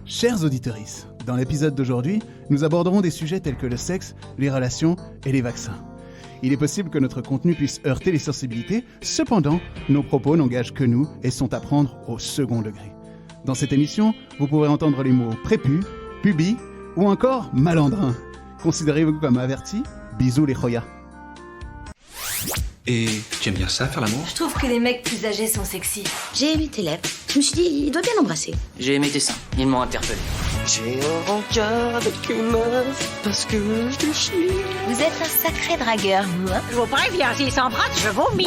Chers auditorices, dans l'épisode d'aujourd'hui, nous aborderons des sujets tels que le sexe, les relations et les vaccins. Il est possible que notre contenu puisse heurter les sensibilités, cependant, nos propos n'engagent que nous et sont à prendre au second degré. Dans cette émission, vous pourrez entendre les mots prépu, pubis ou encore malandrin. Considérez-vous comme avertis. Bisous les Joyas. Et tu aimes bien ça, faire l'amour? Je trouve que les mecs plus âgés sont sexy. J'ai aimé tes lèvres. Je me suis dit, il doit bien l'embrasser. J'ai aimé tes seins, ils m'ont interpellé. J'ai un rencard avec une meuf parce que je te chie. Vous êtes un sacré dragueur, vous, hein? Je vous préviens, s'il s'embrasse, je vomis.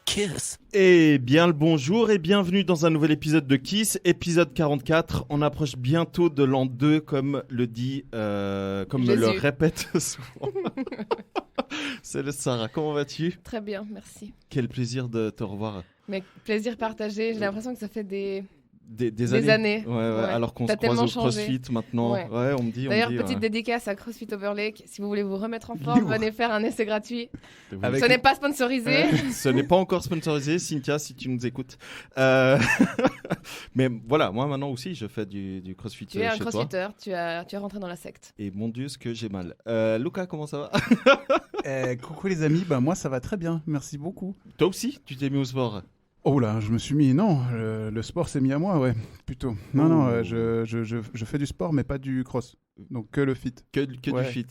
Kiss. Et bien le bonjour et bienvenue dans un nouvel épisode de Kiss, épisode 44. On approche bientôt de l'an 2 comme le dit, comme me le répète souvent. Salut Sarah, comment vas-tu? Très bien, merci. Quel plaisir de te revoir. Mais plaisir partagé, j'ai l'impression que ça fait des années. Ouais. Alors qu'on se croise au CrossFit maintenant. Ouais, on me dit. D'ailleurs, petite dédicace à CrossFit Overlake. Si vous voulez vous remettre en forme, venez faire un essai gratuit. Ce n'est pas sponsorisé. Ce n'est pas encore sponsorisé, Cynthia, si tu nous écoutes. Mais voilà, moi maintenant aussi, je fais du CrossFit chez toi. Tu es un crossfitter, tu es rentré dans la secte. Et mon Dieu, ce que j'ai mal. Lucas, comment ça va? Coucou les amis, moi ça va très bien, merci beaucoup. Toi aussi, tu t'es mis au sport? Oh là, je me suis mis... Non, le sport s'est mis à moi, ouais, plutôt. Non, je fais du sport, mais pas du cross. Donc que le fit. Que du fit.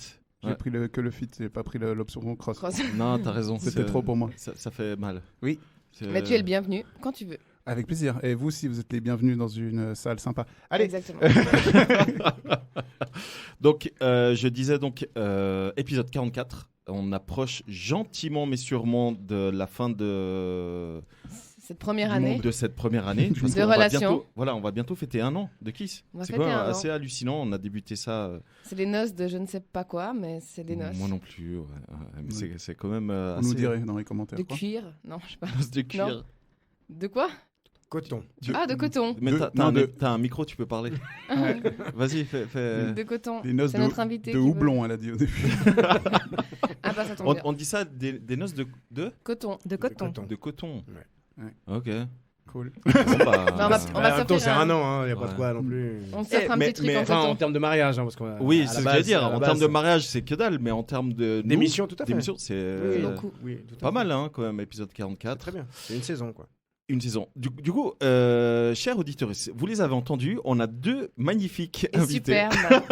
J'ai pris que le fit, j'ai pas pris l'option cross. Non, t'as raison. C'était trop pour moi. Ça fait mal. Oui. Mais tu es le bienvenu, quand tu veux. Avec plaisir. Et vous aussi, vous êtes les bienvenus dans une salle sympa. Allez. Exactement. Donc, je disais épisode 44. On approche gentiment mais sûrement de la fin de cette première année. De cette première année. De relation. On va bientôt fêter un an de Kiss. C'est quand même assez hallucinant. On a débuté ça. C'est les noces de je ne sais pas quoi, mais c'est des noces. Moi non plus. Ouais. Mais c'est quand même. On nous dirait dans les commentaires. De cuir. Non, je sais pas. Noces de cuir. Non. De quoi? Coton. De coton. Mais t'as un micro, tu peux parler. Vas-y, fais. De coton. Des noces c'est notre invité. De houblon, elle a dit au début. Ça tombe bien. On dit ça des noces de coton. De coton. De coton. Ouais. Ok. Cool. On va s'offrir c'est un an, il n'y a pas de quoi non plus. On s'offre un petit truc en coton. En termes de mariage, parce qu'on oui, c'est ce que je veux dire. En termes de mariage, c'est que dalle, mais en termes d'émission, tout à fait. D'émission, c'est pas mal, hein, quand même, épisode 44. Très bien. C'est une saison, quoi. Une saison. Du coup, chers auditeurs, vous les avez entendus, on a deux magnifiques invités. Superbe,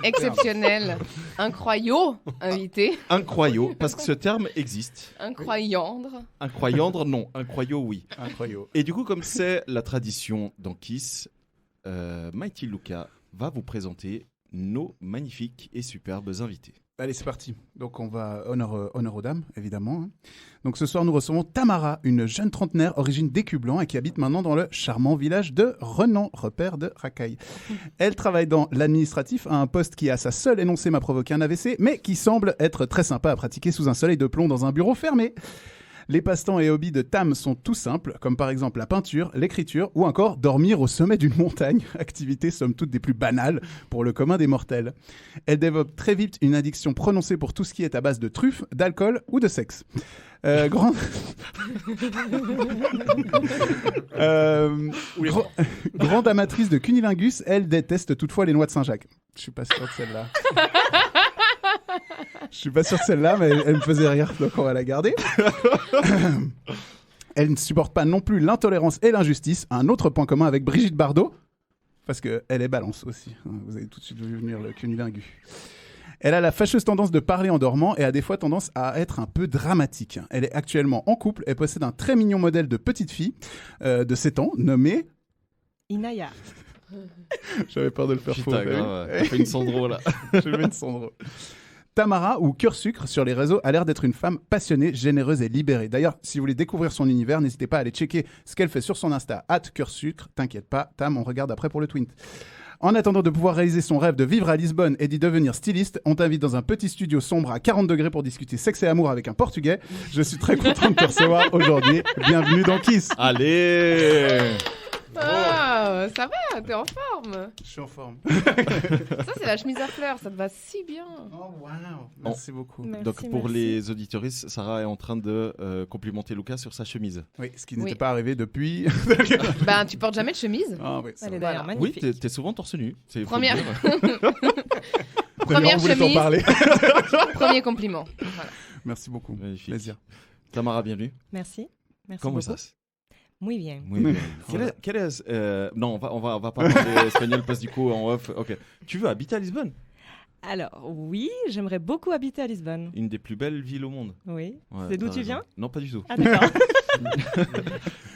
exceptionnel, incroyaux invités. Incroyaux, parce que ce terme existe. Incroyandre. Incroyandre, non. Incroyaux, oui. Incroyaux. Et du coup, comme c'est la tradition dans Kiss, Mighty Luca va vous présenter nos magnifiques et superbes invités. Allez, c'est parti. Donc, on va honneur aux dames, évidemment. Donc, ce soir, nous recevons Tamara, une jeune trentenaire origine d'Écublanc et qui habite maintenant dans le charmant village de Renan, repère de Racaille. Elle travaille dans l'administratif à un poste qui, à sa seule énoncée, m'a provoqué un AVC, mais qui semble être très sympa à pratiquer sous un soleil de plomb dans un bureau fermé. Les passe-temps et hobbies de Tam sont tout simples, comme par exemple la peinture, l'écriture ou encore dormir au sommet d'une montagne, activités somme toute des plus banales pour le commun des mortels. Elle développe très vite une addiction prononcée pour tout ce qui est à base de truffes, d'alcool ou de sexe. Grande amatrice de cunilingus, elle déteste toutefois les noix de Saint-Jacques. Je suis pas sûr de celle-là. Je suis pas sûr de celle-là, mais elle me faisait rire, donc on va la garder. Elle ne supporte pas non plus l'intolérance et l'injustice, un autre point commun avec Brigitte Bardot, parce qu'elle est balance aussi. Vous avez tout de suite vu venir le cunilingus. Elle a la fâcheuse tendance de parler en dormant et a des fois tendance à être un peu dramatique. Elle est actuellement en couple et possède un très mignon modèle de petite fille de 7 ans, nommée... Inaya. J'avais peur de le faire faux. T'as fait une Sandro, là. Je fais une Sandro. Tamara, ou Cœur Sucre sur les réseaux, a l'air d'être une femme passionnée, généreuse et libérée. D'ailleurs, si vous voulez découvrir son univers, n'hésitez pas à aller checker ce qu'elle fait sur son Insta, @Cœur Sucre. T'inquiète pas, Tam, on regarde après pour le twint. En attendant de pouvoir réaliser son rêve de vivre à Lisbonne et d'y devenir styliste, on t'invite dans un petit studio sombre à 40 degrés pour discuter sexe et amour avec un Portugais. Je suis très content de te recevoir aujourd'hui. Bienvenue dans Kiss. Allez. Ah, ça va, t'es en forme. Je suis en forme. Ça, c'est la chemise à fleurs, ça te va si bien. Oh, wow. Merci beaucoup. Merci, Donc pour merci. les auditoristes, Sarah est en train de complimenter Lucas sur sa chemise. Oui, ce qui Oui. n'était pas arrivé depuis. Ben, tu portes jamais de chemise. Ah, oui, c'est Elle est vrai. d'ailleurs Voilà. Oui, magnifique. t'es souvent torse nu. C'est faut Première. le dire. Première on voulait t'en chemise. parler. Premier compliment. Voilà. Merci beaucoup. Magnifique. Plaisir. Tamara, bienvenue. Merci. Merci Comment beaucoup. ça Muy bien. Oui, quel est non, on va pas parler espagnol parce que du coup en off. Ok. Tu veux habiter à Lisbonne? Alors, oui, j'aimerais beaucoup habiter à Lisbonne. Une des plus belles villes au monde. Oui. Ouais, C'est d'où t'as tu raison. viens? Non, pas du tout. Ah, d'accord.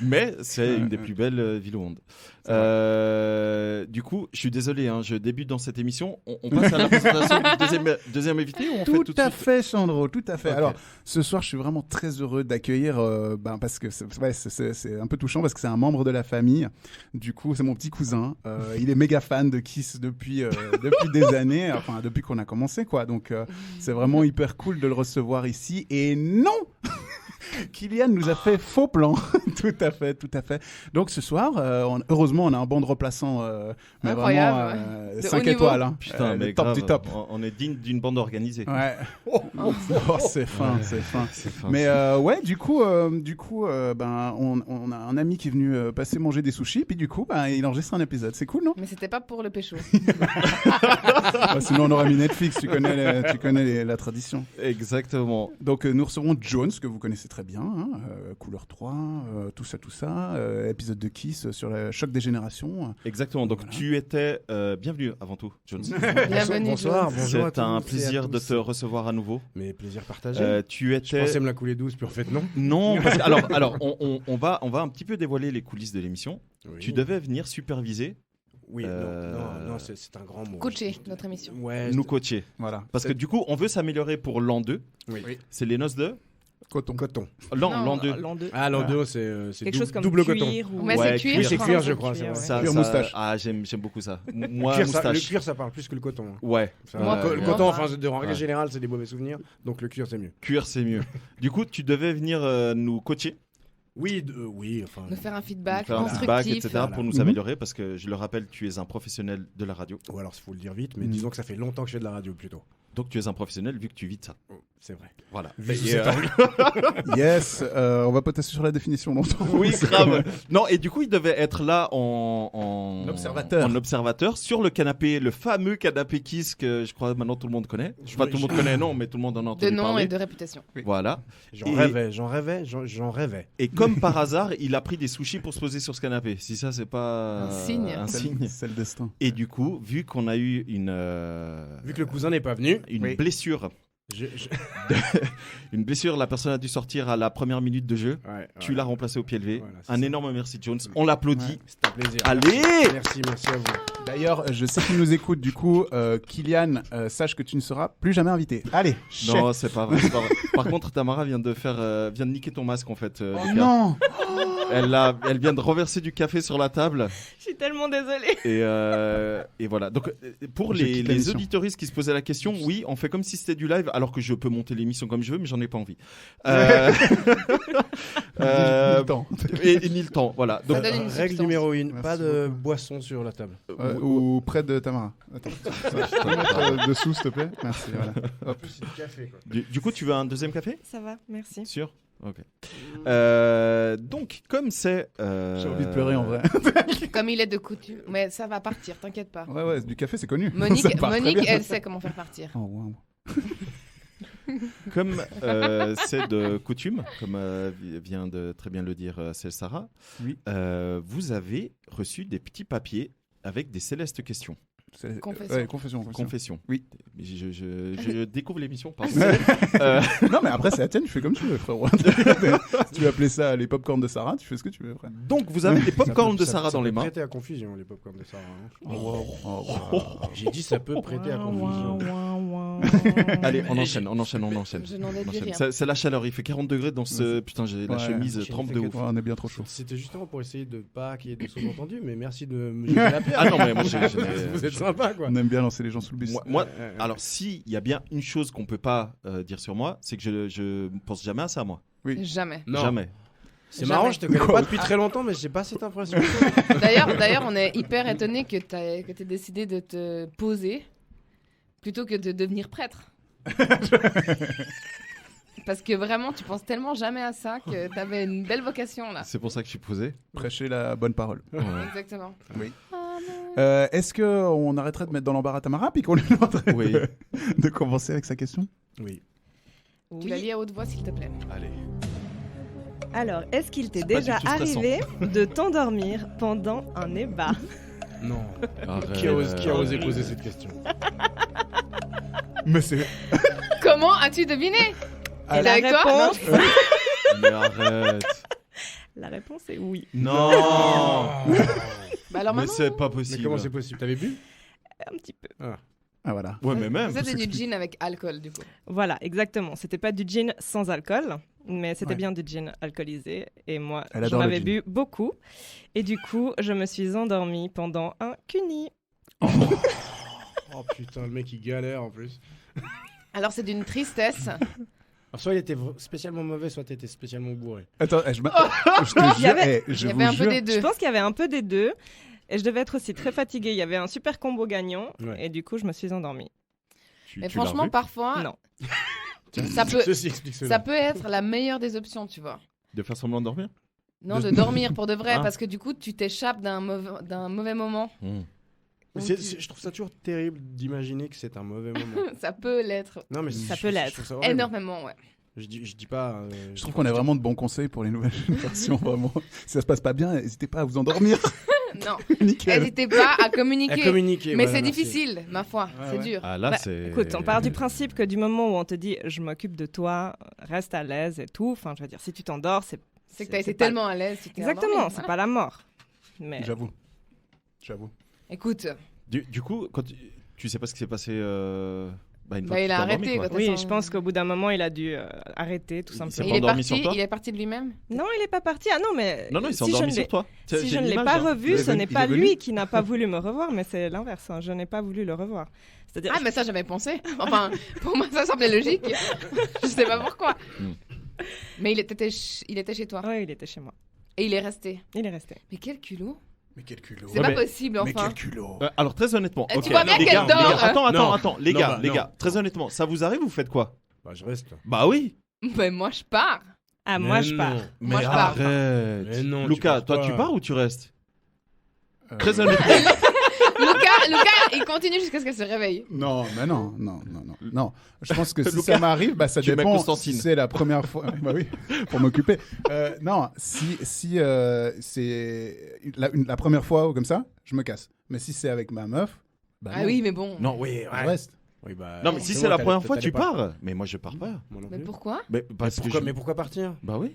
Mais c'est une des plus belles villes au monde. Du coup, je suis désolé, hein, je débute dans cette émission. On passe à la présentation du deuxième invité ou on fait Tout tout de à suite fait, Sandro, tout à fait. Ok. Alors, ce soir, je suis vraiment très heureux d'accueillir, parce que c'est un peu touchant, parce que c'est un membre de la famille. Du coup, c'est mon petit cousin. Il est méga fan de Kiss depuis des années, enfin, depuis qu'on a commencé, quoi. Donc, c'est vraiment hyper cool de le recevoir ici. Et non Kylian nous a fait faux plan. Tout à fait, tout à fait. Donc, ce soir, heureusement, on a un banc de remplaçants, mais Incroyable, vraiment De 5 haut niveau. étoiles. Hein. Putain, mais le top grave, du top. on est digne d'une bande organisée. Ouais. Oh, c'est fin, c'est fin. C'est fin. Mais ouais, du coup, ben, on a un ami qui est venu passer manger des sushis, puis du coup, ben, il enregistre un épisode. C'est cool, non? Mais c'était pas pour le pécho. Ouais, sinon, on aurait mis Netflix. Tu connais la tradition. Exactement. Donc, nous recevons Jones, que vous connaissez très bien, hein, Couleur 3, tout ça, épisode de Kiss sur le choc des générations. Exactement. Donc Voilà. tu étais bienvenue avant tout, Jones. Bienvenue. Bonsoir, Jones. bonjour à C'est tous un et à plaisir de tous. te recevoir à nouveau. Mais plaisir partagé. Tu Je étais. pensais me la couler douce, puis en fait non. Non, parce que- alors on va un petit peu dévoiler les coulisses de l'émission. Oui. Tu devais venir superviser, Oui, Euh, non, c'est un grand mot. Coacher notre émission. Ouais. nous coacher. Voilà. Parce que du coup, on veut s'améliorer pour l'an 2. Oui. C'est les noces de Coton. Coton. l'an 2. L'an 2. Ah, l'an 2, c'est Quelque chose comme double cuir coton. ou... Ouais, c'est cuir, Oui, je c'est crois. cuir, je crois. c'est vrai. Ça, Cuir ça- moustache. Ah, j'aime beaucoup ça. Moi, Le moustache. cuir, ça parle plus que le coton. hein. Ouais. Ça, Moi, le moi, coton, moi. enfin, de règle Ouais. générale, c'est des mauvais souvenirs. Donc le cuir, c'est mieux. Cuir, c'est mieux. Du coup, tu devais venir nous coacher, Oui, oui, enfin. Nous faire un feedback faire un constructif. feedback, etc. pour nous Mhm. améliorer. Parce que je le rappelle, tu es un professionnel de la radio. Ou alors, il faut le dire vite, mais Mm. disons que ça fait longtemps que je fais de la radio plutôt. Donc tu es un professionnel vu que tu vis de ça. C'est vrai. Voilà. Vu sous Et, cet angle. Yes, on va potasser sur la définition longtemps. Oui, grave. Non, et du coup, il devait être là en Observateur. en observateur sur le canapé, le fameux canapé Kiss que je crois maintenant tout le monde connaît. Enfin, tout le monde Je- connaît, non, mais tout le monde en a De entendu nom parler. et de réputation. Voilà. J'en Et- rêvais. Et comme par hasard, il a pris des sushis pour se poser sur ce canapé. Si ça, c'est pas Un signe. un C'est signe. c'est le destin. Et du coup, vu qu'on a eu Vu que le cousin n'est pas venu, Oui. blessure, une blessure, la personne a dû sortir à la première minute de jeu. Ouais, Tu l'as remplacé au pied levé. Voilà, c'est Un ça. énorme merci, Jones. On l'applaudit. Ouais. C'est un plaisir. Allez Merci à vous. D'ailleurs, je sais qu'il nous écoute, du coup, Kylian, sache que tu ne seras plus jamais invité. Allez, chef. Non, c'est pas vrai. c'est pas vrai. Par contre, Tamara vient de niquer ton masque en fait. Oh Lucas. non. Elle vient de renverser du café sur la table Je suis tellement désolée. et voilà. Donc pour Je quitte les l'émission. auditeuristes qui se posaient la question, oui, on fait comme si c'était du live, alors que je peux monter l'émission comme je veux, mais j'en ai pas envie. Ni le temps. Et ni le temps, voilà. Donc, Ça donne une Règle substance. numéro 1, Merci pas de beaucoup. boisson sur la table. Ou près de Tamara. Attends. Je peux mettre dessous, s'il te plaît. Merci. Voilà. Hop. Café, quoi. du coup, tu veux un deuxième café? Ça va, merci. Sûr? Ok. Donc, comme c'est. J'ai envie de pleurer en vrai. Comme il est de coutume. Mais ça va partir, t'inquiète pas. Ouais, du café, c'est connu. Ça Monique, part très Monique bien. elle sait comment faire partir. Oh, wow. Comme c'est de coutume, comme vient de très bien le dire celle Sarah, Oui. vous avez reçu des petits papiers avec des célestes questions. Confession. Ouais, confession. Confession. Oui. Je découvre l'émission par Non, mais après, c'est la tienne, tu fais comme tu veux, frérot. Si tu veux appeler ça les popcorn de Sarah, tu fais ce que tu veux, frère. Donc, vous avez des popcorn de Ça- Sarah ça dans peut les mains. prêter à confusion, les popcorn de Sarah. hein. Oh, wow. J'ai dit ça peut prêter à confusion. Allez, on enchaîne. Je n'en déduis rien. C'est la chaleur, il fait 40 degrés dans ce... Putain, la Ouais. chemise J'ai trempe fait de que ouf. Ouais, on est bien trop chaud. C'était justement pour essayer de pas qu'il y ait de sous-entendus, mais merci de me jeter la pierre. Ah non, mais moi, Vous êtes sympa, quoi. On aime bien lancer les gens sous le bus. Moi, alors s'il y a bien une chose qu'on peut pas dire sur moi, c'est que je pense jamais à ça, moi. Jamais. Non. Jamais. C'est marrant, je te connais pas depuis très longtemps, mais j'ai pas cette impression. D'ailleurs, on est hyper étonnés que t'aies décidé de te poser plutôt que de devenir prêtre. Parce que vraiment, tu penses tellement jamais à ça que t'avais une belle vocation là. C'est pour ça que je suis posé. Prêcher la bonne parole. Ouais. Exactement. Oui. Est-ce qu'on arrêterait de mettre dans l'embarras Tamara puis qu'on lui demanderait Oui. de commencer avec sa question? Oui. Tu la lis à haute voix s'il te plaît. Allez. Alors, est-ce qu'il t'est C'est pas déjà du tout stressant. arrivé de t'endormir pendant un ébat? Non. Arrête. Qui a osé poser cette question? Mais c'est... Comment as-tu deviné? Et Et la avec toi? réponse, Mais arrête. la réponse est oui. Non. Bah alors Mais maintenant, c'est pas Mais possible. comment c'est possible? T'avais bu? Un petit peu. Ah voilà. Ouais, mais même. c'était du gin avec alcool du coup. Voilà, exactement. C'était pas du gin sans alcool, mais c'était Ouais. bien du gin alcoolisé. Et moi, Elle j'en adore le avais gin. bu beaucoup. Et du coup, je me suis endormie pendant un cuni. Oh putain, le mec il galère en plus. Alors c'est d'une tristesse. Alors, soit il était spécialement mauvais, soit t'étais spécialement bourré. Attends, je te Il y avait- jure, Il je y vous avait un peu jure, des deux. Je pense qu'il y avait un peu des deux. Et je devais être aussi très fatiguée. Il y avait un super combo gagnant. Ouais. Et du coup, je me suis endormie. Mais Tu l'as franchement, revu parfois, Non. ça peut, Ceci explique cela. ça peut être la meilleure des options, tu vois. De faire semblant de dormir. Non, de dormir pour de vrai, Ah. parce que du coup, tu t'échappes d'un mauvais moment. Mais Donc, je trouve ça toujours terrible d'imaginer que c'est un mauvais moment. Ça peut l'être Non, mais Ça je- peut je l'être. trouve ça horrible. énormément, ouais. Je dis pas. je trouve qu'on a vraiment de bons conseils pour les nouvelles générations, vraiment. Si ça se passe pas bien, n'hésitez pas à vous endormir. Non, Nickel. n'hésitez pas à À communiquer. communiquer. Mais voilà, c'est merci. difficile, ma foi, Ouais, c'est ouais. dur. Ah là, Bah, c'est. Écoute, on part du principe que du moment où on te dit je m'occupe de toi, reste à l'aise et tout. Enfin, je veux dire, si tu t'endors, c'est. C'est que t'as été pas- tellement à l'aise. tu t'es Exactement, endormi, c'est voilà. pas la mort. Mais J'avoue. Écoute, Du coup, quand tu sais pas ce qui s'est passé. Une fois Bah, que il tu a t'es endormi, arrêté, quoi. quoi. oui, façon- je pense qu'au bout d'un moment, il a dû arrêter tout Il simplement. s'est il pas est endormi parti, sur toi il est parti de lui-même. Non, il est pas parti. Ah non, mais Non, il s'est si je endormi ne sur l'ai- toi. si je ne l'ai pas revu, Il est ce venu- n'est il pas est venu. lui qui n'a pas voulu me revoir, mais c'est l'inverse. Hein. Je n'ai pas voulu le revoir. C'est-à-dire, Ah, mais ça, j'avais pensé. Enfin, pour moi, ça semblait logique. Je sais pas pourquoi. Mais il était chez toi. ouais, il était chez moi. Et il est resté. Il est resté. Mais quel culot. Mais quel culot. C'est pas possible, Mais enfin. quel culot. Alors, très honnêtement. Tu ok. vois bien Les qu'elle gars, dort. les gars, attends, Non. les Non, gars, bah, les non. gars, très honnêtement, ça vous arrive, vous faites quoi? Bah, je reste. Bah oui. Mais moi, je pars. Ah, moi, Mais je non. pars. Moi, je pars. arrête. Mais non, tu Lucas, pars toi, pas. tu pars ou tu restes? Euh, Très honnêtement. Lucas, il continue jusqu'à ce qu'elle se réveille. Non, mais non. Non, je pense que si Lucas, ça m'arrive, bah, ça tu mets dépend Constantine. si c'est la première fois. Bah oui, pour m'occuper. Non, si c'est la première fois ou comme ça, je me casse. Mais si c'est avec ma meuf, bah Ah non, oui, mais bon. Non, oui, je reste. Oui, bah, Non, mais si c'est moi, la t'allais- première fois, t'allais tu pas. pars. Mais moi, je pars pas. Moi non Mais plus. pourquoi Mais parce que Mais pourquoi partir? Bah oui.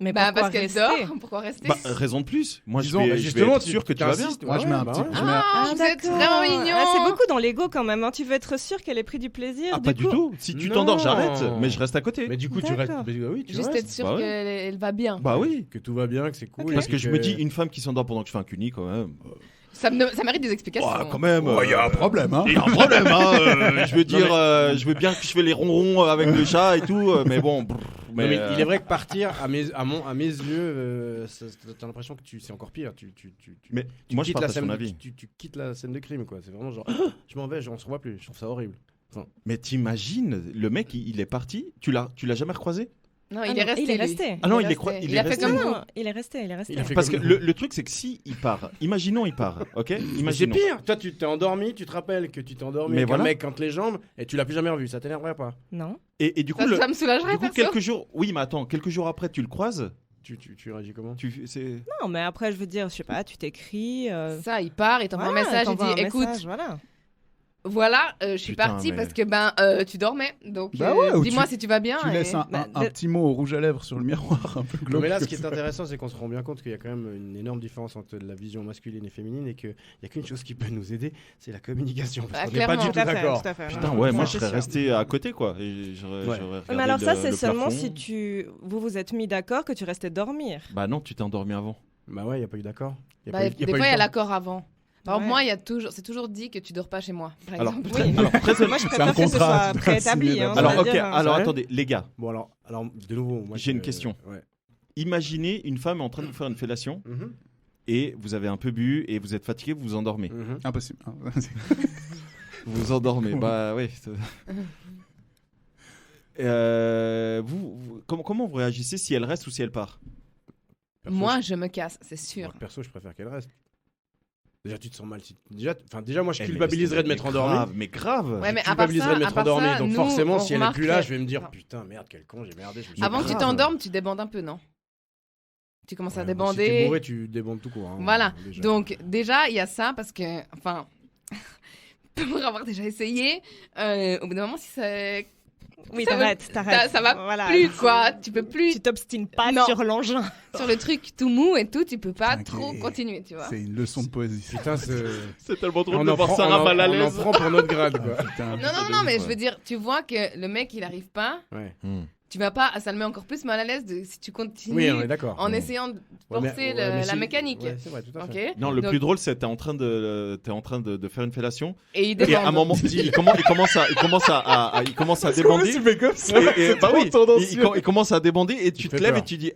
Mais Bah, pourquoi parce qu'elle rester dort. Pourquoi rester Bah, raison de plus. Moi, Disons, je bah, vais justement, être sûr que tu vas bien. t'insistes. Moi, je mets un petit. ouais. je mets un- Ah, vous êtes d'accord. vraiment mignon. Ah, c'est beaucoup dans l'ego quand même. Hein. Tu veux être sûr qu'elle ait pris du plaisir. Ah, pas du coup. tout. Si tu Non. t'endors, j'arrête. Mais je reste à côté. Mais du coup, tu restes. D'accord. Mais, oui, tu Juste restes. être sûr Bah ouais. qu'elle va bien. Bah oui. Que tout va bien, que c'est cool. Parce et que je me dis, une femme qui s'endort pendant que je fais un cuni, quand même. Ça mérite des explications. Oh, quand même. Oh, il y a un problème, hein. Il y a un problème, hein. Je veux dire, je veux bien que je fais les ronrons avec le chat et tout, mais bon. Non, mais il est vrai que partir, à mes yeux, t'as l'impression que c'est encore pire. Mais Tu moi, je quittes la partage scène ton de- avis. tu quittes la scène de crime, quoi. C'est vraiment genre, je m'en vais, on se revoit plus. Je trouve ça horrible. Mais t'imagines, le mec, il est parti. Tu l'as jamais recroisé? Non, Ah il non, est resté. il est lui. resté. Ah non, Il il est est quoi- resté. il Il est a fait resté. comme Non, nous. non, il est resté. Il a fait Parce que comme- le truc, c'est que si il part, imaginons il part, ok? Mais c'est Imaginons. pire. Toi, tu t'es endormi, tu te rappelles que tu t'es endormi Mais avec voilà. un mec entre les jambes et tu l'as plus jamais revu. Ça t'énerverait pas? Non. Et du coup, Ça me soulagerait, du coup, perso. quelques jours. Oui, mais attends, quelques jours après, tu le croises. Tu réagis comment? C'est. Non, mais après, je veux dire, je sais pas, tu t'écris. Ça, il part, il t'envoie un message, il dit écoute, voilà. voilà, je suis Putain, partie mais- parce que tu dormais. Donc, Bah ouais, ou dis-moi tu- si tu vas bien. Tu et- laisses un Bah, petit mot au rouge à lèvres sur le miroir, un peu Non, glauque. mais là, ce comme qui est ça. intéressant, c'est qu'on se rend bien compte qu'il y a quand même une énorme différence entre la vision masculine et féminine et qu'il n'y a qu'une chose qui peut nous aider, c'est la communication. Parce Ah, qu'on n'est pas clairement. du tout Tout à fait, d'accord. tout à fait. Putain, Non, ouais, ça, moi, je c'est serais sûr. resté à côté, quoi. Et j'aurais Ouais. regardé Mais alors ça, le c'est seulement plafond. si vous vous êtes mis d'accord que tu restais dormir. Bah non, tu t'es endormi avant. Bah ouais, il n'y a pas eu d'accord. Y a Bah, pas eu- des pas fois, eu il y a le temps. l'accord avant. Par exemple, Ouais. moi, c'est toujours dit que tu dors pas chez moi. Par Alors, exemple. Oui. Alors, très Moi, je un préfère que ce contrat, soit tu dois préétabli. signer Hein, d'abord. Alors, ok, c'est-à-dire, alors Sérieux attendez, les gars, Bon, alors, de nouveau, moi, J'ai une question. Ouais. imaginez une femme est en train de vous faire une fellation et vous avez un peu bu et vous êtes fatigué, vous vous endormez. Impossible. Vous vous endormez. Bah oui. Comment vous réagissez si elle reste ou si elle part? Moi, je me casse, c'est sûr. Moi, perso, je préfère qu'elle reste. Déjà, tu te sens mal. Déjà, moi, je culpabiliserais de m'être endormi. Mais grave. Ouais, mais Je à part culpabiliserais de m'être ça, endormi. Donc nous, forcément, on si elle est plus là, remarque je vais me dire putain, merde, quel con, j'ai merdé. Avant que tu t'endormes, tu débandes un peu, non? Tu commences à débander. Si t'es bourré, tu débandes tout court. Voilà. Déjà. Donc, déjà, il y a ça parce que, enfin, pour avoir déjà essayé, au bout d'un moment, si ça. Oui, ça t'arrêtes. Ça va Voilà. plus, quoi. Tu peux plus. Tu t'obstines pas Non. sur l'engin. Sur le truc tout mou et tout, tu peux pas Ok. trop continuer, tu vois. C'est une leçon de poésie. Putain, C'est tellement drôle on de en voir prend- Sarah on en- mal à on en l'aise. prend pour notre grade, quoi. Putain. Non, mais je veux dire, tu vois que le mec, il arrive pas. Ouais. Tu vas pas, ça le met encore plus mal à l'aise si tu continues Oui, on est d'accord. en essayant de forcer la mécanique. Ouais, c'est vrai, tout à fait. Ok. Non, le Donc- plus drôle, c'est que t'es en train de faire une fellation Et il et débande. à un moment, il commence à débander. tu fais comme ça Et, bah oui, tendancieux. il commence à débander et tu Il te fait lèves peur. et tu dis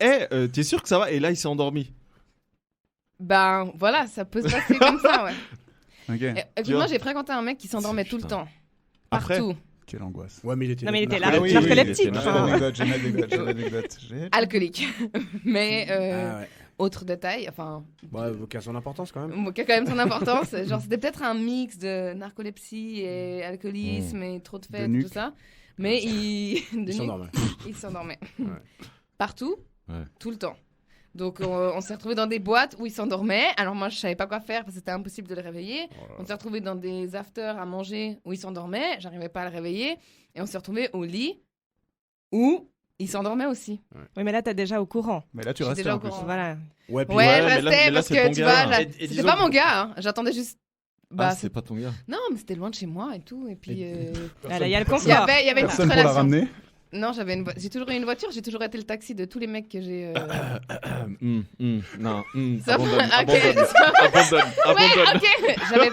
t'es sûr que ça va? Et là, il s'est endormi. Ben voilà, ça peut se passer comme ça, ouais. Ok. Écoute, moi, j'ai fréquenté un mec qui s'endormait tout le Putain. temps. Après Partout. Quelle angoisse. Ouais, mais il était. Non, mais il était Ah oui, narcoleptique. oui, J'ai enfin. une anecdote. Alcoolique. Mais Ah ouais. autre détail, enfin, Ouais, qui a son importance quand même. qui a quand même son importance. Genre, c'était peut-être un mix de narcolepsie et alcoolisme et trop de fêtes, nuque. tout ça. Mais il Il s'endormait. Il s'endormait. Ouais. Partout, Ouais. tout le temps. Donc on s'est retrouvés dans des boîtes où il s'endormait. Alors moi je savais pas quoi faire parce que c'était impossible de le réveiller. On s'est retrouvés dans des afters à manger où il s'endormait. J'arrivais pas à le réveiller. Et on s'est retrouvés au lit où il s'endormait aussi. Oui, mais là, t'es déjà au courant. Mais là, tu Je suis restes déjà en au plus. courant. Voilà. Ouais, puis Ouais, ouais, je mais là- restais mais là, parce c'est que ton tu gars. vois, Et c'était disons pas que- mon gars. Hein. J'attendais juste. Bah, Ah, c'est pas ton gars. Non, mais c'était loin de chez moi et tout. Et puis Voilà, il y a le il y confort. avait une petite Personne pour la relation. ramener. Non, j'ai toujours eu une voiture. J'ai toujours été le taxi de tous les mecs que j'ai. Non, Ça va, abandonne, ok. abandonne, Ouais, abandonne. ok.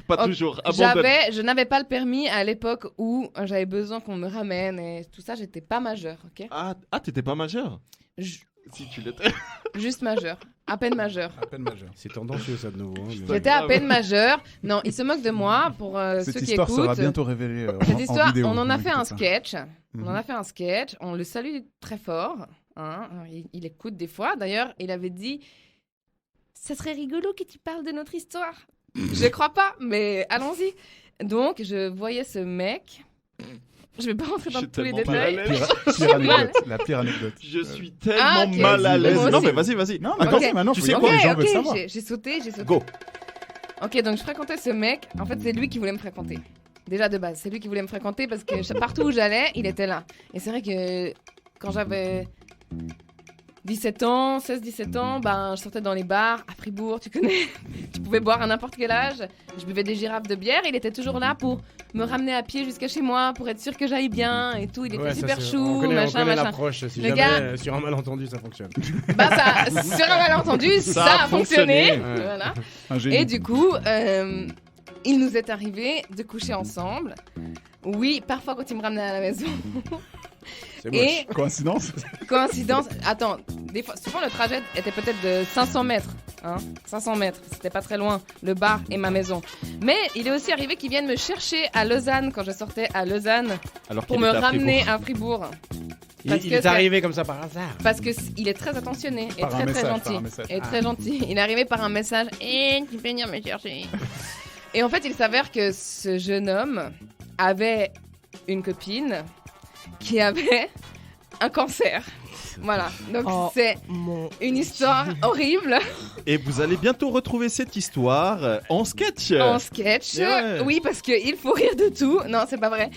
Pas Ok, toujours, abandonne. Je n'avais pas le permis à l'époque où j'avais besoin qu'on me ramène et tout ça. J'étais pas majeure, ok. Ah, t'étais pas majeur? Ju- Si tu l'étais. Juste majeure, à peine majeure. À peine majeur. C'est tendancieux ça de nouveau. Hein, mais- J'étais à peine majeure. Non, il se moque de moi pour ceux Cette qui histoire sera écoutent. bientôt révélée Cette en histoire, vidéo. on en a ne fait un vous inquiétez sketch. On en Mhm. a fait un sketch. On le salue très fort. Hein. Il écoute des fois. D'ailleurs, il avait dit ça serait rigolo que tu parles de notre histoire. Je crois pas, mais allons-y. Donc, je voyais ce mec. Je vais pas rentrer dans Je suis tous les tellement mal à détails. l'aise. Pire anecdote. La pire anecdote. Je suis tellement Ah, ok. mal à l'aise. Moi Non, aussi. mais vas-y. Non, mais Attends, vas-y, maintenant, tu faut sais y quoi, aller, les gens veulent ok, savoir. j'ai sauté. Go. Ok, donc je fréquentais ce mec. En fait, c'est lui qui voulait me fréquenter. Déjà de base, c'est lui qui voulait me fréquenter parce que partout où j'allais, il était là. Et c'est vrai que quand j'avais 16-17 ans, ben, je sortais dans les bars à Fribourg, tu connais. Tu pouvais boire à n'importe quel âge. Je buvais des girafes de bière. Il était toujours là pour me ramener à pied jusqu'à chez moi, pour être sûr que j'aille bien et tout. Il était Ouais, ça, super c'est- chou, on connaît machin. l'approche. Si Le jamais gars- sur un malentendu ça fonctionne. Bah, ça, sur un malentendu, ça a fonctionné. Ouais. Voilà. Un génie. Et du coup, il nous est arrivé de coucher ensemble. Oui, parfois quand il me ramenait à la maison. C'est moche. Et Coïncidence. coïncidence, attends, des fois, souvent le trajet était peut-être de 500 mètres. Hein, 500 mètres, c'était pas très loin, le bar et ma maison. Mais il est aussi arrivé qu'il vienne me chercher à Lausanne quand je sortais à Lausanne Alors pour qu'il me était à ramener Fribourg. à Fribourg. Il Parce que est c'est- arrivé comme ça par hasard. Parce que il est très attentionné et Par un très message, par gentil. un message. Et Ah. très gentil. Il est arrivé par un message. Et tu peux venir me chercher. Et en fait, il s'avère que ce jeune homme avait une copine qui avait un cancer. Voilà. Donc Oh, c'est Mon... une histoire horrible Et vous allez bientôt retrouver cette histoire en sketch. en sketch. Et ouais. Oui, parce qu'il faut rire de tout. Non, c'est pas vrai.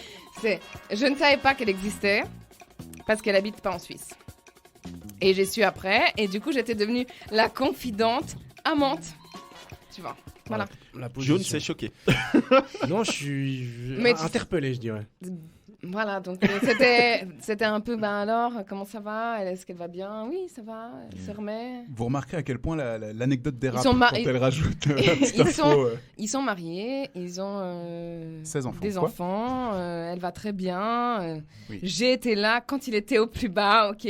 Je ne savais pas qu'elle existait parce qu'elle habite pas en Suisse. Et j'ai su après. Et du coup, j'étais devenue la confidente amante. Tu vois. Voilà. La Jaune position. s'est choqué. Non, je suis Mais tu- interpellé, je dirais. Voilà, donc c'était un peu, ben alors, comment ça va? Est-ce qu'elle va bien? Oui, ça va, elle se remet. Vous remarquez à quel point l'anecdote dérape sont quand mari- elle rajoute la petite Ils info, sont- Ils sont mariés, ils ont 16 enfants. des quoi. enfants, elle va très bien. Oui. J'ai été là quand il était au plus bas, ok?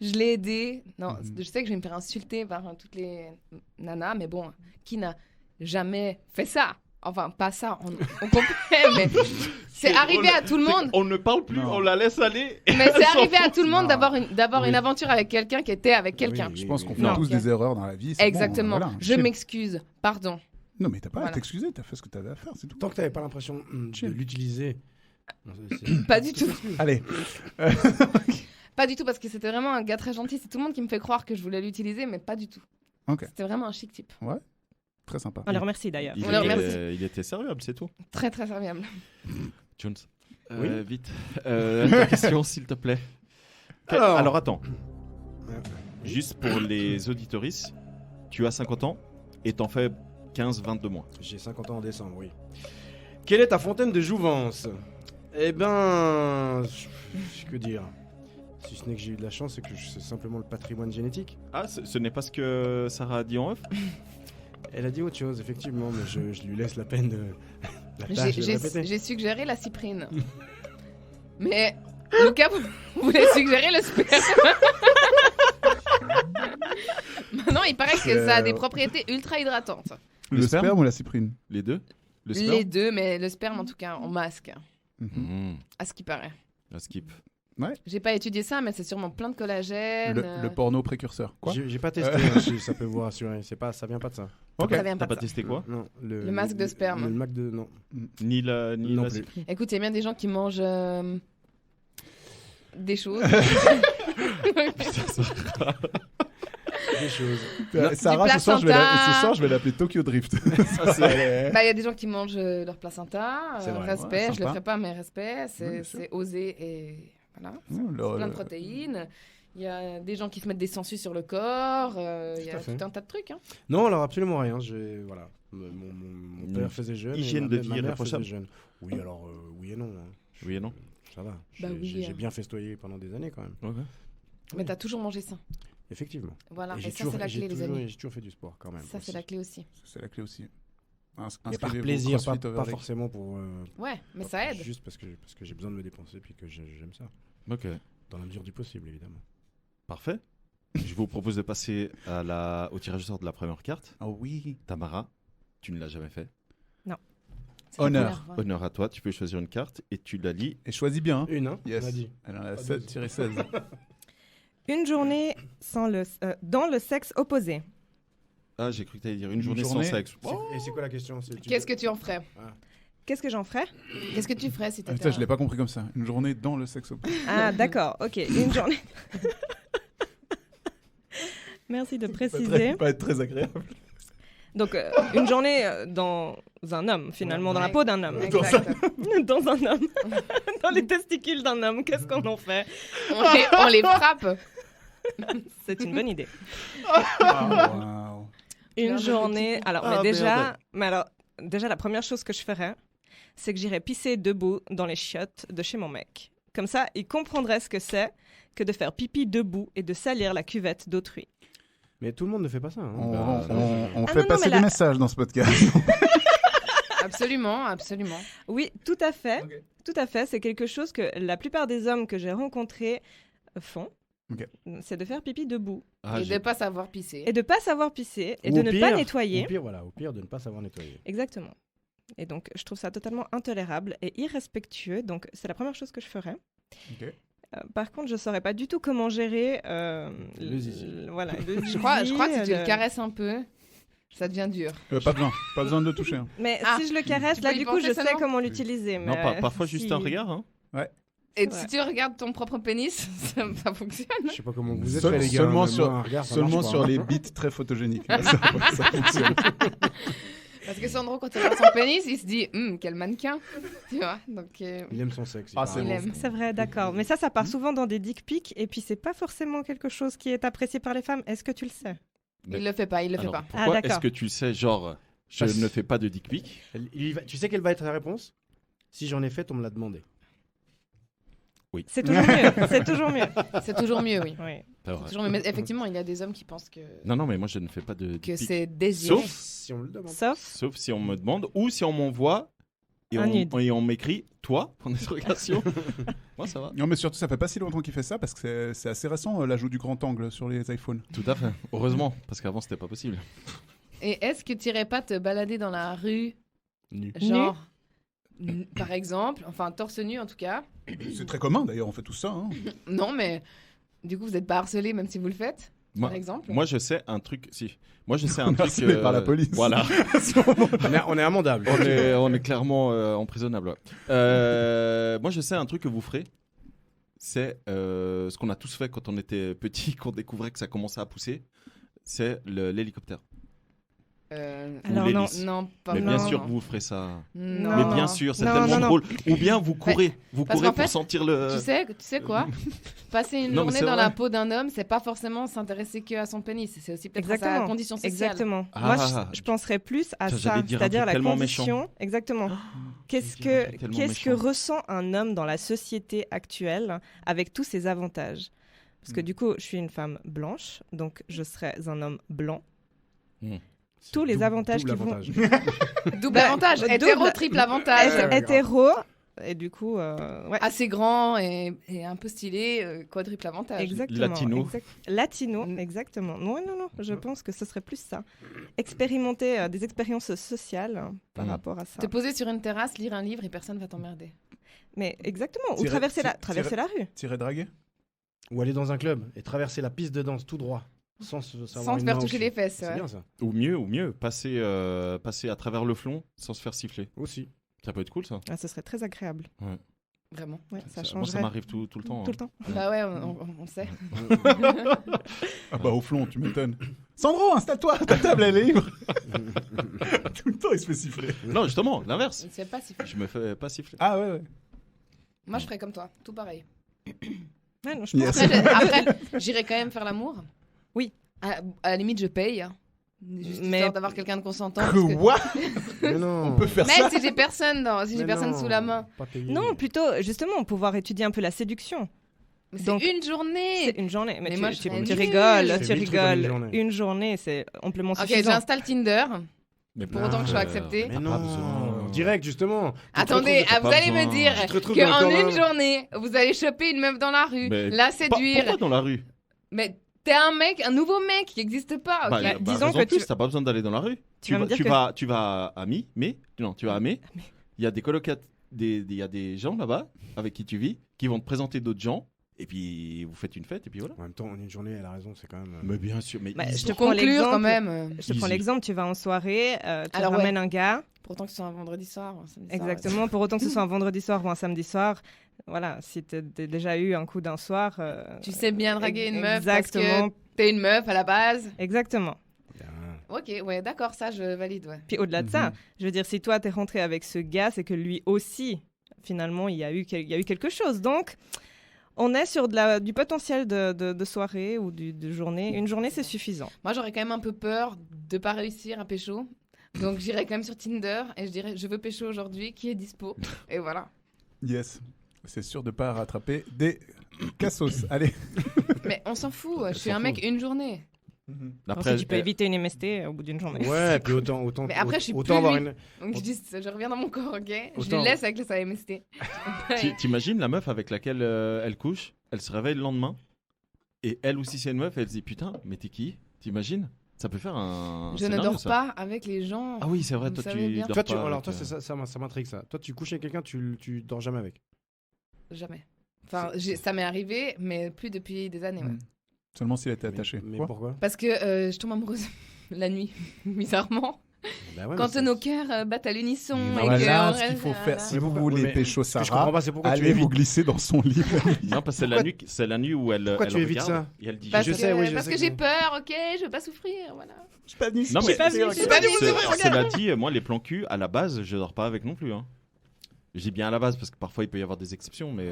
Je l'ai aidé. Non, je sais que je vais me faire insulter par toutes les nanas, mais bon, qui n'a jamais fait ça? Enfin, pas ça, on comprend, mais c'est arrivé à tout le monde. On ne parle plus, on la laisse aller. Mais c'est arrivé à tout le monde d'avoir une aventure avec quelqu'un qui était avec quelqu'un. Je pense qu'on fait tous des erreurs dans la vie. Exactement. Bon, voilà. Je m'excuse, pardon. Non, mais t'as pas à t'excuser, t'as fait ce que t'avais à faire, c'est tout. Tant que t'avais pas l'impression de l'utiliser. Pas du tout. Allez. Pas du tout, parce que c'était vraiment un gars très gentil. C'est tout le monde qui me fait croire que je voulais l'utiliser, mais pas du tout. Ok. C'était vraiment un chic type. Ouais. Très sympa. On le remercie d'ailleurs. Il était serviable, c'est tout. Très très serviable. Jones. Oui. Vite. Ta question, s'il te plaît. Alors attends. Juste pour les auditoristes, tu as 50 ans et t'en fais 15-22 mois. J'ai 50 ans en décembre, oui. Quelle est ta fontaine de jouvence? Eh ben... que dire? Si ce n'est que j'ai eu de la chance, c'est que c'est simplement le patrimoine génétique. Ah, ce n'est pas ce que Sarah a dit en off? Elle a dit autre chose, effectivement, mais je lui laisse la peine de... J'ai suggéré la cyprine. Mais Lucas voulait suggérer le sperme. Maintenant, il paraît que ça a des propriétés ultra hydratantes. Le sperme ou la cyprine? Les deux? Les deux, mais le sperme en tout cas en masque. À ce qui paraît. À skip. Ouais. J'ai pas étudié ça, mais c'est sûrement plein de collagène. Le porno précurseur. Quoi? J'ai pas testé, si ça peut vous rassurer. Ça vient pas de ça. Ok. Ça vient T'as pas pas de ça. testé quoi? Non, Le masque de sperme. Le masque de... Non. Ni la plus. Écoute, il y a bien des gens qui mangent des choses. Des choses. Sarah, Du ce soir, placenta. je vais l'appeler Tokyo Drift. Il y a des gens qui mangent leur placenta. C'est vrai. Respect, Ouais, je le sympa. ferai pas, mais respect. bien sûr. C'est oser et voilà. Mmh, C'est plein de protéines. Il y a des gens qui se mettent des sangsues sur le corps. Il y a à fait. tout un tas de trucs. Hein. Non, alors absolument rien. Voilà. Mon père faisait jeune. Hygiène et de ma vie mère irréprochable. faisait jeune. Oui, alors oui et non. Hein. Oui et non. Ça va. Bah oui, J'ai bien festoyé pendant des années quand même. Ok. Mais t'as toujours mangé sain. Effectivement. Voilà. Et j'ai ça, toujours- c'est la j'ai clé, les toujours- amis. J'ai toujours fait du sport quand même. Ça, aussi. c'est la clé aussi. C'est la clé aussi. Mais par Inscrivez-vous plaisir, au CrossFit pas Overlake. forcément pour. Ouais, mais ça aide. Juste parce que j'ai besoin de me dépenser puis que j'aime ça. Ok. Dans la mesure du possible, évidemment. Parfait. Je vous propose de passer au tirage au sort de la première carte. Oh oui. Tamara, tu ne l'as jamais fait. C'est la Honneur. première fois. Honneur à toi, tu peux choisir une carte et tu la lis. Et choisis bien. Hein. Une, hein Yes. On a dit. Elle en a Pas 7-16. Une journée dans le sexe opposé. Ah, j'ai cru que tu allais dire une journée journée. sans sexe. Et c'est quoi la question? Qu'est-ce que tu en ferais? Qu'est-ce que j'en ferais? Qu'est-ce que tu ferais si t'étais Putain, je l'ai pas compris comme ça. Une journée dans le sexe opposé. Ah, d'accord. Ok, une journée. Merci de préciser. Pas être très agréable. Donc, une journée dans un homme, finalement, dans la peau d'un homme. Exact. Dans un homme. Dans les testicules d'un homme. Qu'est-ce qu'on en fait? On les frappe. C'est une bonne idée. Wow. Une journée. Alors, Ah, mais déjà, la première chose que je ferais, c'est que j'irais pisser debout dans les chiottes de chez mon mec. Comme ça, il comprendrait ce que c'est que de faire pipi debout et de salir la cuvette d'autrui. Mais tout le monde ne fait pas ça. Hein. On Ah fait non, passer mais des là- messages dans ce podcast. Absolument, absolument. Oui, tout à fait. Ok. Tout à fait. C'est quelque chose que la plupart des hommes que j'ai rencontrés font. Ok. C'est de faire pipi debout Ah, Et de pas savoir pisser. et de pas savoir pisser et Ou de au ne pire- pas nettoyer. Au pire, de ne pas savoir nettoyer. Exactement. Et donc, je trouve ça totalement intolérable et irrespectueux. Donc, c'est la première chose que je ferais. Ok. Par contre, je saurais pas du tout comment gérer Le zizi. Voilà, le Je crois que si tu zizi, le caresses un peu, ça devient dur. Pas besoin de le toucher. Hein. Mais Ah, si je le caresse, tu là, peux y du coup, penser je sais seulement comment l'utiliser. Non, mais parfois juste si- un regard. Hein. Et Ouais. si tu regardes ton propre pénis, ça fonctionne. Je sais pas comment vous êtes Seul- fait, les gars. seulement mais sur- moi, un regard, ça Seulement marche pas, sur hein. les bits très photogéniques. Là, ça fonctionne. Parce que Sandro, quand il regarde son pénis, il se dit quel mannequin. Tu vois donc, Il aime son sexe. Ah, il c'est paraît. bon. aime. C'est vrai, d'accord. Mais ça part souvent dans des dick pics et puis c'est pas forcément quelque chose qui est apprécié par les femmes. Est-ce que tu le sais? Il le fait pas, il le fait Alors, pas. pourquoi d'accord. est-ce que tu le sais, genre, je Parce- ne fais pas de dick pic? Tu sais quelle va être la réponse? Si j'en ai fait, on me l'a demandé. C'est toujours mieux. C'est toujours mieux. C'est toujours mieux, oui. Oui. Pas vrai. C'est toujours mieux. Mais effectivement, il y a des hommes qui pensent que Non, mais moi je ne fais pas de dick pic. c'est désiré. Sauf Si on me le demande. Sauf si on me demande ou si on m'envoie et Un nude. on m'écrit toi pour d'interrogation. Moi ça va. Non, mais surtout, ça fait pas si longtemps qu'il fait ça parce que c'est assez récent l'ajout du grand angle sur les iPhones. Tout à fait. Heureusement, parce qu'avant c'était pas possible. Et est-ce que tu irais pas te balader dans la rue, Nu. genre, par exemple, enfin torse nu en tout cas? C'est très commun d'ailleurs, on fait tout ça. Hein. Non, mais du coup, vous n'êtes pas harcelé même si vous le faites, par exemple? Moi je sais un truc. Si. Moi je sais un On est truc. harcelé par la police. Voilà. On est amendable. On est clairement emprisonnable. Moi je sais un truc que vous ferez. C'est ce qu'on a tous fait quand on était petit, qu'on découvrait que ça commençait à pousser. C'est l'hélicoptère. Alors Ou non. l'hélice. Non, pas Mais bien non. sûr que vous ferez ça. Non. Mais bien sûr, c'est Non, tellement non. drôle. Ou bien vous courez. Vous Parce courez qu'en pour fait, sentir le. Tu sais quoi? Passer une Non, mais journée c'est dans vrai. la peau d'un homme, c'est pas forcément s'intéresser que à son pénis. C'est aussi peut-être à sa Exactement. condition sociale. Exactement. Ah. Moi, je penserais plus à Ça, ça, j'allais dire un c'est-à-dire truc la tellement condition. Exactement. Qu'est-ce j'allais dire un truc que tellement qu'est-ce que méchant. ressent un homme dans la société actuelle avec tous ses avantages? Parce que du coup, je suis une femme blanche, donc je serais un homme blanc. Tous les avantages qui vont. Double Bah, avantage, double- hétéro, triple avantage. Hétéro, et du coup, ouais. Assez grand et un peu stylé, quadruple avantage. Exactement. Latino. Latino, Mm. exactement. Non, je pense que ce serait plus ça. Expérimenter des expériences sociales par rapport à ça. Te poser sur une terrasse, lire un livre et personne va t'emmerder. Mais exactement, ou Tirer- traverser tirer- la rue. Tirer draguer. Ou aller dans un club et traverser la piste de danse tout droit. Sans Sans te faire toucher les fesses. C'est ouais. bien ça. Ou mieux, passer à travers le flon sans se faire siffler. Aussi. Ça peut être cool ça. Ah, ce serait très agréable. Vraiment. Ouais, ça Moi ça changerait m'arrive tout le temps. tout le temps. Bah ouais, on le sait. Ah bah au flon, tu m'étonnes. Sandro, installe-toi, ta table elle est libre. Tout le temps il se fait siffler. Non, justement, l'inverse. Il ne se fait pas siffler. Je me fais pas siffler. Ah ouais. Moi, je ferais comme toi, tout pareil. Ouais, non, je Yes. pense Après, j'irais quand même faire l'amour. Oui. À la limite, je paye. Hein. Juste Mais- histoire d'avoir quelqu'un de consentant. parce que- Quoi? Mais non. On peut faire Même ça? si j'ai personne, si j'ai Mais personne non, sous la main. pas payé. Non, plutôt, justement, pouvoir étudier un peu la séduction. Mais c'est Donc, une journée. C'est une journée. Mais, Mais tu, moi, tu- je tu serais nulle. rigoles, Je tu fais 1000 trucs en une rigoles. journée. Une journée, c'est amplement Ok, suffisant. j'installe Tinder. Mais Pour autant que je sois acceptée. Mais t'as non. pas besoin. Direct, justement. Attendez, t'as vous pas allez me besoin. dire Tu te retrouves dans qu'en le une corps d'un- journée, vous allez choper une meuf dans la rue, Mais la séduire. Pourquoi dans la rue? Mais t'es un mec, un nouveau mec qui n'existe pas. ok Bah, disons raison que de plus, tu- t'as pas besoin d'aller dans la rue. Tu vas me dire tu que- vas à Mi, mais non, tu vas à Mi. Il y a des colocataires, il y a des gens là-bas avec qui tu vis, qui vont te présenter d'autres gens, et puis vous faites une fête, et puis voilà. En même temps, en une journée, elle a raison, c'est quand même. Mais bien sûr, mais Bah, easy. je te Pour prends conclure l'exemple. quand même. Je te prends Easy. l'exemple, tu vas en soirée, tu Alors, ramènes un gars. Pourtant que ce soit un vendredi soir ou un samedi soir. Exactement, pour autant que ce soit un vendredi soir ou un samedi soir. Voilà, si tu as déjà eu un coup d'un soir. Tu sais bien draguer une meuf Exactement. parce que t'es une meuf à la base. Exactement. Ok, ouais, d'accord, ça je valide, ouais. Puis au-delà de ça, je veux dire, si toi t'es rentré avec ce gars, c'est que lui aussi, finalement, il y a eu quelque chose. Donc, on est sur du potentiel de soirée ou de journée. Une journée, c'est suffisant. Moi j'aurais quand même un peu peur de pas réussir à pécho. Donc j'irais quand même sur Tinder et je dirais je veux pécho aujourd'hui, qui est dispo. Et voilà. Yes. C'est sûr de pas rattraper des cassos. Allez. Mais on s'en fout, je suis un mec une journée. Après, tu peux éviter une MST au bout d'une journée. Ouais, puis autant. Mais après, je suis autant plus avoir lui. une. Donc je reviens dans mon corps, ok. Je Autant- lui laisse avec sa MST. T'imagines la meuf avec laquelle elle couche, elle se réveille le lendemain, et elle aussi c'est une meuf, elle se dit putain, mais t'es qui? T'imagines? Ça peut faire un. Je ne scénario, dors ça. pas avec les gens. Ah oui, c'est vrai, Vous toi savez tu bien. dors Toi, pas alors avec, toi, ça m'intrigue ça. Toi, tu couches avec quelqu'un, tu dors jamais avec. Jamais. Enfin, ça m'est arrivé, mais plus depuis des années, ouais. Seulement s'il était attaché. Mais Quoi? pourquoi? Parce que je tombe amoureuse la nuit, bizarrement. Bah ouais, Quand mais nos cœurs battent à l'unisson. et Voilà que ce qu'il faut voilà. faire. Si Mais vous pourquoi- voulez mais pécho Ce que je Sarah, comprends pas, c'est pourquoi tu allez vous évites. glisser dans son lit. Non, parce que c'est la nuit où elle. Pourquoi elle tu évites regarde, ça? et elle dit Parce Je que, sais, oui, je parce sais que que- j'ai peur, ok, je veux pas souffrir, voilà. Je suis pas venu. Non, mais pas venu, je suis pas venu. Cela dit, moi, les plans cul, à la base, je dors pas avec non plus. Hein. Je dis bien à la base parce que parfois il peut y avoir des exceptions, mais.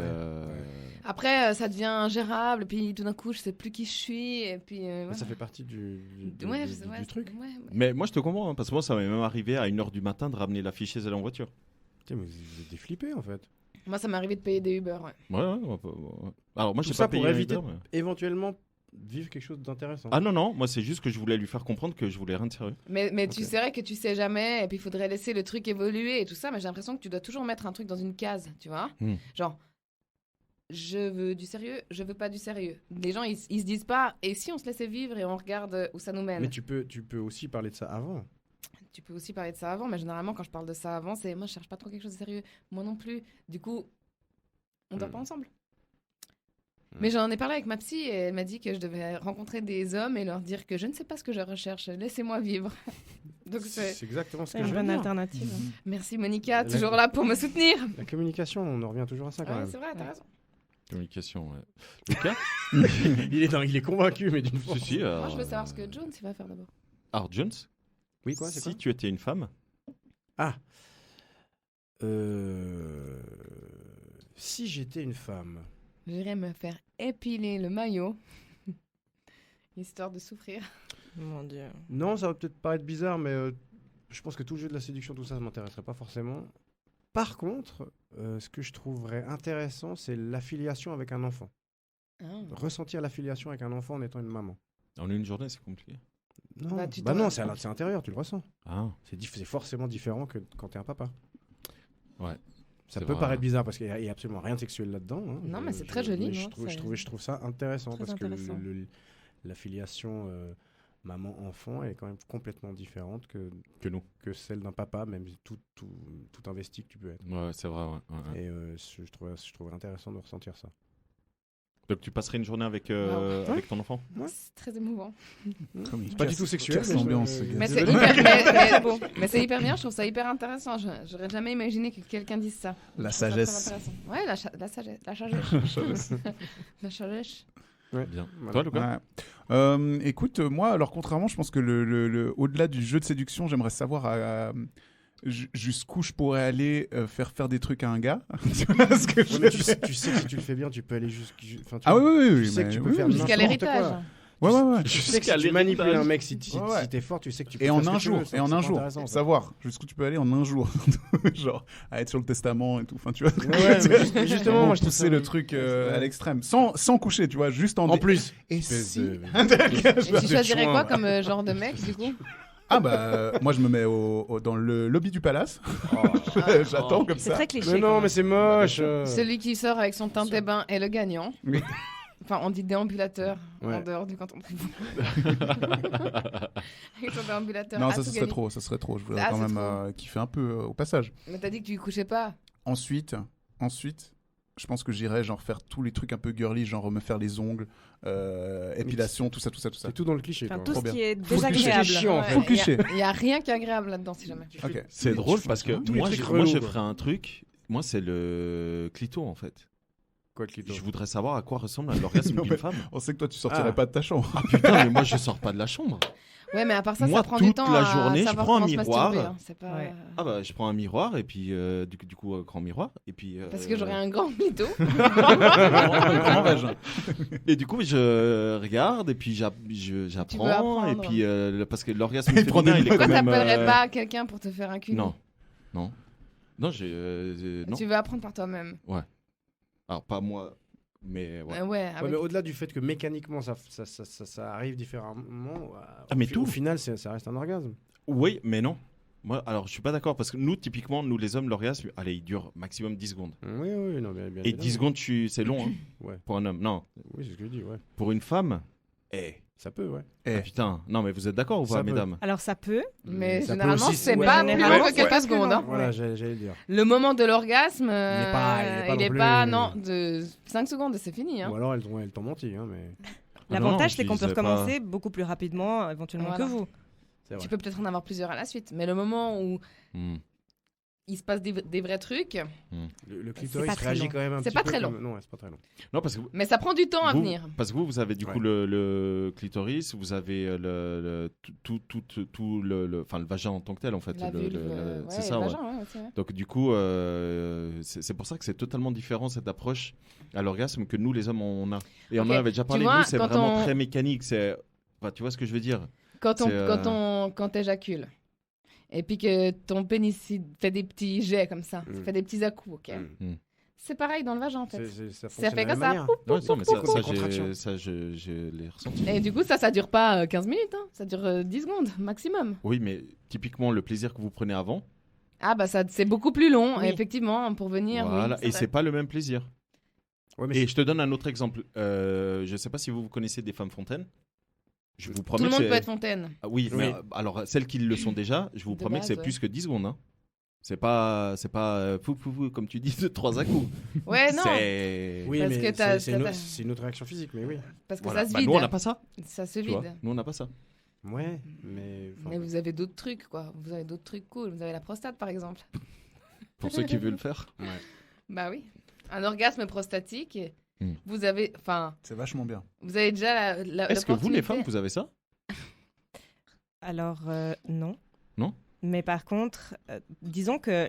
Après, ça devient ingérable, et puis tout d'un coup, je sais plus qui je suis, et puis. Voilà. Ça fait partie du Ouais, du truc. ouais. Mais moi, je te comprends, hein, parce que moi, ça m'est même arrivé à 1h du matin de ramener la fille chez elle en voiture. Putain, mais vous êtes des flippés en fait. Moi, ça m'est arrivé de payer des Uber, ouais. Ouais. Alors, moi, Tout j'ai ça pas payé pour un éviter Uber, mais- éventuellement vivre quelque chose d'intéressant. Ah non, moi c'est juste que je voulais lui faire comprendre que je voulais rien de sérieux. Mais tu sais que tu sais jamais, et puis il faudrait laisser le truc évoluer et tout ça, mais j'ai l'impression que tu dois toujours mettre un truc dans une case, tu vois. Genre, je veux du sérieux, je veux pas du sérieux. Les gens, ils se disent pas, et si on se laissait vivre et on regarde où ça nous mène. Mais tu peux aussi parler de ça avant. Tu peux aussi parler de ça avant, mais généralement, quand je parle de ça avant, c'est moi, je cherche pas trop quelque chose de sérieux. Moi non plus. Du coup, on dort pas ensemble. Mais j'en ai parlé avec ma psy et elle m'a dit que je devais rencontrer des hommes et leur dire que je ne sais pas ce que je recherche. Laissez-moi vivre. Donc c'est exactement ce C'est que une je veux bonne dire. alternative. Merci Monica, toujours là pour me soutenir. La communication, on en revient toujours à ça quand Ouais, même. c'est vrai, t'as raison. Communication, ouais. Lucas il est convaincu, mais d'une force. Si, Moi, je veux savoir ce que Jones il va faire d'abord. Alors, Jones, Oui, quoi, c'est si quoi tu étais une femme, Si j'étais une femme, J'irais me faire épiler le maillot, histoire de souffrir. Mon Dieu. non, ça va peut-être paraître bizarre, mais je pense que tout le jeu de la séduction, tout ça, ça m'intéresserait pas forcément. Par contre, ce que je trouverais intéressant, c'est l'affiliation avec un enfant. Ressentir l'affiliation avec un enfant en étant une maman. en une journée, c'est compliqué. Non, Bah, non, c'est intérieur, tu le ressens. Ah, C'est forcément différent que quand t'es un papa. ouais. Ça C'est peut vrai. paraître bizarre parce qu'il y a absolument rien de sexuel là-dedans. Hein. Non, mais c'est très joli, mais non, je trouve ça intéressant Très parce intéressant. que l'affiliation maman-enfant est quand même complètement différente que celle d'un papa, même tout investi que tu peux être. Ouais, c'est vrai, ouais. Et je trouve intéressant de ressentir ça. Donc tu passerais une journée avec, Wow. avec ton enfant? C'est très émouvant. Pas du tout sexuel. Casse l'ambiance, ce gars. Mais c'est hyper, mais c'est hyper bien, je trouve ça hyper intéressant. J'aurais jamais imaginé que quelqu'un dise ça. La Je trouve ça sagesse. très intéressant. Ouais, la sagesse. La sagesse. Ouais. Bien. Voilà. Toi, Lucas? Ouais. Écoute, moi, alors contrairement, je pense que au-delà du jeu de séduction, j'aimerais savoir jusqu'où je pourrais aller faire des trucs à un gars. Tu vois ce que je Ouais, veux mais dire tu sais que si tu le fais bien, tu peux aller Ah oui, tu sais que mais tu peux oui, faire oui. Jusqu'à n'importe l'héritage. quoi. Ouais. Tu sais que si tu manipules un mec, si t'es fort, tu sais que tu peux Et faire en ce que un tu veux, jour, c'est et en pas un jour, intéressant, ça. savoir jusqu'où tu peux aller en un jour, genre à être sur le testament et tout. Enfin, tu vois. Ouais, mais justement, moi, je trouve pousser ça- le truc à l'extrême, sans coucher, tu vois, juste En plus. Et Espèce si de- Et tu choisirais chouin, quoi ouais. comme genre de mec, du coup? Ah bah moi je me mets dans le lobby du palace. J'attends comme C'est ça. très cliché. Mais quand non, même. mais c'est moche. Celui qui sort avec son teint des bains est le gagnant. Oui. Enfin, on dit déambulateur en Ouais. dehors du canton privé. Avec son déambulateur. Non, à ça tout serait gagner. trop, ça serait trop. Je voudrais Ah, quand c'est même trop. kiffer un peu au passage. Mais t'as dit que tu y couchais pas. Ensuite, je pense que j'irais genre faire tous les trucs un peu girly, genre me faire les ongles, épilation, tout ça. C'est tout dans le cliché. Enfin, quoi. tout Trop ce bien. qui est Faut le cliché désagréable. qui est chiant, en Ouais, fait. Faut le cliché. Il y a rien qui est agréable là-dedans, si jamais. Ok. C'est drôle parce que tous les moi, trucs moi, je relous, quoi. ferais un truc. Moi, c'est le clito, en fait. Quoi, le clito Je voudrais savoir à quoi ressemble l'orgasme Non, d'une mais- femme. On sait que toi tu sortirais Ah. pas de ta chambre. Ah putain, mais moi, je sors pas de la chambre. Ouais, mais à part ça, Moi, ça prend du toute temps la à journée, je savoir prends un comment se miroir. masturber, hein. C'est pas... Ouais. Ah bah, je prends un miroir et puis du coup, grand miroir. Et puis, Parce que j'aurais un grand mytho. Grand vagin. Et du coup, je regarde et puis Tu veux j'apprends. apprendre. Et puis, parce que l'orgasme Il prend des féminin, il est Pourquoi quand même... t'appellerais pas quelqu'un pour te faire un cul? Non. Non, non. Tu veux apprendre par toi-même. Alors, pas moi, mais ouais. Ouais, Ouais, avec... mais au-delà du fait que mécaniquement ça arrive différemment, mais au tout. final ça reste un orgasme. Oui, mais non. Moi, alors, je suis pas d'accord parce que nous, typiquement, nous les hommes, l'orgasme, allez, il dure maximum 10 secondes. Oui, non, bien Et évidemment. 10 secondes, c'est long hein, Ouais. pour un homme. Non, Oui, c'est ce que je dis, ouais. pour une femme, Ça peut, ouais. ah, putain. Non, mais vous êtes d'accord ou Ça pas, peut. mesdames? Alors ça peut. Mais Ça peut généralement, aussi- c'est ouais, pas plus généralement, long que c'est quelques pas plus secondes. long. Hein. Voilà, j'allais le dire. Le moment de l'orgasme, Il est pas il est non pas, plus- non, de 5 secondes et c'est fini. Hein. Ou alors elles t'ont menti, hein, mais L'avantage, je c'est qu'on peut disais pas. recommencer beaucoup plus rapidement, éventuellement Voilà. que vous. c'est vrai. Tu peux peut-être en avoir plusieurs à la suite. Mais le moment où Hmm. il se passe des vrais trucs, Le C'est clitoris pas très réagit long. quand même un C'est petit pas peu très comme- Non, ouais, c'est pas très long. Non, parce que mais ça prend du temps à vous, venir. parce que vous avez du coup Ouais. le clitoris, vous avez tout enfin le vagin en tant que tel en fait. La vulve, ouais, c'est le ça. Ouais. vagin, ouais, c'est vrai. Donc du coup, c'est pour ça que c'est totalement différent cette approche à l'orgasme que nous les hommes on a. Et on Ok. en avait déjà Tu parlé. vois, Nous c'est quand vraiment on- très mécanique. Enfin, tu vois ce que je veux dire? Quand C'est, quand t'éjacules, et puis que ton pénis il fait des petits jets comme ça, ça Mm. fait des petits à-coups, ok. Mm. C'est pareil dans le vagin en fait. Ça Ça fait fonctionne de la comme ça. même manière. Ouais, non, mais ça, Comme ça, des contractions. je l'ai ressenti. Et du coup, ça dure pas 15 minutes, hein. Ça dure 10 secondes maximum. Oui, mais typiquement, le plaisir que vous prenez avant, Ah bah ça c'est beaucoup plus long, Oui. effectivement, pour venir. voilà, oui, et c'est pas le même plaisir. Ouais, mais Et je te donne un autre exemple. Je sais pas si vous connaissez des femmes fontaines. Je vous Tout promets le que monde c'est... peut être fontaine. Ah oui, mais alors celles qui le sont déjà, je vous De promets base, que c'est ouais. plus que 10 secondes. Hein. C'est pas fou, comme tu dis, de 3 à coups. Ouais, non, C'est... Oui, Parce mais que t'as- c'est une, t'as- c'est une autre réaction physique, mais oui. parce que Voilà. ça se Bah, vide. nous, on n'a pas ça. Ça se Tu vois. vide. Nous, on n'a pas ça. Ouais, mais. enfin, Mais vous avez d'autres trucs, quoi. Vous avez d'autres trucs cool. Vous avez la prostate, par exemple. Pour ceux qui veulent le faire. Bah oui. Un orgasme prostatique. Hmm. Vous avez, enfin, C'est vachement bien. vous avez déjà Est-ce que vous, les l'opportunité- femmes, vous avez ça? Alors, non. Non. Mais par contre, disons que,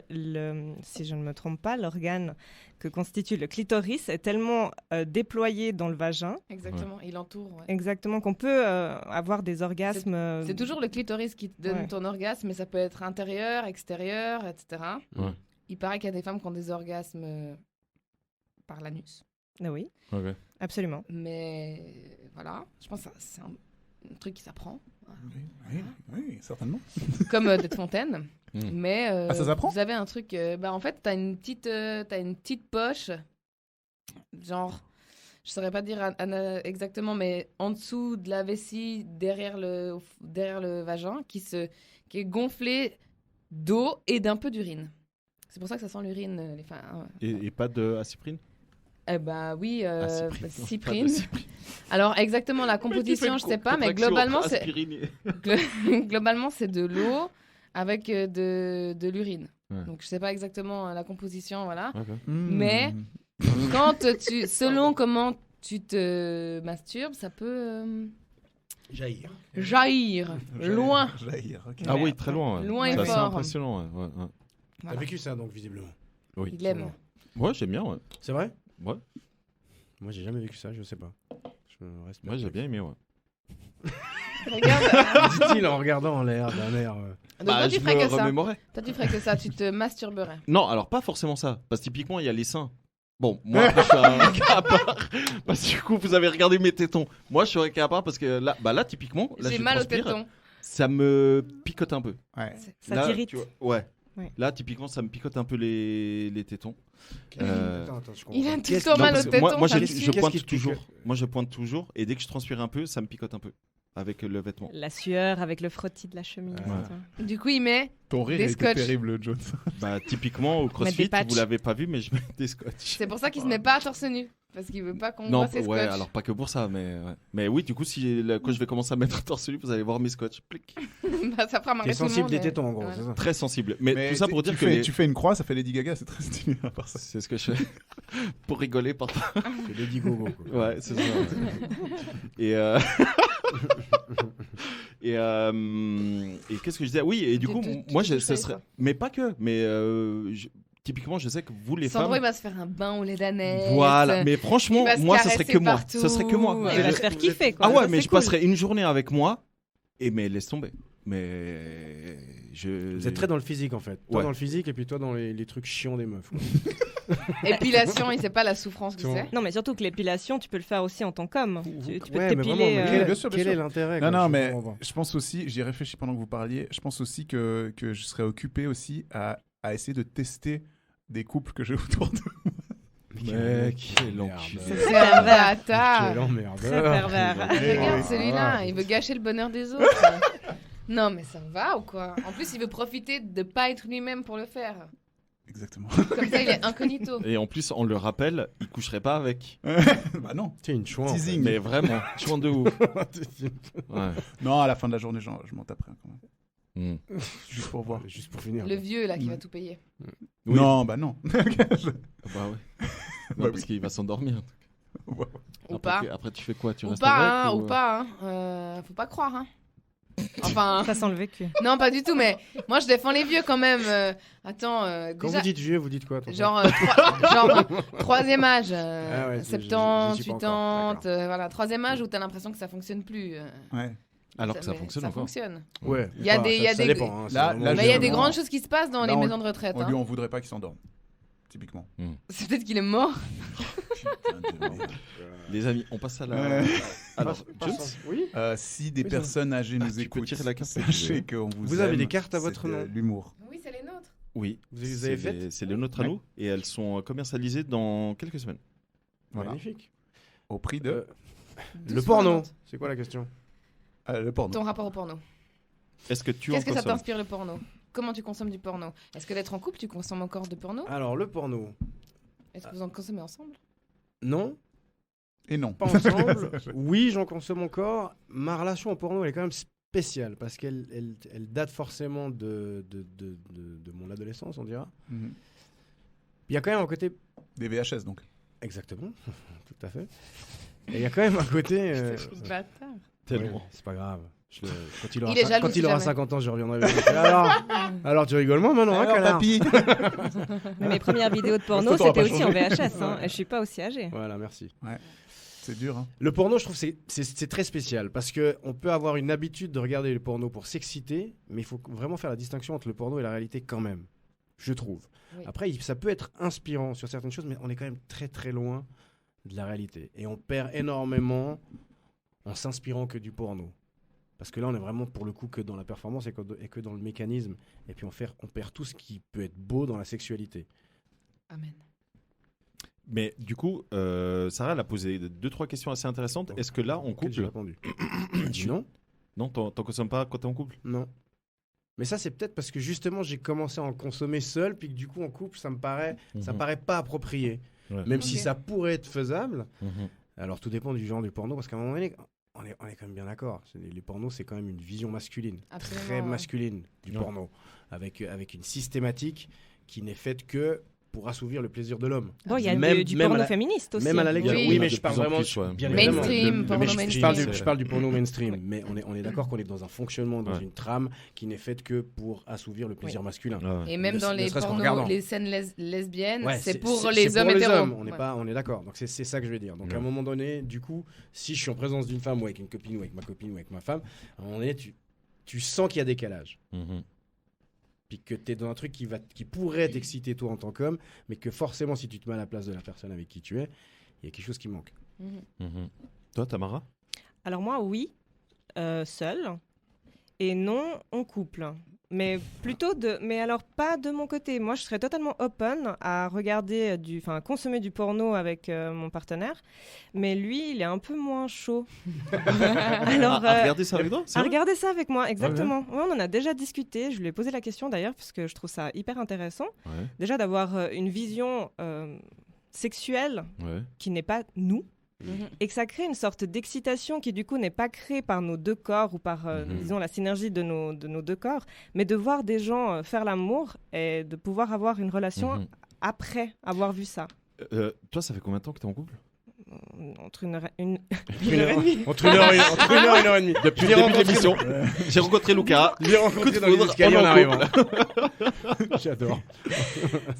si je ne me trompe pas, l'organe que constitue le clitoris est tellement déployé dans le vagin, Exactement, il entoure. Ouais. exactement, qu'on peut avoir des orgasmes. C'est toujours le clitoris qui te donne Ouais. ton orgasme, mais ça peut être intérieur, extérieur, etc. Ouais. Il paraît qu'il y a des femmes qui ont des orgasmes par l'anus. Ah oui, Ok. absolument. Mais voilà, je pense que c'est un truc qui s'apprend. Oui, certainement. Comme d'être fontaine. Mm. Mais Ah, ça s'apprend vous avez un truc. Bah, en fait, t'as une petite poche. Genre, je saurais pas dire exactement, mais en dessous de la vessie, derrière le vagin, qui est gonflée d'eau et d'un peu d'urine. C'est pour ça que ça sent l'urine, les femmes. Et pas de acyprine? Eh bah oui, Acyprine. bah, Non, cyprine. pas de cyprine. Alors exactement la composition, je sais pas, mais globalement c'est globalement c'est de l'eau avec de l'urine. Ouais. Donc je sais pas exactement la composition, voilà. Ok. Mais quand selon comment tu te masturbes, ça peut Jaillir. jaillir loin. Jaillir, ok. Ah oui, très loin. Ouais. Loin et C'est assez fort. impressionnant. Ouais. Ouais, T'as Voilà. vécu ça, donc, visiblement. Oui. Il aime. Ouais, j'aime bien. Ouais. C'est vrai? Ouais. Moi, j'ai jamais vécu ça, je sais pas. Je reste Moi, j'ai bien aimé. Ouais. Regarde. Dit-il en regardant en l'air d'un air. Donc toi tu je ferais me que ça. remémorais. Toi tu ferais que ça, tu te masturberais. Non, alors pas forcément ça. Parce que typiquement, il y a les seins. Bon, moi, après, je suis un cas à part. Parce que du coup, vous avez regardé mes tétons. Moi, je suis un cas à part parce que là, typiquement, là, J'ai je mal au transpire, téton. ça me picote un peu. Ouais. Ça Là, t'irrite. tu vois, ouais. Ouais. Là, typiquement, ça me picote un peu les tétons. Attends, je comprends. Il a tout Qu'est-ce le temps qui- mal parce au que moi, téton. moi, ça je, me je suit. Qu'est-ce pointe qui te toujours. pique Moi, je pointe toujours. Et dès que je transpire un peu, ça me picote un peu. Avec le vêtement. La sueur avec le frottis de la chemise. Ouais. Du coup il met Ton rire Des était scotch. terrible, Jones. Bah, typiquement, au des crossfit, patchs. vous l'avez pas vu, mais je mets des scotch. C'est pour ça qu'il se met pas à torse nu. Parce qu'il veut pas qu'on Non, voit ses ouais, scotch. alors pas que pour ça, mais ouais. Mais oui, du coup, quand je vais commencer à mettre torse nu, vous allez voir mes scotch. Plic. Bah, ça fera marrer T'es tout le sensible monde. des mais- tétons, en gros, Ouais. c'est ça. Très sensible. Mais tout ça pour dire que tu fais une croix, ça fait Lady Gaga, c'est très stylé à part ça. c'est ce que je fais pour rigoler par C'est Lady Gogo, quoi. Ouais, c'est ça. Ouais. Et qu'est-ce que je disais? Oui, et du coup, moi, tu ce fais serait. ça. Mais pas que. Mais typiquement, je sais que vous, les Sandro, femmes. il va se faire un bain au lait d'aneth. Voilà, mais franchement, Il va se moi, ça serait caresser que moi. partout. Ça serait que moi. Ouais. Il va se faire kiffer, quoi. Ah ouais, Ça, mais c'est je cool. passerais une journée avec moi. Et mais laisse tomber. Mais Vous êtes très dans le physique, en fait. Toi Ouais. dans le physique, et puis toi dans les trucs chiants des meufs. quoi. Épilation, il sait pas la souffrance que Bon. c'est. Non, mais surtout que l'épilation, tu peux le faire aussi en tant qu'homme. Tu peux Ouais, mais vraiment, t'épiler. mais quel- quel, bien sûr, bien quel sûr. est l'intérêt Non, quoi, non, je mais comprends pas. je pense aussi, j'y réfléchis pendant que vous parliez, je pense aussi que je serais occupé aussi à essayer de tester des couples que j'ai autour de moi. Mec, quel merde. enculé. C'est un bâtard. Quel emmerdeur. Très pervers. Ah, regarde oui. celui-là, il veut gâcher le bonheur des autres. Non, mais ça va ou quoi? En plus, il veut profiter de pas être lui-même pour le faire. Exactement. Comme ça, il est incognito. Et en plus, on le rappelle, il coucherait pas avec. Bah non. T'es une chouin. en fait. Teasing. Mais vraiment, chouin de ouf. Ouais. Non, à la fin de la journée, je m'en taperai quand même. Mm. Juste pour voir. Juste pour finir. Le vieux, là, qui va tout payer. Oui. Non, bah non. Bah ouais. Non, Bah parce qu'il va s'endormir. Ou Après, pas. après, tu fais quoi? Tu Ou restes pas, avec hein, ou pas. Hein. Faut pas croire, hein. Enfin, Ça sent le vécu. non, pas du tout, mais moi, je défends les vieux quand même. Attends, Quand déjà, vous dites vieux, vous dites quoi attention genre troisième âge, Ah ouais, 70, j'y suis pas 80, encore, d'accord. voilà, troisième âge où t'as l'impression que ça fonctionne plus. Ouais. Alors que ça mais fonctionne ça encore. fonctionne. Ouais. Il y a bah, des- il y a ça des- dépend, hein, c'est Là, vraiment- là, Mais il y a des Justement. grandes choses qui se passent dans Là, les on- maisons de retraite. On hein. lui en voudrait pas qu'il s'endorme. typiquement. C'est peut-être qu'il est mort. Putain de merde. Les amis, on passe à la. Alors, Jones, Oui. Si des Oui, personnes âgées tu nous peux écoutent, tirer la carte, sachez qu'on vous Vous avez aime, des cartes à c'est votre de nom. l'humour. Oui, c'est les nôtres. oui. Vous les avez c'est faites c'est les nôtres à Ouais. nous et elles sont commercialisées dans quelques semaines. Voilà. Magnifique. Au prix de Le porno. C'est quoi la question? le porno. Ton rapport au porno. Est-ce que tu en Qu'est-ce que ça consommes? t'inspire le porno? Comment tu consommes du porno? Est-ce que d'être en couple, tu consommes encore de porno? Alors, le porno. Est-ce que vous en consommez ensemble? Non, Et non. pas ensemble. Oui, j'en consomme encore. Ma relation au porno, elle est quand même spéciale parce qu'elle date forcément de mon adolescence, on dira. Mhm. Il y a quand même un côté. Des VHS donc. Exactement, tout à fait. Et il y a quand même un côté. Bâtard. Tellement. Ouais, c'est pas grave. Quand Il est jaloux, quand si il aura jamais. 50 ans, je reviendrai avec lui. Alors tu rigoles moins maintenant, hein, Alors, connard. papy. Mais mes premières vidéos de porno, photo aura c'était pas aussi en changé. VHS. Hein, et je suis pas aussi âgée. Voilà, merci. C'est dur. Hein. Le porno, je trouve que c'est très spécial parce qu'on peut avoir une habitude de regarder le porno pour s'exciter, mais il faut vraiment faire la distinction entre le porno et la réalité quand même, je trouve. Oui. Après, ça peut être inspirant sur certaines choses, mais on est quand même très très loin de la réalité. Et on perd énormément en s'inspirant que du porno. Parce que là, on est vraiment pour le coup que dans la performance et que dans le mécanisme. Et puis on perd tout ce qui peut être beau dans la sexualité. Amen. Mais du coup, Sarah elle a posé 2-3 questions assez intéressantes. Est-ce que là, en Auquel j'ai couple, répondu. Non. non, t'en consommes pas quand t'es en couple? Non. Mais ça, c'est peut-être parce que justement, j'ai commencé à en consommer seul, puis que du coup, en couple, ça me paraît pas approprié. Ouais. Même si Ok. ça pourrait être faisable. Mhm. Alors, tout dépend du genre du porno, parce qu'à un moment donné, on est quand même bien d'accord. Les pornos, c'est quand même une vision masculine, Absolument, très ouais. masculine du Ouais. porno, avec une systématique qui n'est faite que pour assouvir le plaisir de l'homme. Bon, il y a Même- du même à porno la- féministe aussi. Même à la lecture. Oui. Oui, De mais plus je parle en vraiment plus, ouais. bien Mainstream, évidemment, porno mais mainstream. je parle du porno mainstream, mais on est d'accord qu'on est dans un fonctionnement, dans Ouais. une trame qui n'est faite que pour assouvir le plaisir masculin. Ouais. Et même Ne- dans ne les serait-ce qu'en pornos, regardant. les scènes lesbiennes, Ouais, c'est pour c'est les hommes hétéros. On est Ouais. pas, on est d'accord. Donc c'est ça que je veux dire. Donc à un Ouais. moment donné, du coup, si je suis en présence d'une femme ou avec une copine ou avec ma copine ou avec ma femme, à un moment donné, tu sens qu'il y a décalage. Mhm. Puis que tu es dans un truc qui pourrait t'exciter toi en tant qu'homme, mais que forcément, si tu te mets à la place de la personne avec qui tu es, il y a quelque chose qui manque. Mhm. Mhm. Toi, Tamara? Alors moi, oui, seul. Et non, en couple. Mais plutôt mais alors pas de mon côté. Moi, je serais totalement open à regarder consommer du porno avec mon partenaire. Mais lui, il est un peu moins chaud. Alors, Regardez ça avec toi? c'est à vrai? regarder ça avec moi, exactement. Ouais, on en a déjà discuté. Je lui ai posé la question d'ailleurs, parce que je trouve ça hyper intéressant. Ouais, Déjà d'avoir une vision sexuelle ouais. qui n'est pas nous. Mhm. Et que ça crée une sorte d'excitation qui du coup n'est pas créée par nos deux corps ou par, disons, la synergie de nos deux corps, mais de voir des gens faire l'amour et de pouvoir avoir une relation Mhm. après avoir vu ça. Toi, ça fait combien de temps que t'es en couple? Entre une heure et Entre une heure et une heure et demie. Depuis le début de l'émission, j'ai rencontré Lucas. Je l'ai rencontré Coup de dans les foudre, escaliers on en est en arrivant. J'adore.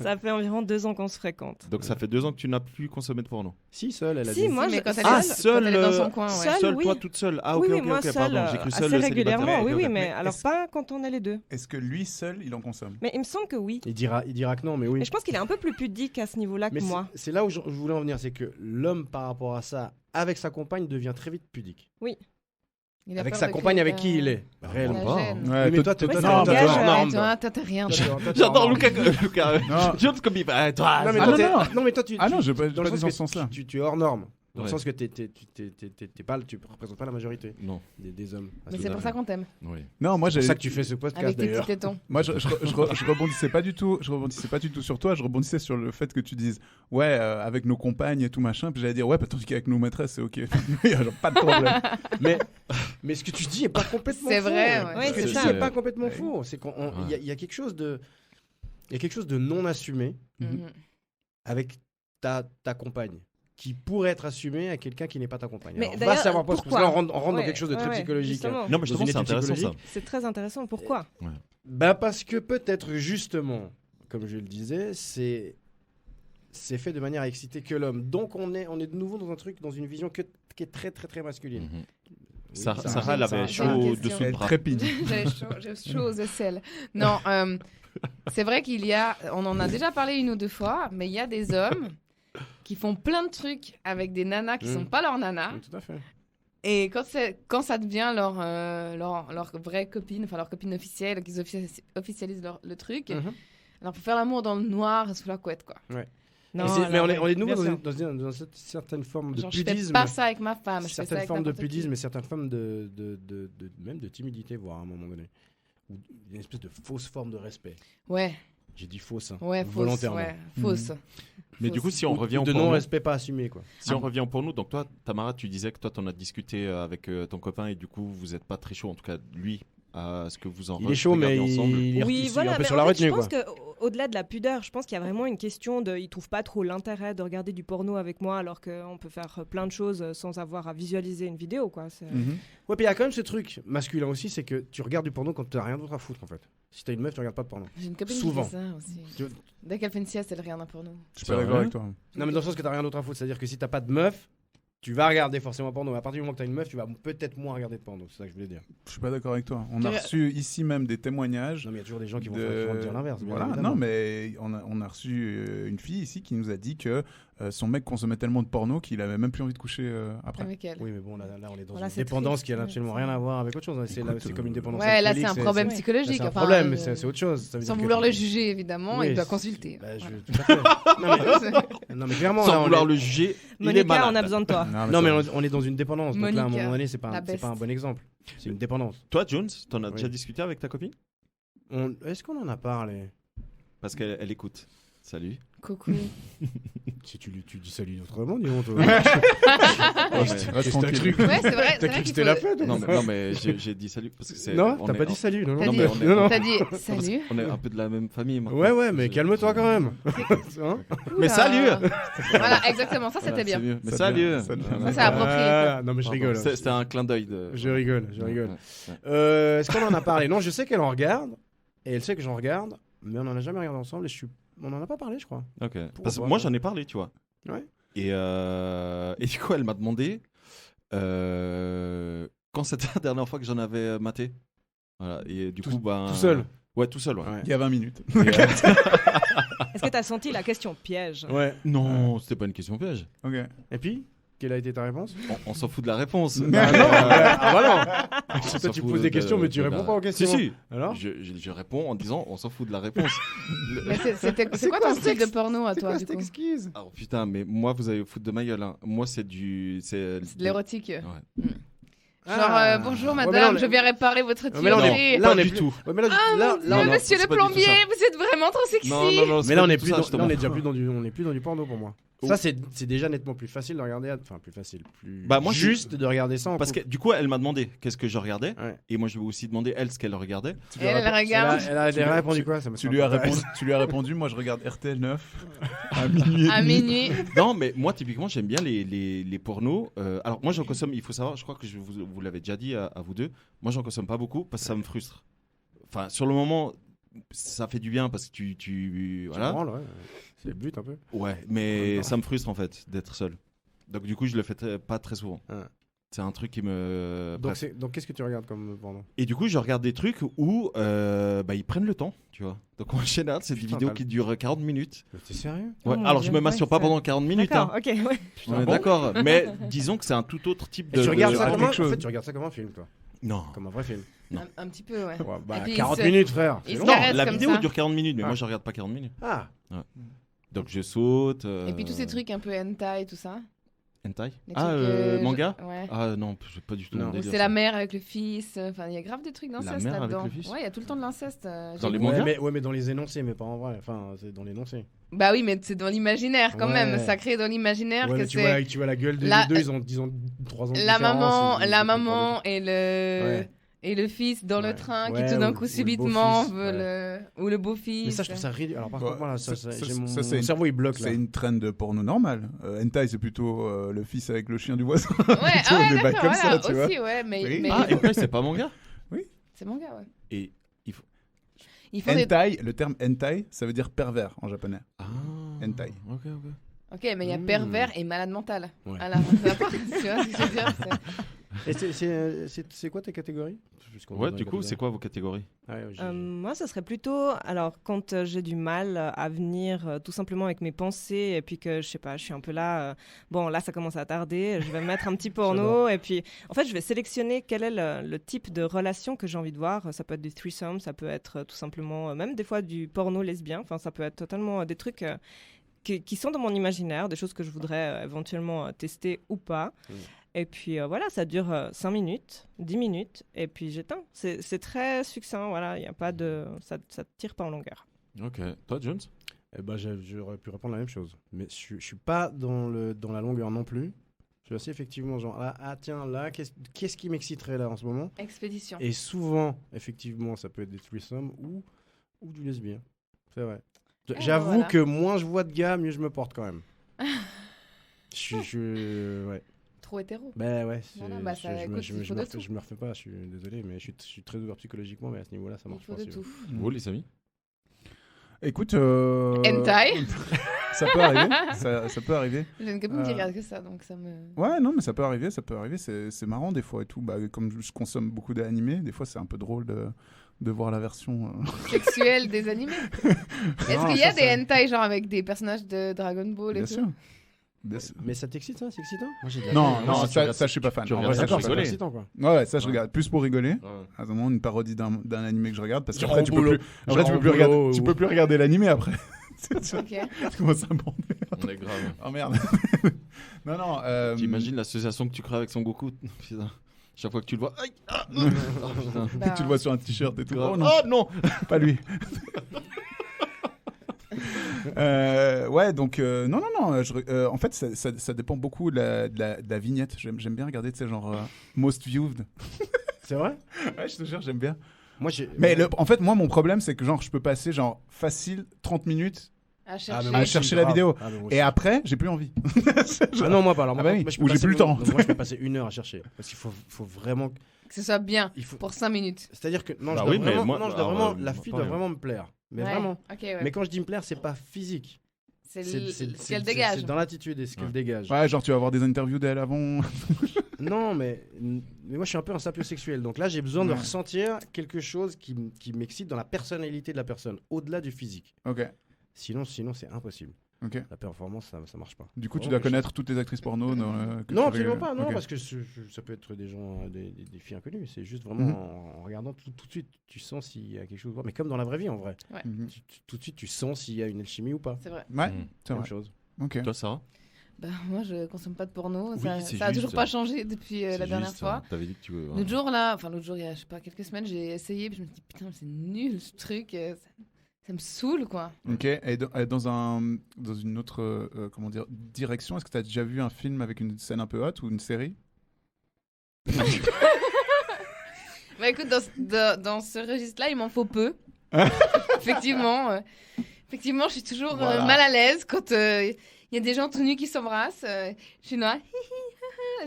Ça fait environ 2 ans qu'on se fréquente. Donc ça fait 2 ans que tu n'as plus consommé de porno. Si, seule, elle a Si, dit. moi, Si, mais je- quand elle, Ah, est, seule, quand elle est dans son coin, ouais. seule, Seule, oui. toi, toute seule. Ah, ok, oui, ok, moi ok, seule, pardon. J'ai cru seule assez célibataire. régulièrement. Oui, Ok, oui, ok. mais Mais alors est-ce- pas quand on est les deux. Est-ce que lui seul, il en consomme? Mais il me semble que oui. Il dira que non, mais oui. Mais je pense qu'il est un peu plus pudique à ce niveau-là Mais que moi. c'est là où je voulais en venir, c'est que l'homme, par rapport à ça, avec sa compagne, devient très vite pudique. Il a Avec peur sa de compagne créer avec de- qui il est. la Réellement. gêne. Oui, mais toi, Ouais, toi, ça toi, engage, t'es hors norme, Toi, t'as rien. J'adore Lucas. Lucas. Non. Jones comme il va. Toi, Non, mais Ah, toi, non, t'es- non. non, mais toi, tu. Ah non, j'ai pas dans dit le dans sens ce sens-là. que tu es hors norme. Dans le Ouais. sens que tu représentes pas la majorité Non. des hommes. Mais c'est pour ça qu'on t'aime. Oui. Non, moi, C'est j'ai pour ça que tu fais ce podcast Avec tes d'ailleurs. petits tétons. Moi, je rebondissais pas du tout. Je rebondissais pas du tout sur toi. Je rebondissais sur le fait que tu dises, ouais, avec nos compagnes et tout machin. Puis j'allais dire, ouais, tandis qu'avec nos maîtresses, c'est ok. Il y a genre pas de problème. Mais ce que tu dis est pas complètement C'est faux. vrai, Ce ouais. que Ouais, tu c'est dis ça. est pas complètement Ouais. faux. C'est qu'il Ouais. y a quelque chose de, il y a quelque chose de non assumé Mhm. avec ta compagne, qui pourrait être assumé à quelqu'un qui n'est pas ta compagne. Mais Alors, va d'ailleurs, savoir parce que pourquoi là, on rentre dans Ouais, quelque chose de très ouais, psychologique. justement. Non, mais justement, une c'est étude intéressant ça. psychologique. C'est très intéressant. Pourquoi Bah parce que peut-être justement, comme je le disais, c'est fait de manière à exciter que l'homme. Donc on est de nouveau dans un truc, dans une vision qui est très très très masculine. Mhm. Sarah, elle avait J'ai une chaud question. dessous le bras. Trépide. J'ai chaud aux aisselles. Non, c'est vrai on en a déjà parlé une ou deux fois, mais il y a des hommes qui font plein de trucs avec des nanas qui sont pas leurs nanas. Tout à fait. Et quand ça devient leur vraie copine, enfin leur copine officielle, qu'ils officialisent le truc, alors pour faire l'amour dans le noir sous la couette, quoi. Ouais. Non, Mais on est de bien nouveau sûr. dans cette certaine forme de Genre, je fais pudisme. pas ça avec ma femme, je fais ça Certaines avec formes de n'importe qui. pudisme et certaines formes même de timidité, voire à un moment donné. Ou une espèce de fausse forme de respect. Ouais, J'ai dit fausse, ouais, fausse, volontairement. ouais, fausse. Mais du coup, si on revient Ou au de porno, non-respect pas assumé, quoi. si on revient au porno, donc toi, Tamara, tu disais que toi, t'en as discuté avec ton copain et du coup, vous êtes pas très chaud, en tout cas, lui, à ce que vous en Il est chaud, mais regardiez ensemble. il Oui, est voilà, un peu mais sur en la fait, retenue, je pense quoi. qu'au-delà de la pudeur, je pense qu'il y a vraiment une question de... Il trouve pas trop l'intérêt de regarder du porno avec moi alors qu'on peut faire plein de choses sans avoir à visualiser une vidéo, quoi. Ouais, puis il y a quand même ce truc masculin aussi, c'est que tu regardes du porno quand t'as rien d'autre à foutre, en fait. Si t'as une meuf, tu regardes pas de porno. J'ai une copine Souvent. qui fait ça aussi. Tu- Dès qu'elle fait une sieste, elle regarde un porno. Je suis pas d'accord avec toi. Non, mais dans le sens que t'as rien d'autre à foutre. C'est-à-dire que si t'as pas de meuf, tu vas regarder forcément porno. Mais à partir du moment que t'as une meuf, tu vas peut-être moins regarder de porno. C'est ça que je voulais dire. Je suis pas d'accord avec toi. On a reçu ici même des témoignages. Non, mais il y a toujours des gens qui vont de- dire l'inverse. bien Voilà, évidemment. non, mais on a reçu une fille ici qui nous a dit que son mec consommait tellement de porno qu'il avait même plus envie de coucher après. Avec elle. Oui, mais bon, là on est dans Voilà, une c'est dépendance triste. qui a absolument rien à voir avec autre chose. C'est Écoute, comme une dépendance. Ouais, là, alcoolique, c'est un problème là, psychologique. c'est un enfin, problème, mais c'est autre chose. Ça veut Sans dire que- vouloir le juger, évidemment, Oui, il doit c'est- consulter. Bah, Voilà. tout à fait. Non, mais clairement, là, Sans on vouloir est- le juger, il est Monica, malade. on a besoin de toi. Non, mais on est dans une dépendance. Donc là, à un Monica, moment donné, c'est la pas un best. bon exemple. C'est une dépendance. Toi, Jones, t'en as Oui. déjà discuté avec ta copine? Est-ce qu'on en a parlé? Parce qu'elle écoute. Salut. Coucou. Si tu dis salut autrement, dis-donc. toi. Reste Qu'est-ce que t'as tranquille. cru Ouais, c'est vrai. T'as cru que c'était la fête? Non, mais j'ai dit salut parce que c'est. Non, on t'as est- pas dit salut. Non, T'as non, dit- mais- on est- non, non. T'as dit parce salut. qu'on est un peu de la même famille maintenant. Ouais, mais calme-toi quand même. Hein Mais salut. Voilà, exactement, ça Voilà, c'était bien. c'est mieux. Mais Ça salut. vient, ça vient. Voilà. Ça, c'est approprié. Non, mais je rigole. C'était un clin d'œil de. Je rigole. Ouais. Est-ce qu'on en a parlé? Non, je sais qu'elle en regarde. Et elle sait que j'en regarde. Mais on en a jamais regardé ensemble. On en a pas parlé, je crois. Ok. Pourquoi Parce que pas, moi ouais. j'en ai parlé, tu vois. Ouais. Et du coup elle m'a demandé quand c'était la dernière fois que j'en avais maté. Voilà. Et du coup Tout seul. Ouais, tout seul. Ouais. Ouais. Il y a 20 minutes. Et, Est-ce que tu as senti la question piège? Ouais. non, c'était pas une question piège. Ok. Et puis, quelle a été ta réponse? On s'en fout de la réponse. Bah non. Ah bah non. On Toi, s'en tu fout poses des de- questions, mais tu de réponds la- pas aux questions. Si, si. Alors? Je réponds en disant on s'en fout de la réponse. Mais c'est quoi ton style de porno à toi, du coup? exquise? Alors putain, mais moi vous allez vous foutre de ma gueule. Hein. Moi c'est C'est de l'érotique. Ouais. Genre, bonjour mais madame, là, je viens réparer votre mais là, on est- tuyauterie. là, on Pas est du plus- tout. Ouais, mais là, Ah là, mon là, on Dieu, est- monsieur c'est le pas du tout plombier, ça. vous êtes vraiment trop sexy. Non, c'est Mais là, pas on est du tout plus ça, dans, justement. là, on est déjà plus dans du, on est plus dans du porno pour moi. Ça, c'est déjà nettement plus facile de regarder, enfin plus facile, plus Bah, moi, juste de regarder ça en Parce que couple. du coup elle m'a demandé qu'est-ce que je regardais Ouais. et moi je lui ai aussi demandé elle ce qu'elle regardait. Tu lui as Elle répondu- regarde Elle a répondu quoi? Ça me tu lui as répondu, moi je regarde RTL 9 à minuit. et à demi. minuit. Non mais moi typiquement j'aime bien les pornos. Alors moi j'en consomme, il faut savoir, je crois que vous l'avez déjà dit à vous deux, moi j'en consomme pas beaucoup parce que ça me frustre. Enfin sur le moment ça fait du bien parce que tu voilà. Voilà. C'est le but un peu. Ouais, mais ça me frustre en fait d'être seul. Donc du coup je le fais pas très souvent. Ouais. C'est un truc qui me... Bref. Donc qu'est-ce que tu regardes comme porno? Et du coup, je regarde des trucs où ils prennent le temps, tu vois. Donc en général, c'est des Putain, vidéos t'as- qui durent 40 minutes. Mais t'es sérieux? Ouais. Oh mon Alors, Dieu, je me masturbe pas ouais, pendant 40 minutes. D'accord, Hein. ok, ouais. On est bon d'accord. Mais disons que c'est un tout autre type de... Et tu regardes ça de- comme un... quelque chose. En fait, tu regardes ça comme un film, toi. Non. Comme un vrai film. Non. Un petit peu, ouais. Ouais, bah, Et puis, 40 il se- minutes, frère. il C'est se long. Non, arrête la comme vidéo ça. dure 40 minutes, mais Ah. moi, je regarde pas 40 minutes. Ah. Donc je saute. Et puis tous ces trucs un peu hentai, tout ça. Hentai. Les Ah, trucs, manga. Ouais. Ah non, j'ai pas du tout. Non. mon Ou délire, c'est ça. la mère avec le fils. Enfin, il y a grave des trucs La d'inceste mère avec là-dedans. le fils Ouais, il y a tout le temps de l'inceste. Dans les j'ai- mangas. Ouais, mais dans les énoncés, mais pas en vrai. Enfin, c'est dans l'énoncé. Bah oui, mais c'est dans l'imaginaire quand Ouais. même. Ça crée dans l'imaginaire Ouais, que mais tu c'est vois la gueule des La- deux, ils ont 3 ans de la différence, maman et le Ouais. et le fils dans le Ouais. train Ouais, qui tout d'un ou- coup ou le subitement beau-fils, veut ou le beau-fils. Mais ça, je trouve ça ridicule. Alors, par Ouais, contre, voilà, ça, j'ai mon ça, c'est une- cerveau, il bloque là. C'est une trend de porno normale. Hentai, c'est plutôt le fils avec le chien du voisin. Ouais, Tu vois, ouais, des bails d'accord, comme ça, voilà, tu vois. aussi, ouais, mais, Oui. mais Ah, Hentai, c'est pas manga. c'est manga, ouais. Et il faut. Ils font des... Hentai, le terme hentai, ça veut dire pervers en japonais. Ah. Hentai. Ok. Ok, mais il y a pervers et malade mental. Ouais. À la fin, tu vois ce que je veux dire, Et c'est quoi tes catégories? Ouais, du coup, c'est quoi vos catégories? Moi, ça serait plutôt, alors, quand j'ai du mal à venir tout simplement avec mes pensées, et puis que, je sais pas, je suis un peu là, bon, là, ça commence à tarder, je vais mettre un petit porno, et puis, en fait, je vais sélectionner quel est le type de relation que j'ai envie de voir. Ça peut être du threesome, ça peut être tout simplement, même des fois du porno lesbien, enfin, ça peut être totalement des trucs qui sont dans mon imaginaire, des choses que je voudrais éventuellement tester ou pas. Et puis voilà, ça dure 5 minutes, 10 minutes, et puis j'éteins. C'est très succinct, voilà, il y a pas de... ça tire pas en longueur. Ok. Toi, Jones? Eh ben, j'aurais pu répondre la même chose. Mais je suis pas dans la longueur non plus. Je suis assez effectivement genre, tiens, là, qu'est-ce qui m'exciterait là en ce moment? Expédition. Et souvent, effectivement, ça peut être des threesomes ou du lesbien. C'est vrai. J'avoue voilà. que moins je vois de gars, mieux je me porte quand même. Ouais. Trop hétéro. Ben ouais, Voilà, je me refais pas, je suis désolé, mais je suis très ouvert psychologiquement, mais à ce niveau-là, ça marche Il faut pas. de tout. Vous, les amis? Écoute, Hentai. ça peut arriver, ça peut arriver. J'ai une copine qui regarde que ça, donc ça me... Ouais, non, mais ça peut arriver, c'est marrant des fois et tout. Bah, comme je consomme beaucoup d'animés, des fois c'est un peu drôle de voir la version sexuelle des animés. Est-ce qu'il y a des hentai genre avec des personnages de Dragon Ball et Bien tout? sûr. Mais ça t'excite, ça? C'est excitant? Non, ça je suis pas fan. Tu En regardes vrai, ça c'est pour rigoler. excitant, quoi. Ouais, ça je regarde plus pour rigoler. Ouais. À un moment, une parodie d'un animé que je regarde parce Genre qu'après tu peux boulot. plus. Après, Genre boulot, tu peux plus regarder l'animé après. Ok. Tu commences à bander. On est grave. Oh merde. Non. T'imagines l'association que tu crées avec Son Goku? Putain. Chaque fois que tu le vois, aïe, putain. Bah, Tu le vois sur un t-shirt et tout. Grave. Oh non, Oh non. pas lui. Ouais, donc non. En fait, ça dépend beaucoup de la vignette. J'aime bien regarder, tu sais, genre most viewed. C'est vrai? Ouais, je te jure, j'aime bien. Moi, Mais en fait, moi, mon problème, c'est que genre, je peux passer genre facile 30 minutes à chercher. à chercher la vidéo. Ah, mais moi Et aussi. après, j'ai plus envie. Ah non, moi pas. Alors, Ah bah oui, moi, je peux ou j'ai passer plus le temps. Moi, je peux passer 1 heure à chercher. Parce qu'il faut vraiment. Que ce soit bien Il faut... pour 5 minutes. C'est-à-dire que non, Bah je dois oui, mais vraiment, moi- non, je dois alors, vraiment, la fille pareil. doit vraiment me plaire. Mais Ouais. vraiment. Ok, ouais. Mais quand je dis me plaire, c'est pas physique. C'est ce qu'elle dégage. C'est dans l'attitude et ce qu'elle dégage. Ouais, genre, tu vas avoir des interviews d'elle avant. Non, mais moi, je suis un peu un sapiosexuel. Donc là, j'ai besoin de Ouais. ressentir quelque chose qui m'excite dans la personnalité de la personne, au-delà du physique. Ok. Sinon, c'est impossible. Ok. La performance, ça marche pas. Du coup, tu Oh, dois mais connaître toutes les actrices porno. Que Non, tu absolument regardes. pas, non, Ok. parce que ça peut être des gens, des filles inconnues. C'est juste vraiment en regardant tout de suite, tu sens s'il y a quelque chose. Mais comme dans la vraie vie, en vrai. Mhm. Tout de suite, tu sens s'il y a une alchimie ou pas. C'est vrai. Ouais, Mhm. c'est Même vrai. chose. Ok. Toi, Sarah? Bah, moi, je consomme pas de porno. Oui, ça c'est a toujours juste. pas changé depuis C'est la dernière juste, fois. hein. T'avais dit que tu veux. L'autre jour, là, il y a, je sais pas, quelques semaines, j'ai essayé, puis je me dis, putain, c'est nul ce truc. Ça me saoule, quoi. Ok. Et dans une autre comment dire, direction, est-ce que tu as déjà vu un film avec une scène un peu hot ou une série? Bah écoute, dans ce registre-là, il m'en faut peu. Effectivement, je suis toujours Voilà. mal à l'aise quand il y a des gens tout nus qui s'embrassent. Je suis là,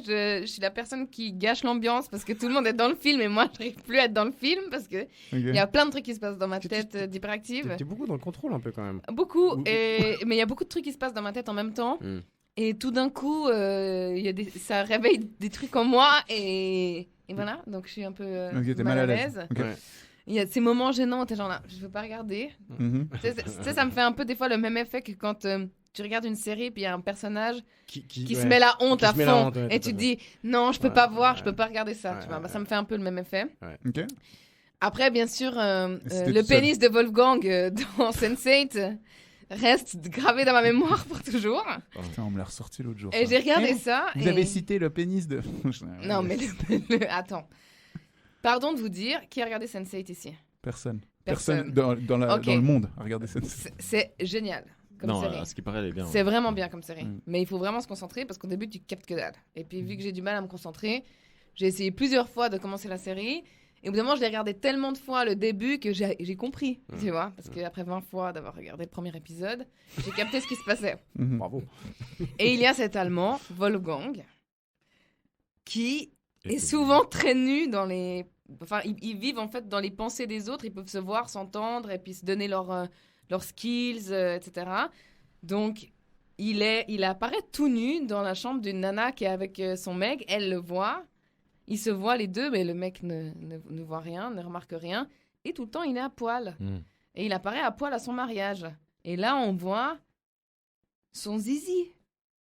je suis la personne qui gâche l'ambiance parce que tout le monde est dans le film et moi, je n'arrive plus à être dans le film parce que il y a plein de trucs qui se passent dans ma tête d'hyperactive. T'es beaucoup dans le contrôle un peu quand même. Beaucoup, mais il y a beaucoup de trucs qui se passent dans ma tête en même temps. Mm. Et tout d'un coup, ça réveille des trucs en moi et voilà. Donc je suis un peu Ok, t'es mal à l'aise. Ok. Ouais. Il y a ces moments gênants où t'es genre là, je veux pas regarder. Mhm. Tu sais, ça me fait un peu des fois le même effet que quand tu regardes une série puis il y a un personnage qui ouais. se met la honte Qui à se met la fond honte, ouais, et tout à tu te fait. dis non, je peux Ouais, pas voir, ouais. je peux pas regarder ça. Ouais, Tu vois, ouais, ça me fait un peu le même effet. Ok. Après, bien sûr, C'était le tout seul. pénis de Wolfgang dans Sense8 reste gravé dans ma mémoire pour toujours. Putain, on me l'a ressorti l'autre jour. Et ça. j'ai regardé Eh, ça. Vous et... avez cité le pénis de. Non, mais attends. Pardon de vous dire, qui a regardé Sense8 ici? Personne. Personne. dans Ok. le monde à regarder cette. C'est génial comme Non, série. à ce qui paraît, elle est bien. C'est vraiment bien comme série. Mm. Mais il faut vraiment se concentrer parce qu'au début, tu captes que dalle. Et puis, vu que j'ai du mal à me concentrer, j'ai essayé plusieurs fois de commencer la série. Et au bout d'un moment, je l'ai regardé tellement de fois le début que j'ai compris, tu vois. Parce qu'après 20 fois d'avoir regardé le premier épisode, j'ai capté ce qui se passait. Mhm. Bravo. Et il y a cet Allemand, Wolfgang, qui est souvent très nu dans les... Enfin, ils vivent en fait dans les pensées des autres. Ils peuvent se voir, s'entendre et puis se donner leurs skills, etc. Donc, il apparaît tout nu dans la chambre d'une nana qui est avec son mec. Elle le voit. Ils se voient les deux, mais le mec ne voit rien, ne remarque rien. Et tout le temps, il est à poil. Et il apparaît à poil à son mariage. Et là, on voit son zizi.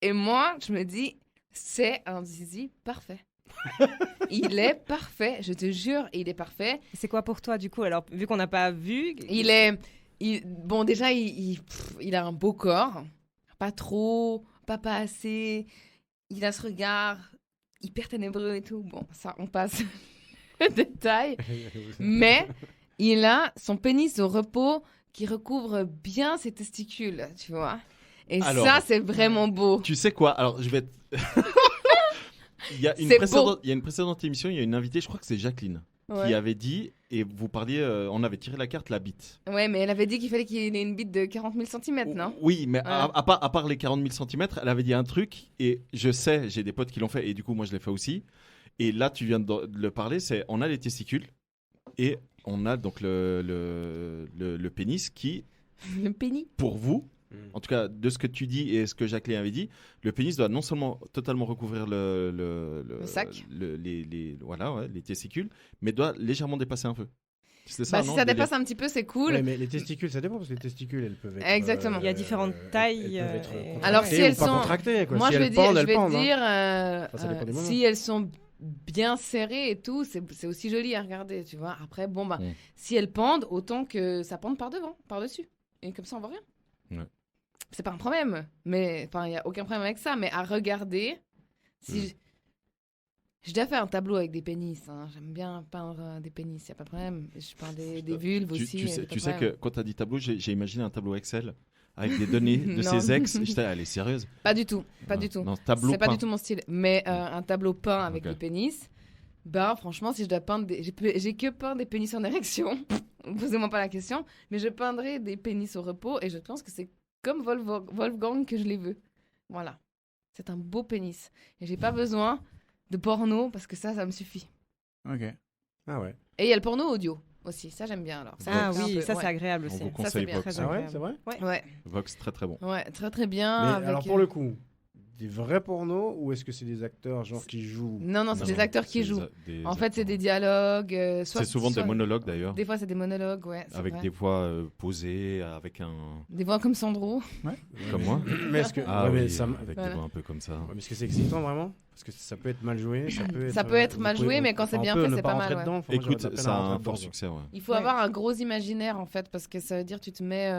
Et moi, je me dis, c'est un zizi parfait. Il est parfait, je te jure, il est parfait. C'est quoi pour toi, du coup? Alors, vu qu'on n'a pas vu... Bon, déjà, il a un beau corps. Pas trop, pas assez. Il a ce regard hyper ténébreux et tout. Bon, ça, on passe le détail. Mais il a son pénis au repos qui recouvre bien ses testicules, tu vois. Et alors, ça, c'est vraiment beau. Tu sais quoi? Alors, je vais... il y a une précédente émission, il y a une invitée, je crois que c'est Jacqueline, qui avait dit, et vous parliez, on avait tiré la carte, la bite. Ouais, mais elle avait dit qu'il fallait qu'il ait une bite de 40 000 cm, non? Oui, mais à part les 40 000 cm, elle avait dit un truc, et je sais, j'ai des potes qui l'ont fait, et du coup, moi, je l'ai fait aussi. Et là, tu viens de le parler, on a les testicules, et on a donc le pénis qui... Le pénis? Pour vous, en tout cas, de ce que tu dis et ce que Jacqueline avait dit, le pénis doit non seulement totalement recouvrir le sac, les testicules, mais doit légèrement dépasser un peu. C'est ça, si ça dépasse un petit peu, c'est cool. Ouais, mais les testicules, ça dépend parce que les testicules, elles peuvent être. Exactement. Il y a différentes tailles. Alors si elles sont contractées, quoi. Moi, si je vais dire, ça dépend des moments. si elles sont bien serrées et tout, c'est aussi joli à regarder, tu vois. Après, bon bah, si elles pendent, autant que ça pende par devant, par dessus, et comme ça, on voit rien. Ouais. C'est pas un problème, mais enfin, il y a aucun problème avec ça. Mais à regarder, si j'ai déjà fait un tableau avec des pénis. Hein. J'aime bien peindre des pénis, il y a pas de problème. Je peins des vulves aussi. Tu sais que quand tu as dit tableau, j'ai imaginé un tableau Excel avec des données de ses ex. J'étais, elle est sérieuse. Pas du tout, pas du tout. Non, tableau c'est pas du tout mon style. Mais un tableau peint avec des pénis. Ben franchement, si je dois peindre j'ai que peint des pénis en érection. Posez-moi pas la question, mais je peindrai des pénis au repos et je pense que c'est comme Wolfgang que je les veux. Voilà. C'est un beau pénis. Et j'ai pas besoin de porno parce que ça me suffit. Ok. Ah ouais. Et il y a le porno audio aussi. Ça, j'aime bien alors. Ah oui, ça, c'est agréable aussi. On vous ça, conseille c'est Vox. Ah ouais, c'est vrai? Ouais. Vox, très très bon. Ouais, très très bien. Mais alors pour le coup, des vrais pornos ou est-ce que c'est des acteurs genre qui jouent? Non, c'est des acteurs qui jouent. En fait, c'est des dialogues. C'est souvent des monologues d'ailleurs. Des fois, c'est des monologues, ouais. Avec vrai. des voix posées, avec un. Des voix comme Sandro. Ouais. Comme moi. Mais est-ce que avec des voix un peu comme ça. Ouais, mais est-ce que c'est excitant vraiment? Parce que ça peut être mal joué. Ça peut être mal joué, mais quand c'est bien fait, c'est pas mal. Dedans, écoute, ça a un fort succès. Ouais. Il faut avoir un gros imaginaire en fait, parce que ça veut dire tu te mets.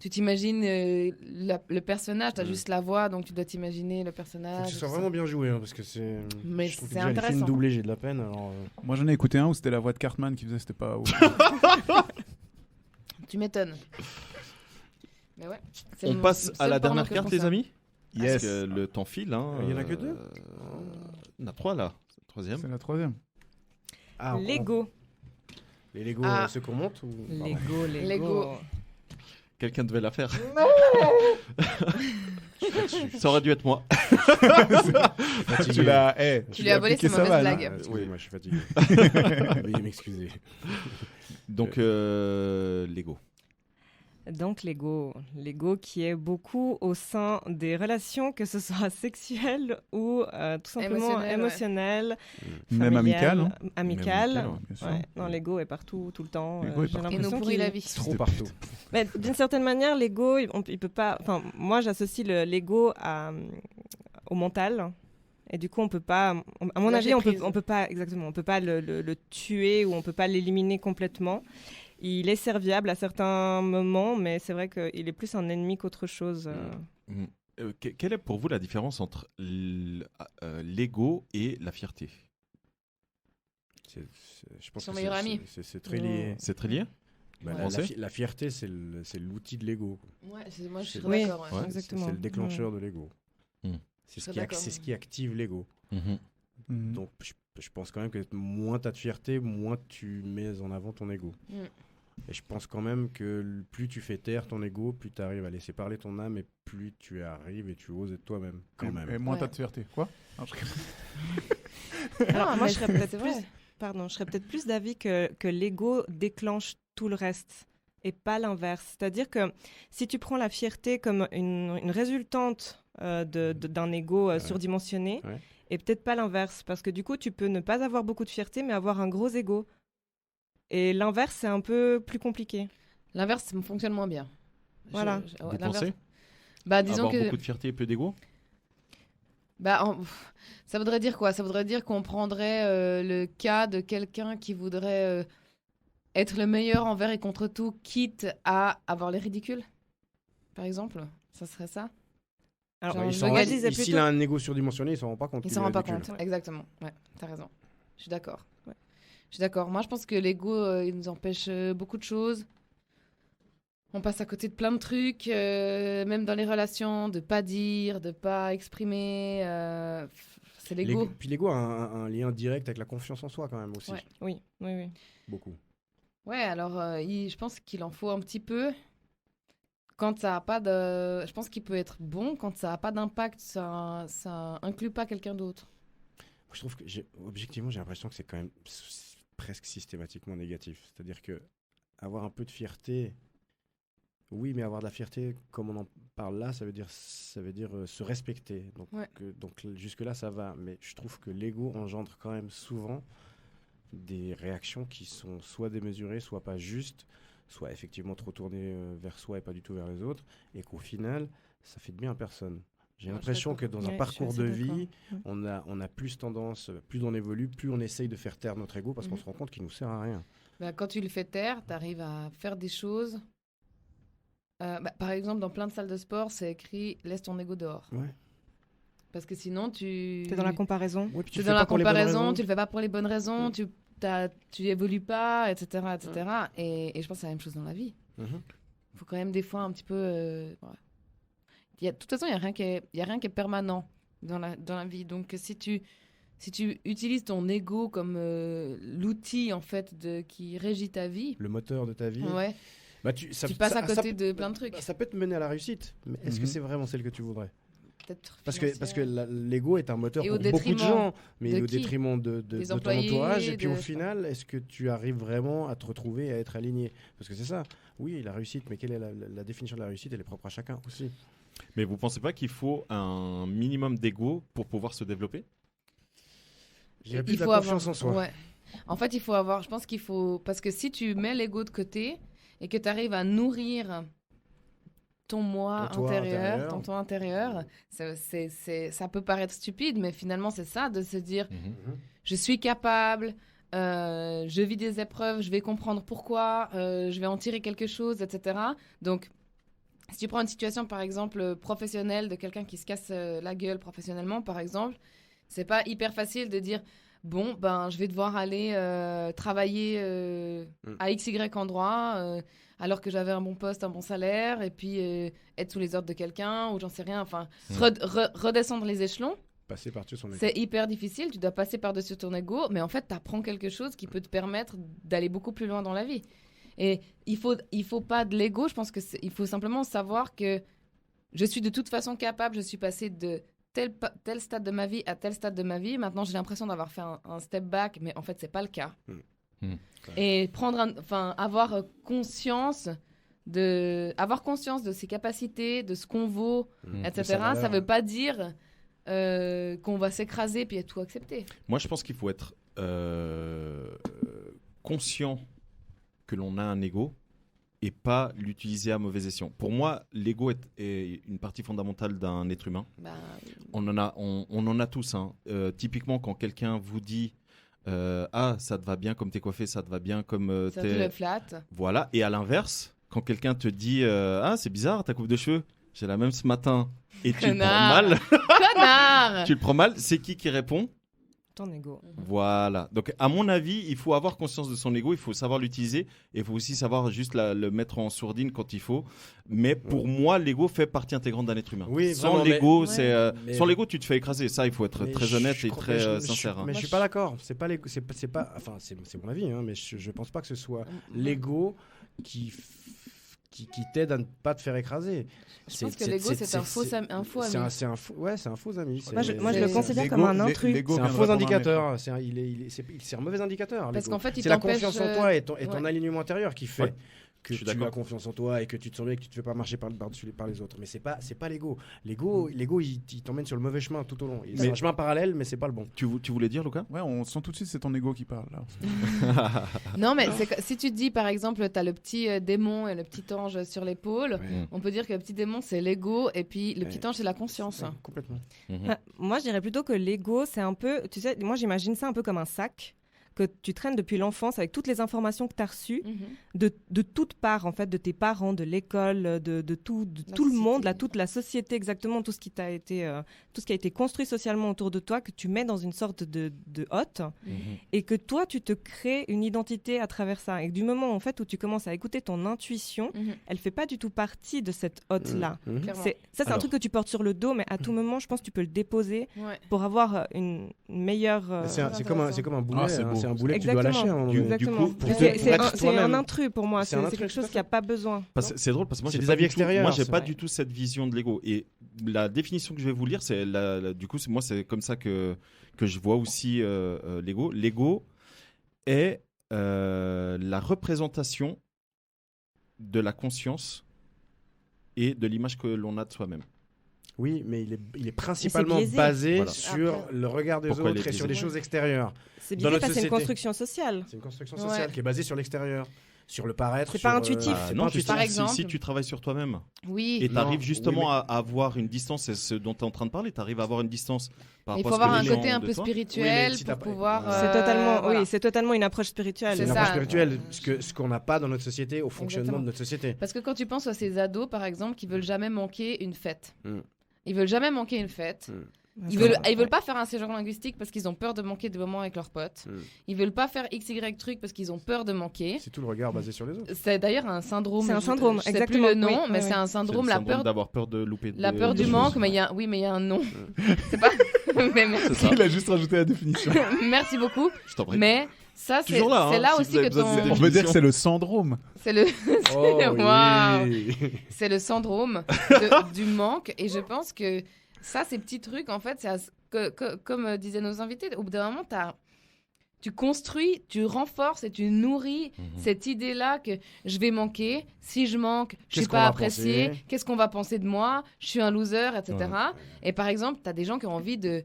Tu t'imagines le personnage, tu as juste la voix, donc tu dois t'imaginer le personnage. Faut que ce soit vraiment bien joué, hein, parce que c'est. Mais je trouve c'est que déjà, intéressant. les films doublés, j'ai de la peine. Alors, Moi, j'en ai écouté un où c'était la voix de Cartman qui faisait, c'était pas ouf. Tu m'étonnes. Mais ouais. On passe à la dernière carte, les amis. Yes. Parce que le temps file. Hein, il y en a que deux. Il y en a 3 là. Troisième. C'est la troisième. Ah, Lego. Les Lego, ceux qu'on monte ou... Lego. Quelqu'un devait la faire. Ça aurait dû être moi. Tu l'as. Tu lui as volé sa mauvaise blague. Oui, moi je suis fatigué. Veuillez m'excuser. Donc Lego. Donc Lego qui est beaucoup au sein des relations, que ce soit sexuelles ou tout simplement émotionnelles, même amicales. Amicales. Ouais, non, Lego est partout, tout le temps. Lego Et nous pourrit la vie. Trop partout. Mais d'une certaine manière, Lego, il peut pas. Enfin, moi, j'associe le Lego au mental. Et du coup, on peut pas. À mon avis, on peut pas exactement. On peut pas le tuer ou on peut pas l'éliminer complètement. Il est serviable à certains moments, mais c'est vrai qu'il est plus un ennemi qu'autre chose. Quelle est pour vous la différence entre l'ego et la fierté? Je pense Son que meilleur ami. C'est très lié. C'est très lié? La fierté, c'est l'outil de l'ego. Ouais, moi je suis d'accord. Ouais. Exactement. C'est le déclencheur de l'ego. C'est ce qui active l'ego. Donc je pense quand même que moins tu as de fierté, moins tu mets en avant ton ego. Et je pense quand même que plus tu fais taire ton ego, plus tu arrives à laisser parler ton âme et plus tu arrives et tu oses être toi-même. Quand même. Et moins t'as de fierté. Quoi? Alors, moi, je serais peut-être plus d'avis que l'ego déclenche tout le reste et pas l'inverse. C'est-à-dire que si tu prends la fierté comme une résultante d'un ego surdimensionné, Et peut-être pas l'inverse, parce que du coup, tu peux ne pas avoir beaucoup de fierté, mais avoir un gros ego. Et l'inverse, c'est un peu plus compliqué. L'inverse fonctionne moins bien. Voilà. Vous pensez disons avoir que beaucoup de fierté et peu d'ego? Ça voudrait dire quoi? Ça voudrait dire qu'on prendrait le cas de quelqu'un qui voudrait être le meilleur envers et contre tout, quitte à avoir les ridicules, par exemple. Ça serait ça? Alors, s'il a un ego surdimensionné, il s'en rend pas compte. Il s'en rend pas compte, exactement. Ouais, t'as raison. Je suis d'accord. Ouais. Je suis d'accord. Moi, je pense que l'ego, il nous empêche beaucoup de choses. On passe à côté de plein de trucs, même dans les relations, de pas dire, de pas exprimer. C'est l'ego. Puis l'ego a un lien direct avec la confiance en soi quand même aussi. Ouais. Oui. Beaucoup. Ouais, alors je pense qu'il en faut un petit peu. Quand ça a pas de... Je pense qu'il peut être bon quand ça n'a pas d'impact, ça inclut pas quelqu'un d'autre. Je trouve que, objectivement, j'ai l'impression que c'est quand même presque systématiquement négatif. C'est-à-dire que avoir un peu de fierté, oui, mais avoir de la fierté, comme on en parle là, ça veut dire se respecter. Donc jusque-là, ça va. Mais je trouve que l'ego engendre quand même souvent des réactions qui sont soit démesurées, soit pas justes, soit effectivement trop tournées vers soi et pas du tout vers les autres, et qu'au final, ça fait de bien à personne. J'ai l'impression que dans un parcours de vie, on a plus tendance, plus on évolue, plus on essaye de faire taire notre ego parce qu'on se rend compte qu'il nous sert à rien. Quand tu le fais taire, tu arrives à faire des choses. Par exemple, dans plein de salles de sport, c'est écrit « laisse ton ego dehors ». Parce que sinon, t'es dans la comparaison. Tu es dans la comparaison, tu le fais pas pour les bonnes raisons, tu évolues pas, etc. etc. Et je pense que c'est la même chose dans la vie. Il faut quand même des fois un petit peu... De toute façon, il n'y a rien qui est permanent dans la vie. Donc, si tu utilises ton ego comme l'outil en fait, qui régit ta vie... Le moteur de ta vie. Ouais. Tu passes à côté de plein de trucs. Ça peut te mener à la réussite, mais est-ce que c'est vraiment celle que tu voudrais? Peut-être parce que l'ego est un moteur pour beaucoup de gens, mais au détriment de ton entourage. Et puis au final, est-ce que tu arrives vraiment à te retrouver, à être aligné? Parce que c'est ça. Oui, la réussite, mais quelle est la définition de la réussite? Elle est propre à chacun aussi. Mais vous pensez pas qu'il faut un minimum d'ego pour pouvoir se développer? J'ai plus de la confiance en soi. Ouais. En fait, il faut avoir... Je pense qu'il faut... Parce que si tu mets l'ego de côté et que tu arrives à nourrir ton moi intérieur, ton toi intérieur, ça peut paraître stupide, mais finalement, c'est ça, de se dire je suis capable, je vis des épreuves, je vais comprendre pourquoi, je vais en tirer quelque chose, etc. Donc, si tu prends une situation, par exemple, professionnelle, de quelqu'un qui se casse la gueule professionnellement, par exemple, c'est pas hyper facile de dire bon, je vais devoir aller travailler à XY endroit, alors que j'avais un bon poste, un bon salaire, et puis être sous les ordres de quelqu'un, ou j'en sais rien, enfin, redescendre les échelons. Passer par-dessus son ego. C'est hyper difficile, tu dois passer par-dessus ton ego, mais en fait, tu apprends quelque chose qui peut te permettre d'aller beaucoup plus loin dans la vie. Et il faut pas de l'ego, je pense il faut simplement savoir que je suis de toute façon capable, je suis passée de tel stade de ma vie à tel stade de ma vie. Maintenant, j'ai l'impression d'avoir fait un step back, mais en fait, c'est pas le cas. Et avoir conscience de ses capacités, de ce qu'on vaut, etc. Ça veut pas dire qu'on va s'écraser puis tout accepter. Moi, je pense qu'il faut être conscient que l'on a un ego et pas l'utiliser à mauvais escient. Pour moi, l'ego est une partie fondamentale d'un être humain. On en a tous. Typiquement, quand quelqu'un vous dit ça te va bien comme t'es coiffé, ça te va bien comme ça te le flatte. Voilà. Et à l'inverse, quand quelqu'un te dit c'est bizarre ta coupe de cheveux, j'ai la même ce matin, et tu le prends mal. Connard. Tu le prends mal. C'est qui répond? Ton ego. Voilà. Donc, à mon avis, il faut avoir conscience de son ego, il faut savoir l'utiliser, et il faut aussi savoir juste le mettre en sourdine quand il faut. Mais pour moi, l'ego fait partie intégrante d'un être humain. Oui, sans l'ego, sans l'ego, tu te fais écraser. Ça, il faut être très honnête et très sincère. Mais je suis pas d'accord. C'est pas l'ego. C'est pas. Enfin, c'est mon avis, mais je pense pas que ce soit l'ego qui t'aide à ne pas te faire écraser. Je pense que l'ego, c'est un faux ami. C'est un faux ami. Moi, je le considère comme un intrus. C'est un faux indicateur. C'est un mauvais indicateur. Parce qu'en fait, c'est la confiance en toi et ton alignement intérieur qui fait que Je suis tu d'accord. as confiance en toi et que tu te sens bien et que tu te fais pas marcher par-dessus par les autres. Mais c'est pas l'ego. L'ego, il t'emmène sur le mauvais chemin tout au long. C'est un chemin parallèle, mais c'est pas le bon. Tu voulais dire, Lucas? Ouais, on sent tout de suite c'est ton ego qui parle là. Non, mais si tu te dis, par exemple, tu as le petit démon et le petit ange sur l'épaule, on peut dire que le petit démon, c'est l'ego, et puis le petit ange, c'est la conscience. Ouais, complètement. Moi, je dirais plutôt que l'ego, c'est un peu, tu sais, moi j'imagine ça un peu comme un sac que tu traînes depuis l'enfance avec toutes les informations que tu as reçues de toutes parts, en fait, de tes parents, de l'école, de tout le monde, toute la société, exactement, tout ce qui a été construit socialement autour de toi, que tu mets dans une sorte de hotte, et que toi, tu te crées une identité à travers ça. Et du moment, en fait, où tu commences à écouter ton intuition, elle fait pas du tout partie de cette hotte-là. C'est un truc que tu portes sur le dos, mais à tout moment, je pense que tu peux le déposer pour avoir une meilleure... C'est comme un boulet. Ah, c'est beau. C'est un boulet que tu dois lâcher. Exactement. C'est un intrus pour moi. C'est quelque chose qui n'a pas besoin. C'est drôle parce que moi, C'est j'ai des pas avis du tout- extérieurs, Moi, j'ai c'est pas vrai. du tout cette vision de l'ego. Et la définition que je vais vous lire, c'est du coup, moi, c'est comme ça que je vois aussi l'ego. L'ego est la représentation de la conscience et de l'image que l'on a de soi-même. Oui, mais il est principalement biaisé. basé Voilà. sur le regard des Pourquoi il est autres et sur des biaisé choses extérieures. C'est Dans bizarre notre parce que c'est une société. construction sociale. C'est une construction sociale qui est basée sur l'extérieur, sur le paraître. C'est pas sur, intuitif. c'est Non, pas tu intuitif. Par sais, exemple. si tu travailles sur toi-même Oui. et tu arrives Non, justement oui, mais- à avoir une distance, c'est ce dont tu es en train de parler, tu arrives à avoir une distance par Il rapport faut à ce avoir que un les gens côté un de peu toi. spirituel Oui, mais si pour t'as pas- pouvoir... C'est voilà. totalement une approche spirituelle. C'est une ça. approche spirituelle, ce qu'on n'a pas dans notre société, au fonctionnement Exactement. de notre société. Parce que quand tu penses à ces ados, par exemple, qui veulent jamais manquer une fête. Mm. Ils veulent jamais manquer une fête. Ils veulent pas faire un séjour linguistique parce qu'ils ont peur de manquer des moments avec leurs potes. Ils veulent pas faire XY truc parce qu'ils ont peur de manquer. C'est tout le regard basé sur les autres. C'est d'ailleurs un syndrome. C'est un syndrome, je sais exactement. plus le nom, Oui, mais oui, c'est oui. un C'est syndrome, le la syndrome peur, d'avoir peur de louper la des- peur des du choses. manque, mais il y a un nom. C'est pas. Mais C'est ça. Il a juste rajouté la définition. merci beaucoup. Je t'en prie. Mais ça, c'est Toujours là, hein, là si aussi vous avez que besoin de ton. On peut dire que c'est le syndrome. C'est le. Oh, Waouh. oui. C'est le syndrome du manque. Et je pense que ça, ces petits trucs, en fait, comme disaient nos invités, au bout d'un moment, tu construis, tu renforces et tu nourris cette idée-là que je vais manquer. Si je manque, je Qu'est-ce suis qu'on pas va appréciée. penser Qu'est-ce qu'on va penser de moi? Je suis un loser, etc. Et par exemple, tu as des gens qui ont envie de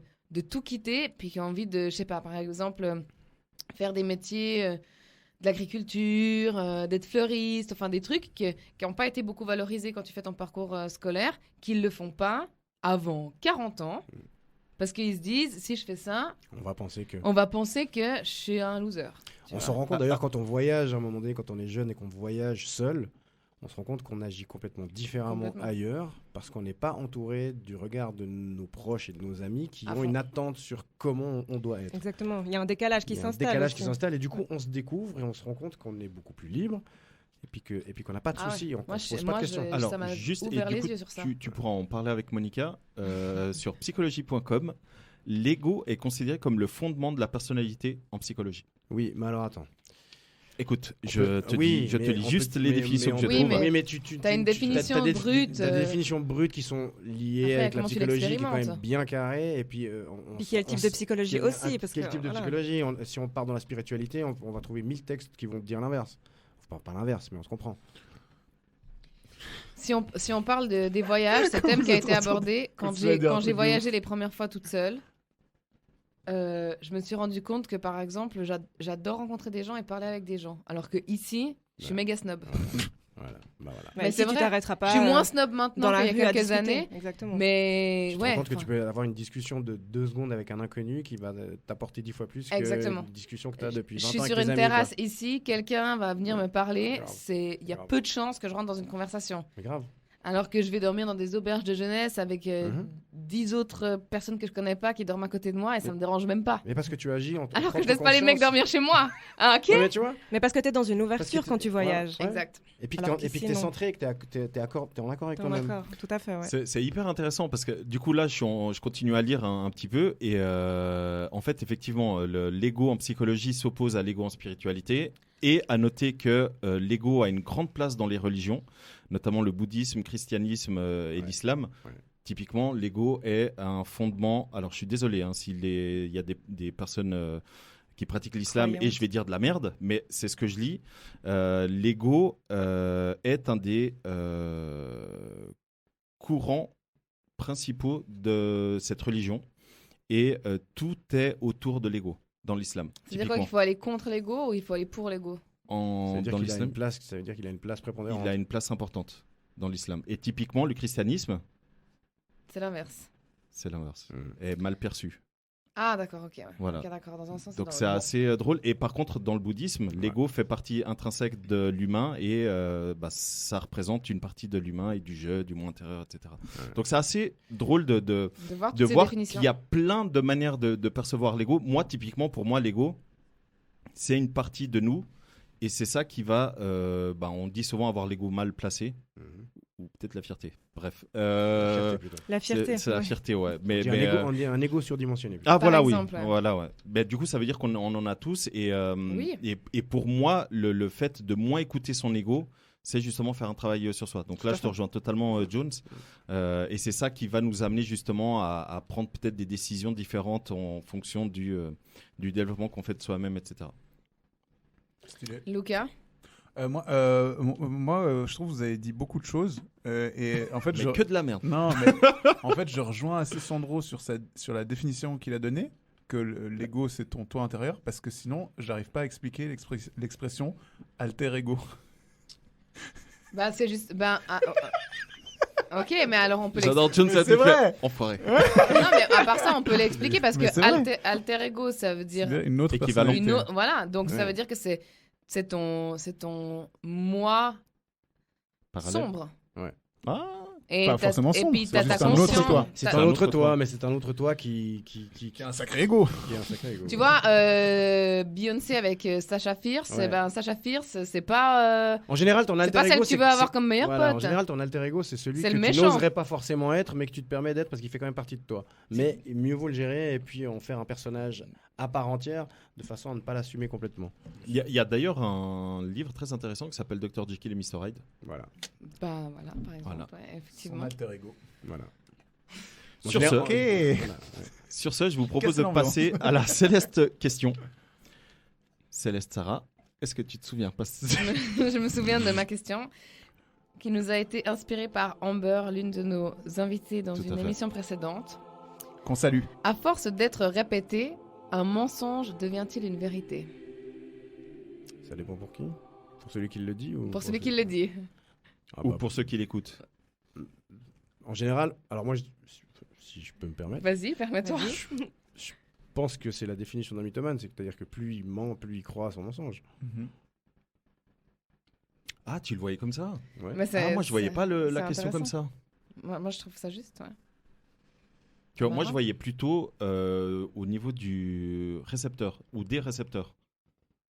tout quitter, puis qui ont envie de, je sais pas, par exemple, faire des métiers... de l'agriculture, d'être fleuriste, enfin des trucs qui n'ont pas été beaucoup valorisés quand tu fais ton parcours scolaire, qu'ils ne le font pas avant 40 ans, parce qu'ils se disent, si je fais ça, On va penser que. on va penser que je suis un loser. tu On vois. s'en rend compte d'ailleurs quand on voyage à un moment donné, quand on est jeune et qu'on voyage seul, on se rend compte qu'on agit complètement différemment Complètement. ailleurs parce qu'on n'est pas entouré du regard de nos proches et de nos amis qui À ont fond. une attente sur comment on doit être. Exactement. Il y a un décalage qui Il y a un s'installe. décalage aussi. qui s'installe et du coup on se découvre et on se rend compte qu'on est beaucoup plus libre et puis qu'on n'a pas de Ah ouais. soucis, on Moi, ne se pose je- pas moi, de questions. je- Alors, ça m'a juste, et ouvert du les coup, yeux sur ça. tu pourras en parler avec Monica sur psychologie.com. L'ego est considéré comme le fondement de la personnalité en psychologie. Oui, mais alors attends. Écoute, On je peut- te oui, lis mais on juste peut- les mais- définitions mais que on je Oui, trouve. mais mais t'as une définition brute, T'as des définitions brutes qui sont liées Après, avec la comment tu psychologie, qui est quand même l'expérimentes bien carrée. Et puis, Puis quel type de psychologie quel- aussi, un- parce quel que, type de voilà. psychologie Si on part dans la spiritualité, on va trouver 1000 textes qui vont dire l'inverse. Enfin, pas l'inverse, mais on se comprend. Si on parle des voyages, c'est un thème qui a été abordé quand tu vas dire un j'ai truc de voyagé les premières fois toute seule. Je me suis rendu compte que, par exemple, j'adore rencontrer des gens et parler avec des gens. Alors que ici, je suis méga snob. Voilà. Bah voilà. Mais Mais si c'est tu vrai, t'arrêteras pas Je suis moins euh, snob dans maintenant la qu'il y rue a à quelques discuter. années. Exactement. Mais Tu te ouais. rends compte que enfin, tu peux avoir une discussion de 2 secondes avec un inconnu qui va t'apporter 10 fois plus que Exactement. une discussion que tu as depuis 20 je ans suis avec sur tes une amis, terrasse quoi. ici, quelqu'un va venir me parler. Grave. Il y a Grave. peu de chances que je rentre dans une conversation. Mais grave. Alors que je vais dormir dans des auberges de jeunesse avec Mhm. 10 autres personnes que je connais pas qui dorment à côté de moi et ça me dérange même pas. Mais parce que tu agis en Alors que je laisse pas les mecs dormir chez moi. Ah, ok. Ouais, mais tu vois. Mais parce que tu es dans une Parce ouverture que quand tu voyages. Ouais. Exact. Et puis que Alors t'es qu'ici, t'es non. centré et que t'es en accord avec T'es toi-même. d'accord, tout à fait. Ouais. C'est hyper intéressant parce que du coup là je continue à lire un petit peu et en fait effectivement l'ego en psychologie s'oppose à l'ego en spiritualité et à noter que l'ego a une grande place dans les religions, notamment le bouddhisme, le christianisme et l'islam. Ouais. Typiquement l'ego est un fondement, alors je suis désolé s'il y a des personnes qui pratiquent l'islam, Croyante. et je vais dire de la merde, mais c'est ce que je lis. L'ego est un des courants principaux de cette religion, et tout est autour de l'ego dans l'islam. C'est-à-dire quoi, qu'il faut aller contre l'ego ou il faut aller pour l'ego? Ça veut dire Dans qu'il a l'islam, une place, ça veut dire qu'il a une place prépondérante. il a une place importante dans l'islam. Et typiquement, le christianisme, C'est l'inverse. c'est l'inverse, est mal perçu. Ah, d'accord, ok. Ouais. Voilà. Ok, d'accord, dans un sens. Donc dans c'est l'autre. assez drôle. Et par contre, dans le bouddhisme, l'ego fait partie intrinsèque de l'humain, et ça représente une partie de l'humain et du jeu, du moi intérieur, etc. Donc c'est assez drôle de De voir, de toutes ces voir définitions. qu'il y a plein de manières de percevoir l'ego. Moi, typiquement, pour moi, l'ego, c'est une partie de nous. Et c'est ça qui va, on dit souvent avoir l'ego mal placé, ou peut-être la fierté. Bref. Fierté, plutôt. La fierté. C'est la ouais. fierté, ouais. Mais, On dit un ego surdimensionné. plutôt. Ah, Par voilà, exemple, oui. ouais. Voilà, ouais. Mais du coup, ça veut dire qu'on en a tous. Et, Oui. et pour moi, le fait de moins écouter son ego, c'est justement faire un travail sur soi. Donc là, je te rejoins totalement, Jones. Et c'est ça qui va nous amener justement à prendre peut-être des décisions différentes en fonction du développement qu'on fait de soi-même, etc. Stylé. Lucas, Moi, je trouve que vous avez dit beaucoup de choses. Et en fait, Mais que de la merde. Non, mais en fait, je rejoins assez Sandro sur la définition qu'il a donnée, que l'ego, c'est ton toi intérieur, parce que sinon, j'arrive pas à expliquer l'expression alter ego. bah c'est juste. Ok, mais alors on peut J'adore Jones, Mais c'est vrai. Enfoiré. Non, mais à part ça, on peut l'expliquer parce Mais que c'est vrai. alter ego, ça veut dire. Une autre Équivalent. personnalité. Voilà, donc ça Ouais. veut dire que c'est ton moi Parallèle. sombre. Ah, Et Pas t'as- forcément et sombre, puis c'est t'as ta juste un autre conscience. toi. C'est t'as- un un autre autre toi, toi. mais c'est un autre toi qui Qui a un sacré ego. est un sacré ego. Tu vois, Beyoncé avec Sasha Fierce, Ouais. Sasha Fierce, c'est pas. En général, ton C'est alter pas celle ego, que tu veux avoir comme meilleur voilà, pote. En général, ton alter ego, c'est celui C'est que le tu méchant. n'oserais pas forcément être, mais que tu te permets d'être parce qu'il fait quand même partie de toi. Mais mieux vaut le gérer et puis en faire un personnage à part entière, de façon à ne pas l'assumer complètement. il y a d'ailleurs un livre très intéressant qui s'appelle Dr. Jekyll et Mr. Hyde. Voilà. Bah voilà, par exemple. Voilà. Ouais, Son effectivement. alter ego. Voilà. Sur ce, Ok. Voilà. Sur ce, je vous propose Qu'est-ce de qu'on va passer à la Céleste question. Céleste Sarah, est-ce que tu te souviens pas Je me souviens de ma question qui nous a été inspirée par Amber, l'une de nos invitées dans Tout à une fait. émission précédente. Qu'on salue. À force d'être répété, un mensonge devient-il une vérité? Ça dépend pour qui? Pour celui qui le dit ou Pour celui qui le dit. Ah Ou bah, pour ceux qui l'écoutent? En général, alors moi, si je peux me permettre, Vas-y, permets-toi. je pense que c'est la définition d'un mythomane, c'est-à-dire que plus il ment, plus il croit à son mensonge. Ah, tu le voyais comme ça? Ouais. Mais c'est- Ah, moi, je voyais c'est- pas la c'est question comme intéressant. ça. Moi, je trouve ça juste, ouais. Tu vois, moi, Marrant. je voyais plutôt au niveau du récepteur ou des récepteurs.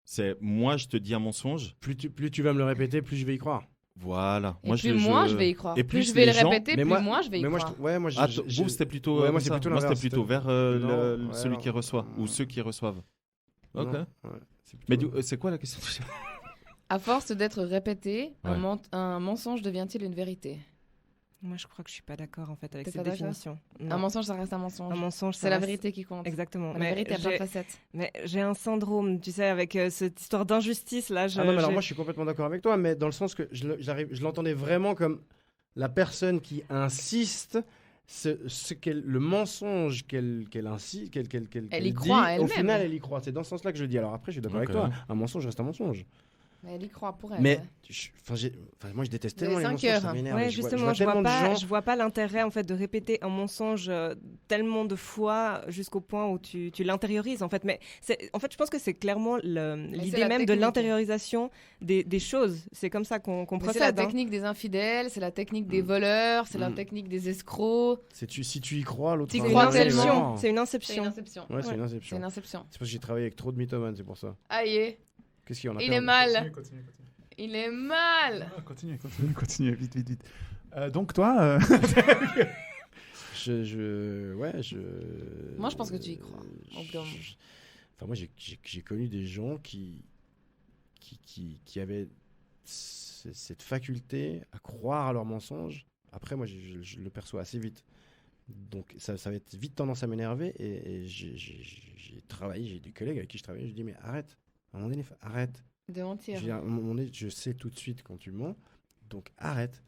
C'est moi, je te dis un mensonge. Plus tu vas me le répéter, plus je vais y croire. Voilà. Et Moi, plus moi, je vais y croire. Et plus plus je vais le les gens- répéter, Mais plus moi- moi, je vais y Mais moi, croire. Ah, vous, c'était plutôt. Ouais, moi, comme c'est ça. plutôt Moi, c'était l'inverse. plutôt vers Non, ouais, celui alors- qui reçoit ou ceux qui reçoivent. Ok. Non, ouais, c'est Mais plutôt- c'est quoi la question? À force d'être répété, Ouais. un mensonge devient-il une vérité? Moi, je crois que je suis pas d'accord en fait avec T'es cette pas d'accord définition. Un Non. mensonge, ça reste un mensonge. Un mensonge, ça C'est la reste- vérité qui compte. Exactement. La vérité a plein de facettes. Mais j'ai un syndrome, tu sais, avec cette histoire d'injustice là. Ah non, mais alors j'ai- moi, je suis complètement d'accord avec toi, mais dans le sens que je l'entendais vraiment comme la personne qui insiste, le mensonge qu'elle insiste, Elle y dit, croit au elle-même. final, elle y croit. C'est dans ce sens-là que je le dis. Alors après, je suis d'accord Ok. avec toi. Un mensonge reste un mensonge. Mais elle y croit pour elle. Mais ouais. moi, je déteste Vous avez tellement les 5 mensonges, heures. ça m'énerve. Ouais, Je vois justement, je vois tellement de pas, gens- je vois pas l'intérêt en fait de répéter un mensonge tellement de fois jusqu'au point où tu l'intériorises en fait. Mais en fait, je pense que c'est clairement c'est l'idée la même de technique. l'intériorisation des choses. C'est comme ça qu'on Mais procède. c'est la hein. technique des infidèles, c'est la technique des voleurs, c'est la Mm. technique des escrocs. Si tu y crois, l'autre. Tu y va C'est une crois regarder, tellement. inception. non. C'est une C'est inception. une inception. Ouais, c'est Ouais. une C'est inception. une inception. C'est parce que j'ai travaillé avec trop de mythomanes, c'est pour ça. Aïe, Qu'est-ce qu'il y en a il plein. est mal. Continue. Il est mal. Continue. Vite. Donc toi, Moi, je pense que tu y crois, au bout d'un moment. Enfin, moi, j'ai connu des gens qui avaient cette faculté à croire à leurs mensonges. Après, moi, je le perçois assez vite. Donc ça va être vite tendance à m'énerver et j'ai travaillé, j'ai des collègues avec qui je travaille, je dis mais arrête, à un moment donné, arrête. De mentir. Je dis, à un moment donné, je sais tout de suite quand tu mens, donc arrête.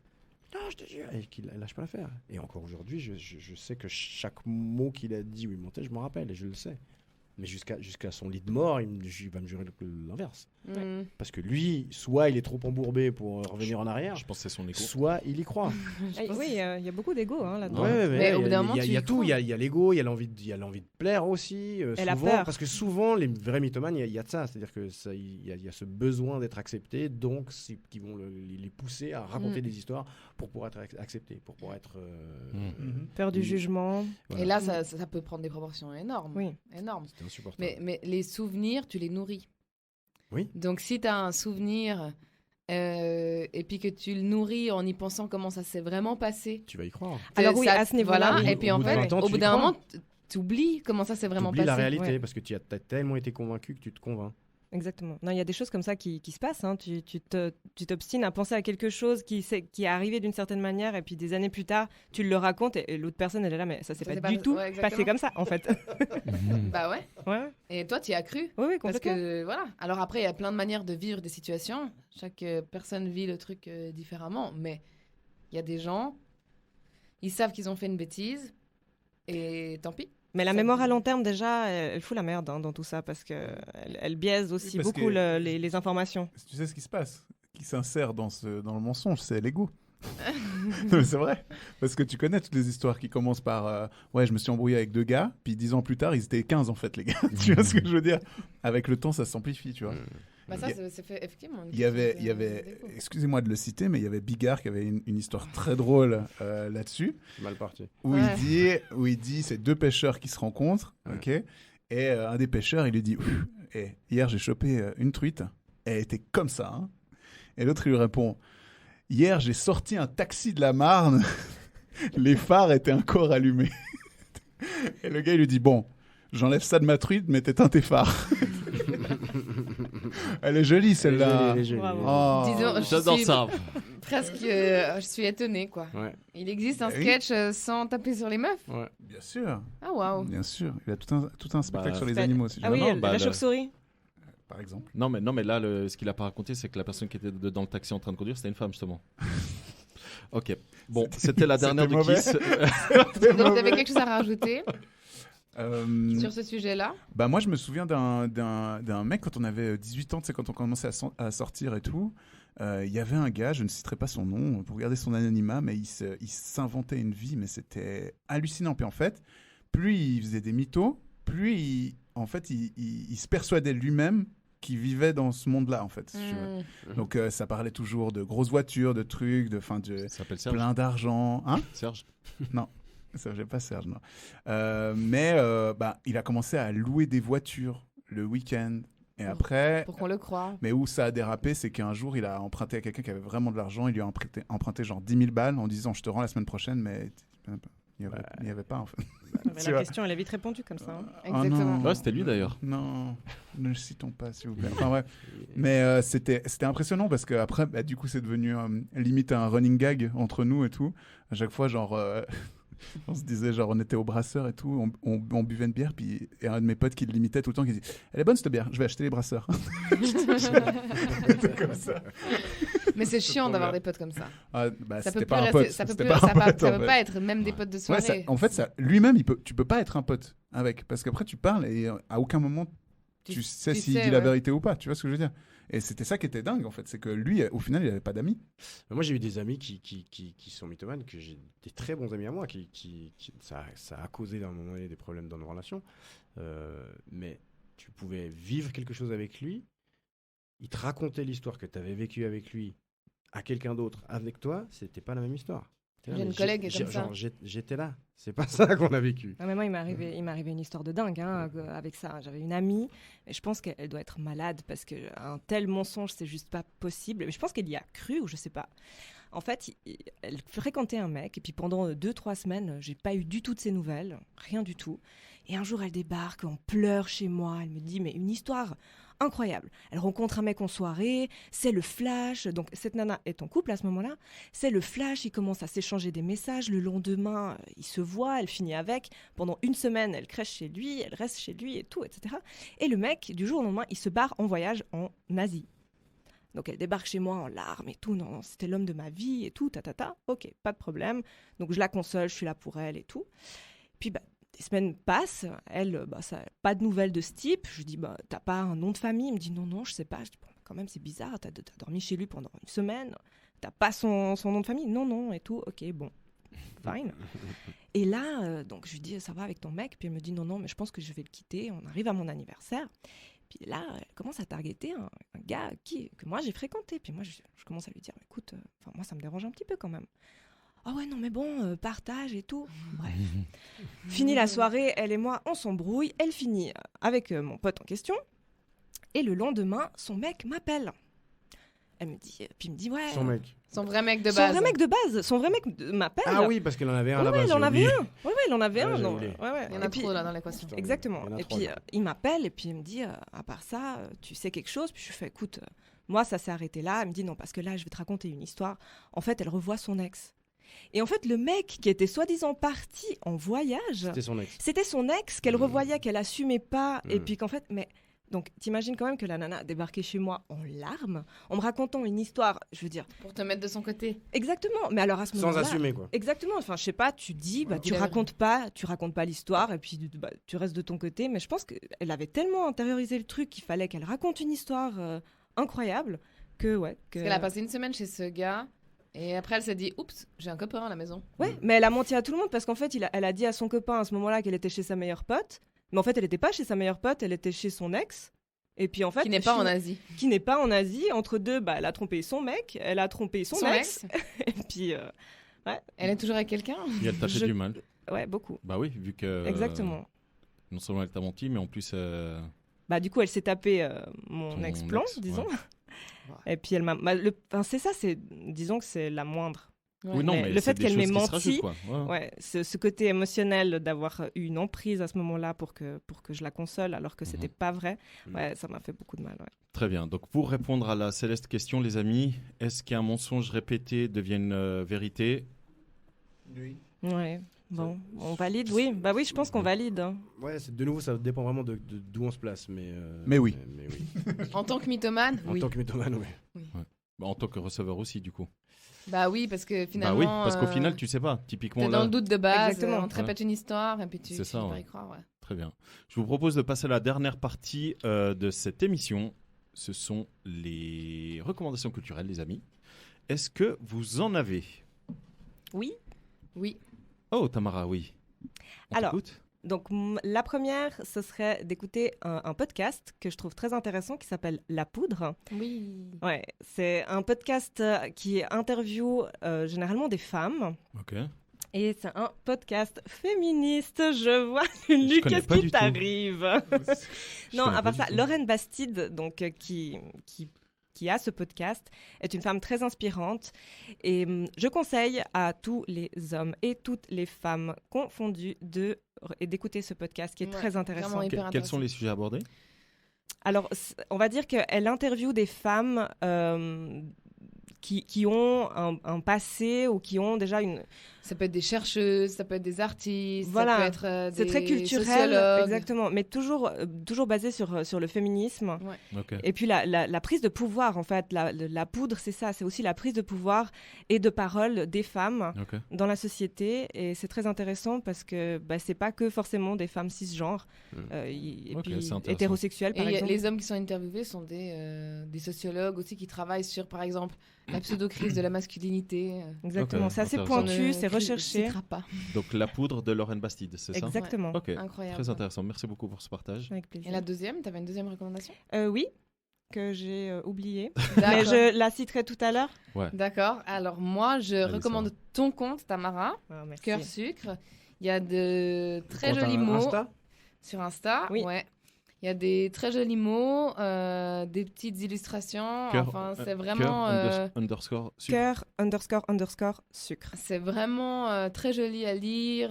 Non, je te jure, et qu'il lâche pas l'affaire. Et encore aujourd'hui, je sais que chaque mot qu'il a dit où il mentait, je m'en rappelle et je le sais. Mais jusqu'à son lit de mort, il va me jurer l'inverse. Parce que lui, soit il est trop embourbé pour revenir en arrière, Je pense que c'est son égo. soit il y croit. Oui, il y a beaucoup d'ego là-dedans. Mais au bout d'un moment, il y a tu y tout. crois. Il y a l'ego, il y a l'envie de plaire aussi. Et la souvent, peur. parce que souvent, les vrais mythomanes, il y a de ça. C'est-à-dire que il y a ce besoin d'être accepté, donc c'est qui vont les pousser à raconter des histoires pour pouvoir être acceptés, pour pouvoir être. Peur du jugement. Voilà. Et là, ça peut prendre des proportions énormes. Oui. Énormes. C'était insupportable. Mais les souvenirs, tu les nourris. Oui. Donc, si tu as un souvenir et puis que tu le nourris en y pensant comment ça s'est vraiment passé. Tu vas y croire. Alors oui, à ce niveau-là. Voilà. oui. Et puis Au en bout de fait, 20 ans, au tu bout y d'un crois. moment, tu oublies comment ça s'est vraiment T'oublies passé. la réalité Ouais. parce que tu as tellement été convaincu que tu te convaincs. Exactement. Non, il y a des choses comme ça qui se passent. Hein. Tu t'obstines à penser à quelque chose qui est arrivé d'une certaine manière et puis des années plus tard, tu le racontes et l'autre personne, elle est là, mais ça s'est Ça pas s'est du tout ouais, passé exactement. comme ça, en fait. Bah ouais. Ouais. Et toi, tu y as cru. Oui, oui, Parce complètement. que voilà. Alors après, il y a plein de manières de vivre des situations. Chaque personne vit le truc différemment. Mais il y a des gens, ils savent qu'ils ont fait une bêtise et tant pis. Mais la Ça- mémoire à long terme, déjà, elle fout la merde dans tout ça parce elle biaise aussi parce beaucoup que- les informations. Tu sais ce qui se passe? Qui s'insère dans le mensonge, c'est l'ego. Non, mais c'est vrai. Parce que tu connais toutes les histoires qui commencent par ouais, je me suis embrouillé avec 2 gars, puis 10 ans plus tard, ils étaient 15 en fait, les gars. Tu vois ce que je veux dire? Avec le temps, ça s'amplifie, tu vois. Bah ça, Il y a- c'est fait effectivement. Il y avait excusez-moi de le citer, mais il y avait Bigard qui avait une histoire très drôle là-dessus, Mal parti. où Ouais. il dit c'est 2 pêcheurs qui se rencontrent, ok, et un des pêcheurs, il lui dit hier j'ai chopé une truite, elle était comme ça, hein. Et l'autre il lui répond hier j'ai sorti un taxi de la Marne, les phares étaient encore allumés. Et le gars il lui dit bon, j'enlève ça de ma truite, mais t'éteins tes phares. Elle est jolie celle-là. Elle est jolie, Bravo. Oh. Disons, J'adore ça. presque, je suis étonnée, quoi. Ouais. Il existe un Eh oui. sketch sans taper sur les meufs. Ouais. Bien sûr, Ah waouh. bien sûr. Il a tout un spectacle Bah, sur les fait- animaux aussi. Ah oui, non, la bah, chauve-souris. Par exemple. Non, mais là, ce qu'il a pas raconté, c'est que la personne qui était dans le taxi en train de conduire, c'était une femme, justement. Ok. Bon, c'était la dernière de mauvais. Kiss. Donc, tu avais quelque chose à rajouter sur ce sujet-là? Bah moi je me souviens d'un mec quand on avait 18 ans, tu sais, quand on commençait à sortir et tout. Il y avait un gars, je ne citerai pas son nom pour garder son anonymat, mais il s'inventait une vie, mais c'était hallucinant. Puis en fait, plus il faisait des mythos, plus il se persuadait lui-même qu'il vivait dans ce monde-là, en fait. Si tu veux. Donc ça parlait toujours de grosses voitures, de trucs, de Ça s'appelle Serge. plein d'argent. Hein? Serge. Ça ne pas Serge, non. Mais il a commencé à louer des voitures le week-end. Et après, Pour qu'on le croie. mais où ça a dérapé, c'est qu'un jour, il a emprunté à quelqu'un qui avait vraiment de l'argent. Il lui a emprunté genre 10 000 balles en disant je te rends la semaine prochaine, mais il n'y avait pas en fait. Mais Tu la vois. question, elle est vite répondue comme ça. Hein. Exactement. non. Ouais, c'était lui, d'ailleurs. Non, ne le citons pas, s'il vous plaît. Enfin, ouais. Mais c'était impressionnant parce qu'après, du coup, c'est devenu limite un running gag entre nous et tout. À chaque fois, genre, on se disait, genre, on était au brasseur et tout, on buvait une bière, puis et un de mes potes qui l'imitait tout le temps, qui dit elle est bonne cette bière, je vais acheter les brasseurs. C'était comme ça. Mais c'est chiant d'avoir des potes comme ça. Ah, Ça peut c'était plus pas un rester- pote. ça peut c'était plus- pas ça un pa- pote, ça en peut fait. pas être même des potes de Ouais, soirée. en fait, lui-même, tu peux pas être un pote avec, parce qu'après tu parles et à aucun moment tu sais s'il dit la ouais. vérité ou pas. Tu vois ce que je veux dire? Et c'était ça qui était dingue en fait, c'est que lui, au final, il avait pas d'amis. Moi, j'ai eu des amis qui sont mythomanes, que j'ai des très bons amis à moi, ça a causé à un moment donné des problèmes dans nos relations. Mais tu pouvais vivre quelque chose avec lui, il te racontait l'histoire que tu avais vécue avec lui à quelqu'un d'autre avec toi, c'était pas la même histoire. J'ai une collègue comme ça. Genre, j'étais là, c'est pas ça qu'on a vécu. Ah, mais moi, il m'est arrivé une histoire de dingue hein, avec ça. J'avais une amie, et je pense qu'elle doit être malade parce qu'un tel mensonge, c'est juste pas possible. Mais je pense qu'elle y a cru, ou je sais pas. En fait, elle fréquentait un mec, et puis pendant 2-3 semaines, j'ai pas eu du tout de ses nouvelles, rien du tout. Et un jour, elle débarque en pleurs chez moi. Elle me dit, mais une histoire incroyable. Elle rencontre un mec en soirée, c'est le flash. Donc, cette nana est en couple à ce moment-là. C'est le flash, ils commencent à s'échanger des messages. Le lendemain, ils se voient, elle finit avec. Pendant 1 semaine, elle crèche chez lui, elle reste chez lui et tout, etc. Et le mec, du jour au lendemain, il se barre en voyage en Asie. Donc, elle débarque chez moi en larmes et tout. Non, c'était l'homme de ma vie et tout, tatata. Ok, pas de problème. Donc, je la console, je suis là pour elle et tout. Puis, des semaines passent, elle, pas de nouvelles de ce type. Je dis, t'as pas un nom de famille? Il me dit, non, je sais pas. Je dis, bon, quand même, c'est bizarre, t'as dormi chez lui pendant 1 semaine. T'as pas son nom de famille? Non, et tout. Ok, bon, fine. Et là, donc, je lui dis, ça va avec ton mec? Puis elle me dit, non, mais je pense que je vais le quitter. On arrive à mon anniversaire. Puis là, elle commence à targeter un gars que moi, j'ai fréquenté. Puis moi, je commence à lui dire, écoute, moi, ça me dérange un petit peu quand même. Ah ouais, non, mais bon, partage et tout. Bref. Fini la soirée, elle et moi, on s'embrouille. Elle finit avec mon pote en question. Et le lendemain, son mec m'appelle. Elle me dit, puis il me dit, ouais. Son mec. Son vrai mec de base. Son vrai mec de base. Son vrai mec m'appelle. Ah oui, parce qu'il en avait un là-bas. Ouais, il en avait un. Ouais, il en avait un. j'ai Non. oublié. Ouais. Il y en a trop là dans l'équation. Exactement. Et puis, il m'appelle et puis il me dit, à part ça, tu sais quelque chose? Puis je fais, écoute, moi, ça s'est arrêté là. Elle me dit, non, parce que là, je vais te raconter une histoire. En fait, elle revoit son ex. Et en fait, le mec qui était soi-disant parti en voyage, c'était son ex qu'elle revoyait, qu'elle assumait pas. Et puis qu'en fait, donc t'imagines quand même que la nana a débarqué chez moi en larmes, en me racontant une histoire, je veux dire. Pour te mettre de son côté. Exactement. Mais alors à ce moment-là. Sans assumer quoi. Exactement. Enfin, je sais pas, tu dis, tu racontes pas l'histoire et puis tu restes de ton côté. Mais je pense qu'elle avait tellement intériorisé le truc qu'il fallait qu'elle raconte une histoire incroyable que Parce qu'elle a passé 1 semaine chez ce gars. Et après, elle s'est dit, oups, j'ai un copain à la maison. Ouais, mais elle a menti à tout le monde parce qu'en fait, elle a dit à son copain à ce moment-là qu'elle était chez sa meilleure pote. Mais en fait, elle n'était pas chez sa meilleure pote, elle était chez son ex. Et puis en fait. Qui n'est pas en Asie. Qui n'est pas en Asie. Entre deux, elle a trompé son mec, elle a trompé son ex. Et puis, ouais. Elle est toujours avec quelqu'un? Et elle t'a fait du mal. Ouais, beaucoup. Bah oui, vu que. Exactement. Non seulement elle t'a menti, mais en plus. Du coup, elle s'est tapé mon ex-plan, disons. Ouais. Et puis elle m'a. C'est ça, disons que c'est la moindre. Ouais. Oui, non, mais le fait qu'elle m'ait menti, ce côté émotionnel d'avoir eu une emprise à ce moment-là pour que je la console alors que c'était pas vrai, ça m'a fait beaucoup de mal. Ouais. Très bien. Donc pour répondre à la céleste question, les amis, est-ce qu'un mensonge répété devient une vérité? Oui. Ouais. Bon, on valide, oui. Bah oui, je pense qu'on valide. Hein. Ouais, de nouveau, ça dépend vraiment d'où on se place, mais oui. Mais oui. En tant que mythomane, oui. En tant que mythomane, oui. Ouais. En tant que receveur aussi, du coup. Bah oui, parce que finalement. Bah oui, parce qu'au final, tu sais pas. Typiquement, t'es dans le doute de base. Exactement. On te répète une histoire et puis tu c'est ça, vas y croire. Ouais. Très bien. Je vous propose de passer à la dernière partie de cette émission. Ce sont les recommandations culturelles, les amis. Est-ce que vous en avez? Oui. Oui. Oh, Tamara, oui. Alors, donc la première, ce serait d'écouter un podcast que je trouve très intéressant qui s'appelle La Poudre. Oui. Ouais, c'est un podcast qui interviewe généralement des femmes. Ok. Et c'est un podcast féministe, je vois. Luc, qu'est-ce qui t'arrive? Non, à part ça, Lauren Bastide, donc, qui a ce podcast, est une femme très inspirante. Et je conseille à tous les hommes et toutes les femmes confondues d'écouter ce podcast qui est très intéressant. Quels sont les sujets abordés? Alors, on va dire qu'elle interviewe des femmes qui ont un passé ou qui ont déjà une... Ça peut être des chercheuses, ça peut être des artistes, voilà. Ça peut être des c'est très culturel, sociologues. exactement, mais toujours basé sur le féminisme. Ouais. Okay. Et puis la prise de pouvoir, en fait, la poudre, c'est ça, c'est aussi la prise de pouvoir et de parole des femmes dans la société. Et c'est très intéressant parce que c'est pas que forcément des femmes cisgenres et puis hétérosexuelles, par exemple. Les hommes qui sont interviewés sont des sociologues aussi qui travaillent sur, par exemple, la pseudo-crise de la masculinité. Exactement, c'est assez pointu, c'est recherché. Donc La Poudre de Lauren Bastide, c'est ça? Exactement. Ok, incroyable. Très intéressant. Merci beaucoup pour ce partage. Avec plaisir. Et la deuxième, tu avais une deuxième recommandation? Oui, que j'ai oubliée. Mais je la citerai tout à l'heure. Ouais. D'accord. Alors moi, je recommande ton compte, Tamara. Cœur Sucre. Il y a de très jolis mots. Sur Insta, oui. Ouais. Il y a des très jolis mots, des petites illustrations. C'est vraiment... Cœur __ sucre. C'est vraiment très joli à lire,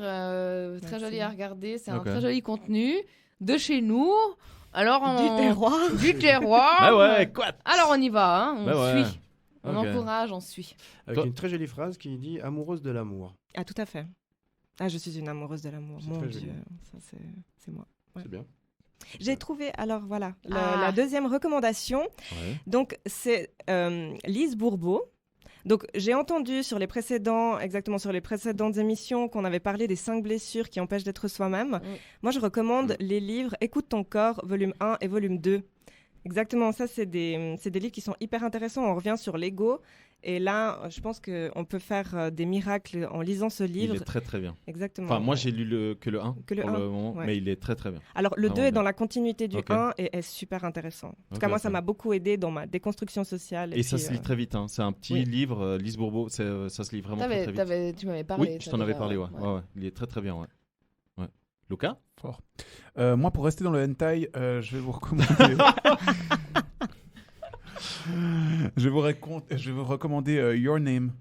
très joli à regarder. C'est un très joli contenu de chez nous, Alors, Du terroir. Du terroir. Bah ouais, quoi. Alors, on y va, hein. On Bah ouais. suit. On Ok. encourage, on suit. Avec Toi- une très jolie phrase qui dit « amoureuse de l'amour Ah, tout à fait. Ah, je suis une amoureuse de l'amour. C'est Mon très Dieu, joli. ça c'est moi. ». Ouais. C'est bien. J'ai trouvé, alors voilà, Ah. la deuxième recommandation. Ouais. Donc, c'est Lise Bourbeau. Donc, j'ai entendu sur les précédentes émissions qu'on avait parlé des 5 blessures qui empêchent d'être soi-même. Oui. Moi, je recommande les livres Écoute ton corps, volume 1 et volume 2. Exactement, ça, c'est des livres qui sont hyper intéressants. On revient sur l'ego. Et là, je pense qu'on peut faire des miracles en lisant ce Il livre. est très très bien. Exactement. Enfin, moi j'ai lu que le 1 Que le pour 1, le moment, ouais. mais il est très très bien. Alors, le 2 Vraiment est dans bien. la continuité du Ok. 1 et est super intéressant. En tout Ok, cas, moi, ok. ça m'a beaucoup aidé dans ma déconstruction sociale. Et ça puis, se lit très vite, hein. C'est un petit oui. livre, Lise Bourbeau, ça se lit vraiment très très vite. Tu m'avais parlé. Oui, je ça, t'en avais déjà, parlé, ouais. Ouais. Il est très très bien, ouais. Luca? Fort. Moi, pour rester dans le hentai, je vais vous recommander. je vais vous recommander Your Name,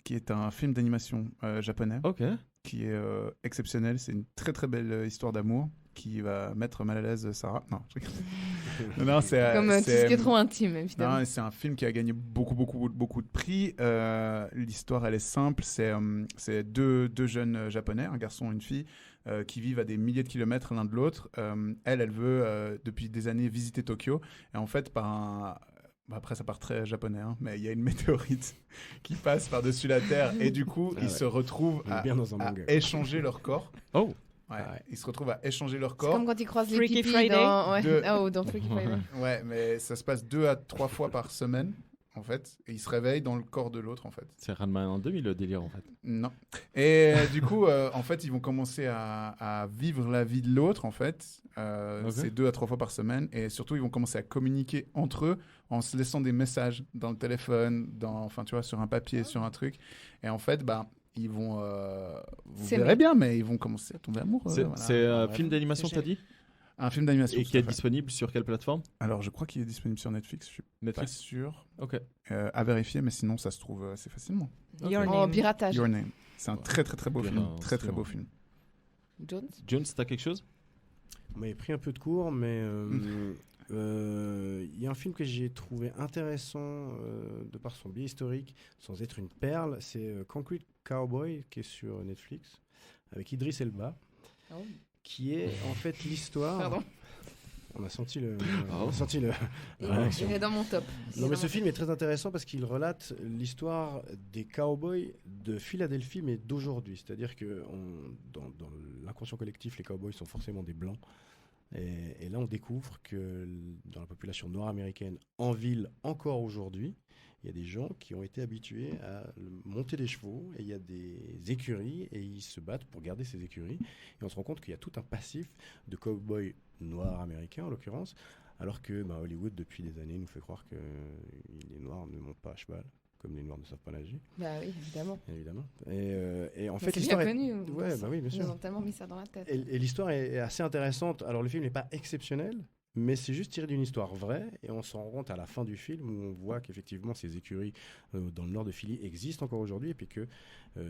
qui est un film d'animation japonais, Ok. qui est exceptionnel. C'est une très très belle histoire d'amour qui va mettre mal à l'aise Sarah. Non, je rigole. Non, c'est Comme tout ce qui est trop intime, évidemment. non, c'est un film qui a gagné beaucoup de prix. L'histoire, elle est simple. C'est deux jeunes japonais, un garçon et une fille, qui vivent à des milliers de kilomètres l'un de l'autre. Elle veut, depuis des années, visiter Tokyo. Et en fait, après, ça part très japonais, hein, mais il y a une météorite qui passe par-dessus la Terre. Et du coup, ils se retrouvent On est bien dans un à manga. échanger leur corps. Oh. Ouais, ils se retrouvent à échanger leur C'est corps. comme quand ils croisent les Freaky pipis Friday. dans... Ouais. De- Oh, dans Freaky Friday. Ouais, mais ça se passe 2 à 3 fois par semaine, en fait. Et ils se réveillent dans le corps de l'autre, en fait. C'est Ranma en 2000 le délire en fait. Non. Et du coup, en fait, ils vont commencer à vivre la vie de l'autre, en fait. Ok. C'est 2 à 3 fois par semaine. Et surtout, ils vont commencer à communiquer entre eux en se laissant des messages dans le téléphone, enfin, tu vois, sur un papier, sur un truc. Et en fait, ils vont... vous C'est verrez bien, mais ils vont commencer à tomber amoureux. C'est voilà. un Bref. film d'animation, t'as dit? Un film d'animation. Et tout qui à est fait. disponible sur quelle plateforme? Alors, je crois qu'il est disponible sur Netflix. Je suis pas Netflix. sûr. Ok. À vérifier, mais sinon, ça se trouve assez facilement. Your En Name. piratage. Your Name. C'est un très beau Bien, film. un Très stream, beau ouais. film. Jones. Jones, t'as quelque chose? On m'avait pris un peu de cours, mais il y a un film que j'ai trouvé intéressant de par son biais historique, sans être une perle. C'est Concrete Cowboy, qui est sur Netflix, avec Idris Elba, Oh. qui est en fait l'histoire... Pardon. On a senti le... Oh. on a senti le... Il la réaction. est dans mon top. Non, mais ce film est très intéressant parce qu'il relate l'histoire des cowboys de Philadelphie, mais d'aujourd'hui. C'est-à-dire que dans l'inconscient collectif, les cowboys sont forcément des blancs. Et là, on découvre que dans la population noire américaine, en ville, encore aujourd'hui, il y a des gens qui ont été habitués à monter des chevaux, et il y a des écuries, et ils se battent pour garder ces écuries. Et on se rend compte qu'il y a tout un passif de cowboys noirs américains, en l'occurrence, alors que Hollywood, depuis des années, nous fait croire que les noirs ne montent pas à cheval, comme les noirs ne savent pas nager, Bah oui, évidemment. évidemment. Et en Mais fait, c'est bien l'histoire est... connu. Ouais, bah oui, bien Ils sûr. nous ont tellement mis ça dans la tête. Et l'histoire est assez intéressante. Alors, le film n'est pas exceptionnel, mais c'est juste tiré d'une histoire vraie. Et on s'en rend compte à la fin du film où on voit qu'effectivement, ces écuries dans le nord de Philly existent encore aujourd'hui et puis que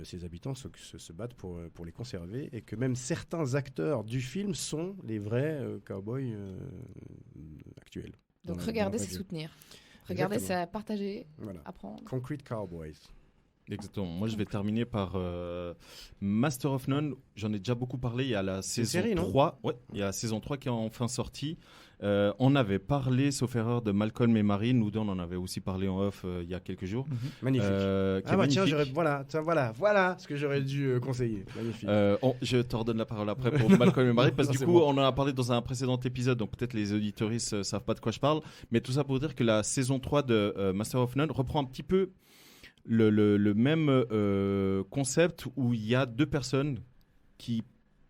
ces habitants se battent pour les conserver. Et que même certains acteurs du film sont les vrais cowboys actuels. Donc Dans regardez, la c'est vraie vie. soutenir. Regardez, Exactement. c'est partager, Voilà. apprendre. Concrete Cowboys. Exactement. Moi, je vais terminer par Master of None. J'en ai déjà beaucoup parlé. Il y a la saison série, non 3. Ouais, il y a la saison 3 qui est enfin sortie. On avait parlé, sauf erreur, de Malcolm et Marie. Nous deux, on en avait aussi parlé en off il y a quelques jours. Magnifique. Qui est Ah bah tiens, magnifique. voilà ce que j'aurais dû conseiller. Magnifique. Je te redonne la parole après pour Malcolm et Marie parce que Non, du c'est coup bon. on en a parlé dans un précédent épisode, donc peut-être les auditoristes savent pas de quoi je parle, mais tout ça pour dire que la saison 3 de Master of None reprend un petit peu le même concept où il y a deux personnes qui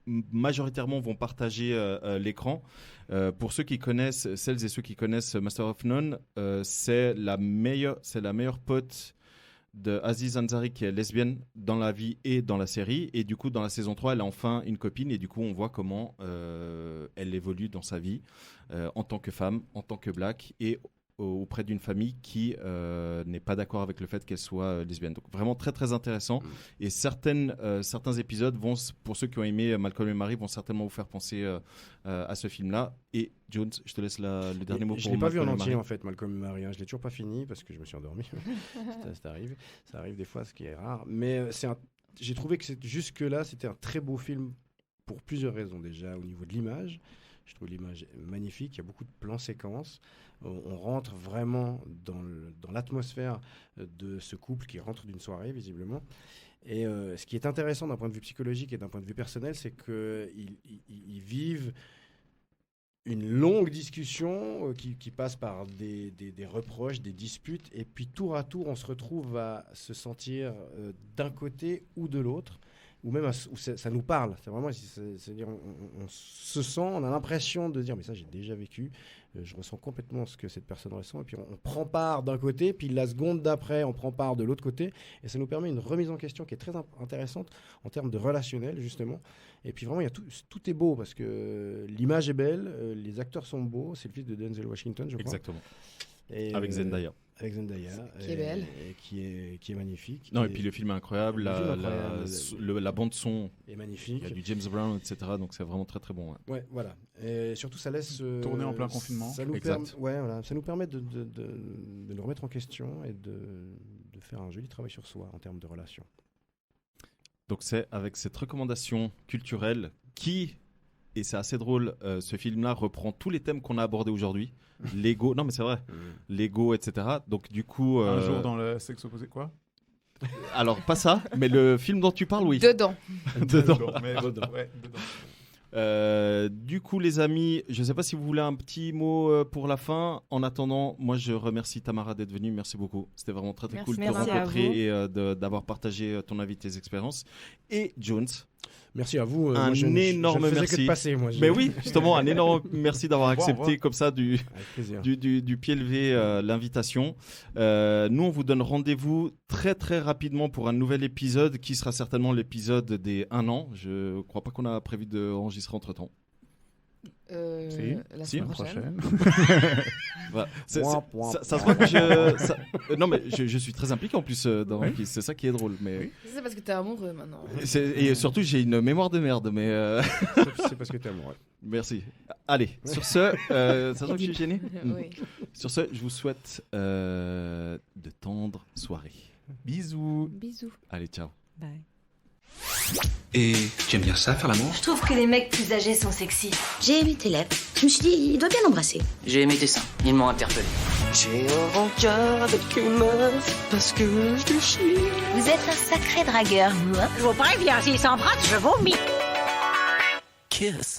majoritairement vont partager l'écran. Pour celles et ceux qui connaissent Master of None, c'est la meilleure pote de Aziz Ansari qui est lesbienne dans la vie et dans la série, et du coup dans la saison 3 elle a enfin une copine et du coup on voit comment elle évolue dans sa vie en tant que femme, en tant que black, et auprès d'une famille qui n'est pas d'accord avec le fait qu'elle soit lesbienne. Donc vraiment très très intéressant. Et certains épisodes pour ceux qui ont aimé Malcolm et Marie, vont certainement vous faire penser à ce film-là. Et Jones, je te laisse le dernier mot. Je ne l'ai pas vu en entier en fait, Malcolm et Marie. Je ne l'ai toujours pas fini parce que je me suis endormi. ça arrive des fois, ce qui est rare. Mais j'ai trouvé que jusque-là, c'était un très beau film pour plusieurs raisons. Déjà au niveau de l'image. Je trouve l'image magnifique, il y a beaucoup de plans séquences. On rentre vraiment dans l'atmosphère de ce couple qui rentre d'une soirée, visiblement. Et ce qui est intéressant d'un point de vue psychologique et d'un point de vue personnel, c'est qu'ils vivent une longue discussion qui passe par des reproches, des disputes. Et puis, tour à tour, on se retrouve à se sentir d'un côté ou de l'autre. Ou même où ça nous parle. C'est vraiment, c'est-à-dire on se sent, on a l'impression de dire mais ça j'ai déjà vécu, je ressens complètement ce que cette personne ressent, et puis on prend part d'un côté, puis la seconde d'après on prend part de l'autre côté, et ça nous permet une remise en question qui est très intéressante en termes de relationnel justement. Et puis vraiment tout est beau parce que l'image est belle, les acteurs sont beaux, c'est le fils de Denzel Washington je crois. Exactement. Et avec Zendaya. Avec Zendaya, qui est belle, et qui est magnifique. Non, et puis le film est incroyable, la bande son est magnifique. Il y a du James Brown, etc. Donc c'est vraiment très très bon. Ouais, voilà. Et surtout, ça laisse tourner en plein confinement. Ça nous permet de nous remettre en question et de faire un joli travail sur soi en termes de relations. Donc c'est avec cette recommandation culturelle qui, et c'est assez drôle, ce film-là reprend tous les thèmes qu'on a abordés aujourd'hui. L'ego, non mais c'est vrai, l'ego, etc. Donc du coup... Un jour dans le sexe opposé, quoi? Alors pas ça, mais le film dont tu parles, oui. Dedans. Mais dedans. Ouais, du coup les amis, je ne sais pas si vous voulez un petit mot pour la fin. En attendant, moi je remercie Tamara d'être venue, merci beaucoup. C'était vraiment très très cool de te rencontrer et d'avoir partagé ton avis, tes expériences. Et Jones, merci à vous. Énorme je merci. Que de passer, moi, mais oui, justement, un énorme merci d'avoir accepté comme ça du pied levé l'invitation. Nous, on vous donne rendez-vous très très rapidement pour un nouvel épisode qui sera certainement l'épisode des 1 an. Je ne crois pas qu'on a prévu d'enregistrer entre-temps. La semaine prochaine. Voilà. Ça se voit que non mais je suis très impliqué en plus dans c'est ça qui est drôle mais oui. C'est parce que t'es amoureux maintenant. Et surtout j'ai une mémoire de merde mais c'est parce que t'es amoureux. Merci. Allez, sur ce ça se voit que je suis gêné. Oui. Sur ce, je vous souhaite de tendres soirées. Bisous. Allez, ciao. Bye. Et tu aimes bien ça, faire l'amour? Je trouve que les mecs plus âgés sont sexy. J'ai aimé tes lèvres. Je me suis dit, il doit bien l'embrasser. J'ai aimé tes seins, ils m'ont interpellé. J'ai un rencard avec une meuf parce que je te chie. Vous êtes un sacré dragueur, moi. Je vous préviens, s'il s'embrasse, je vomis. Kiss.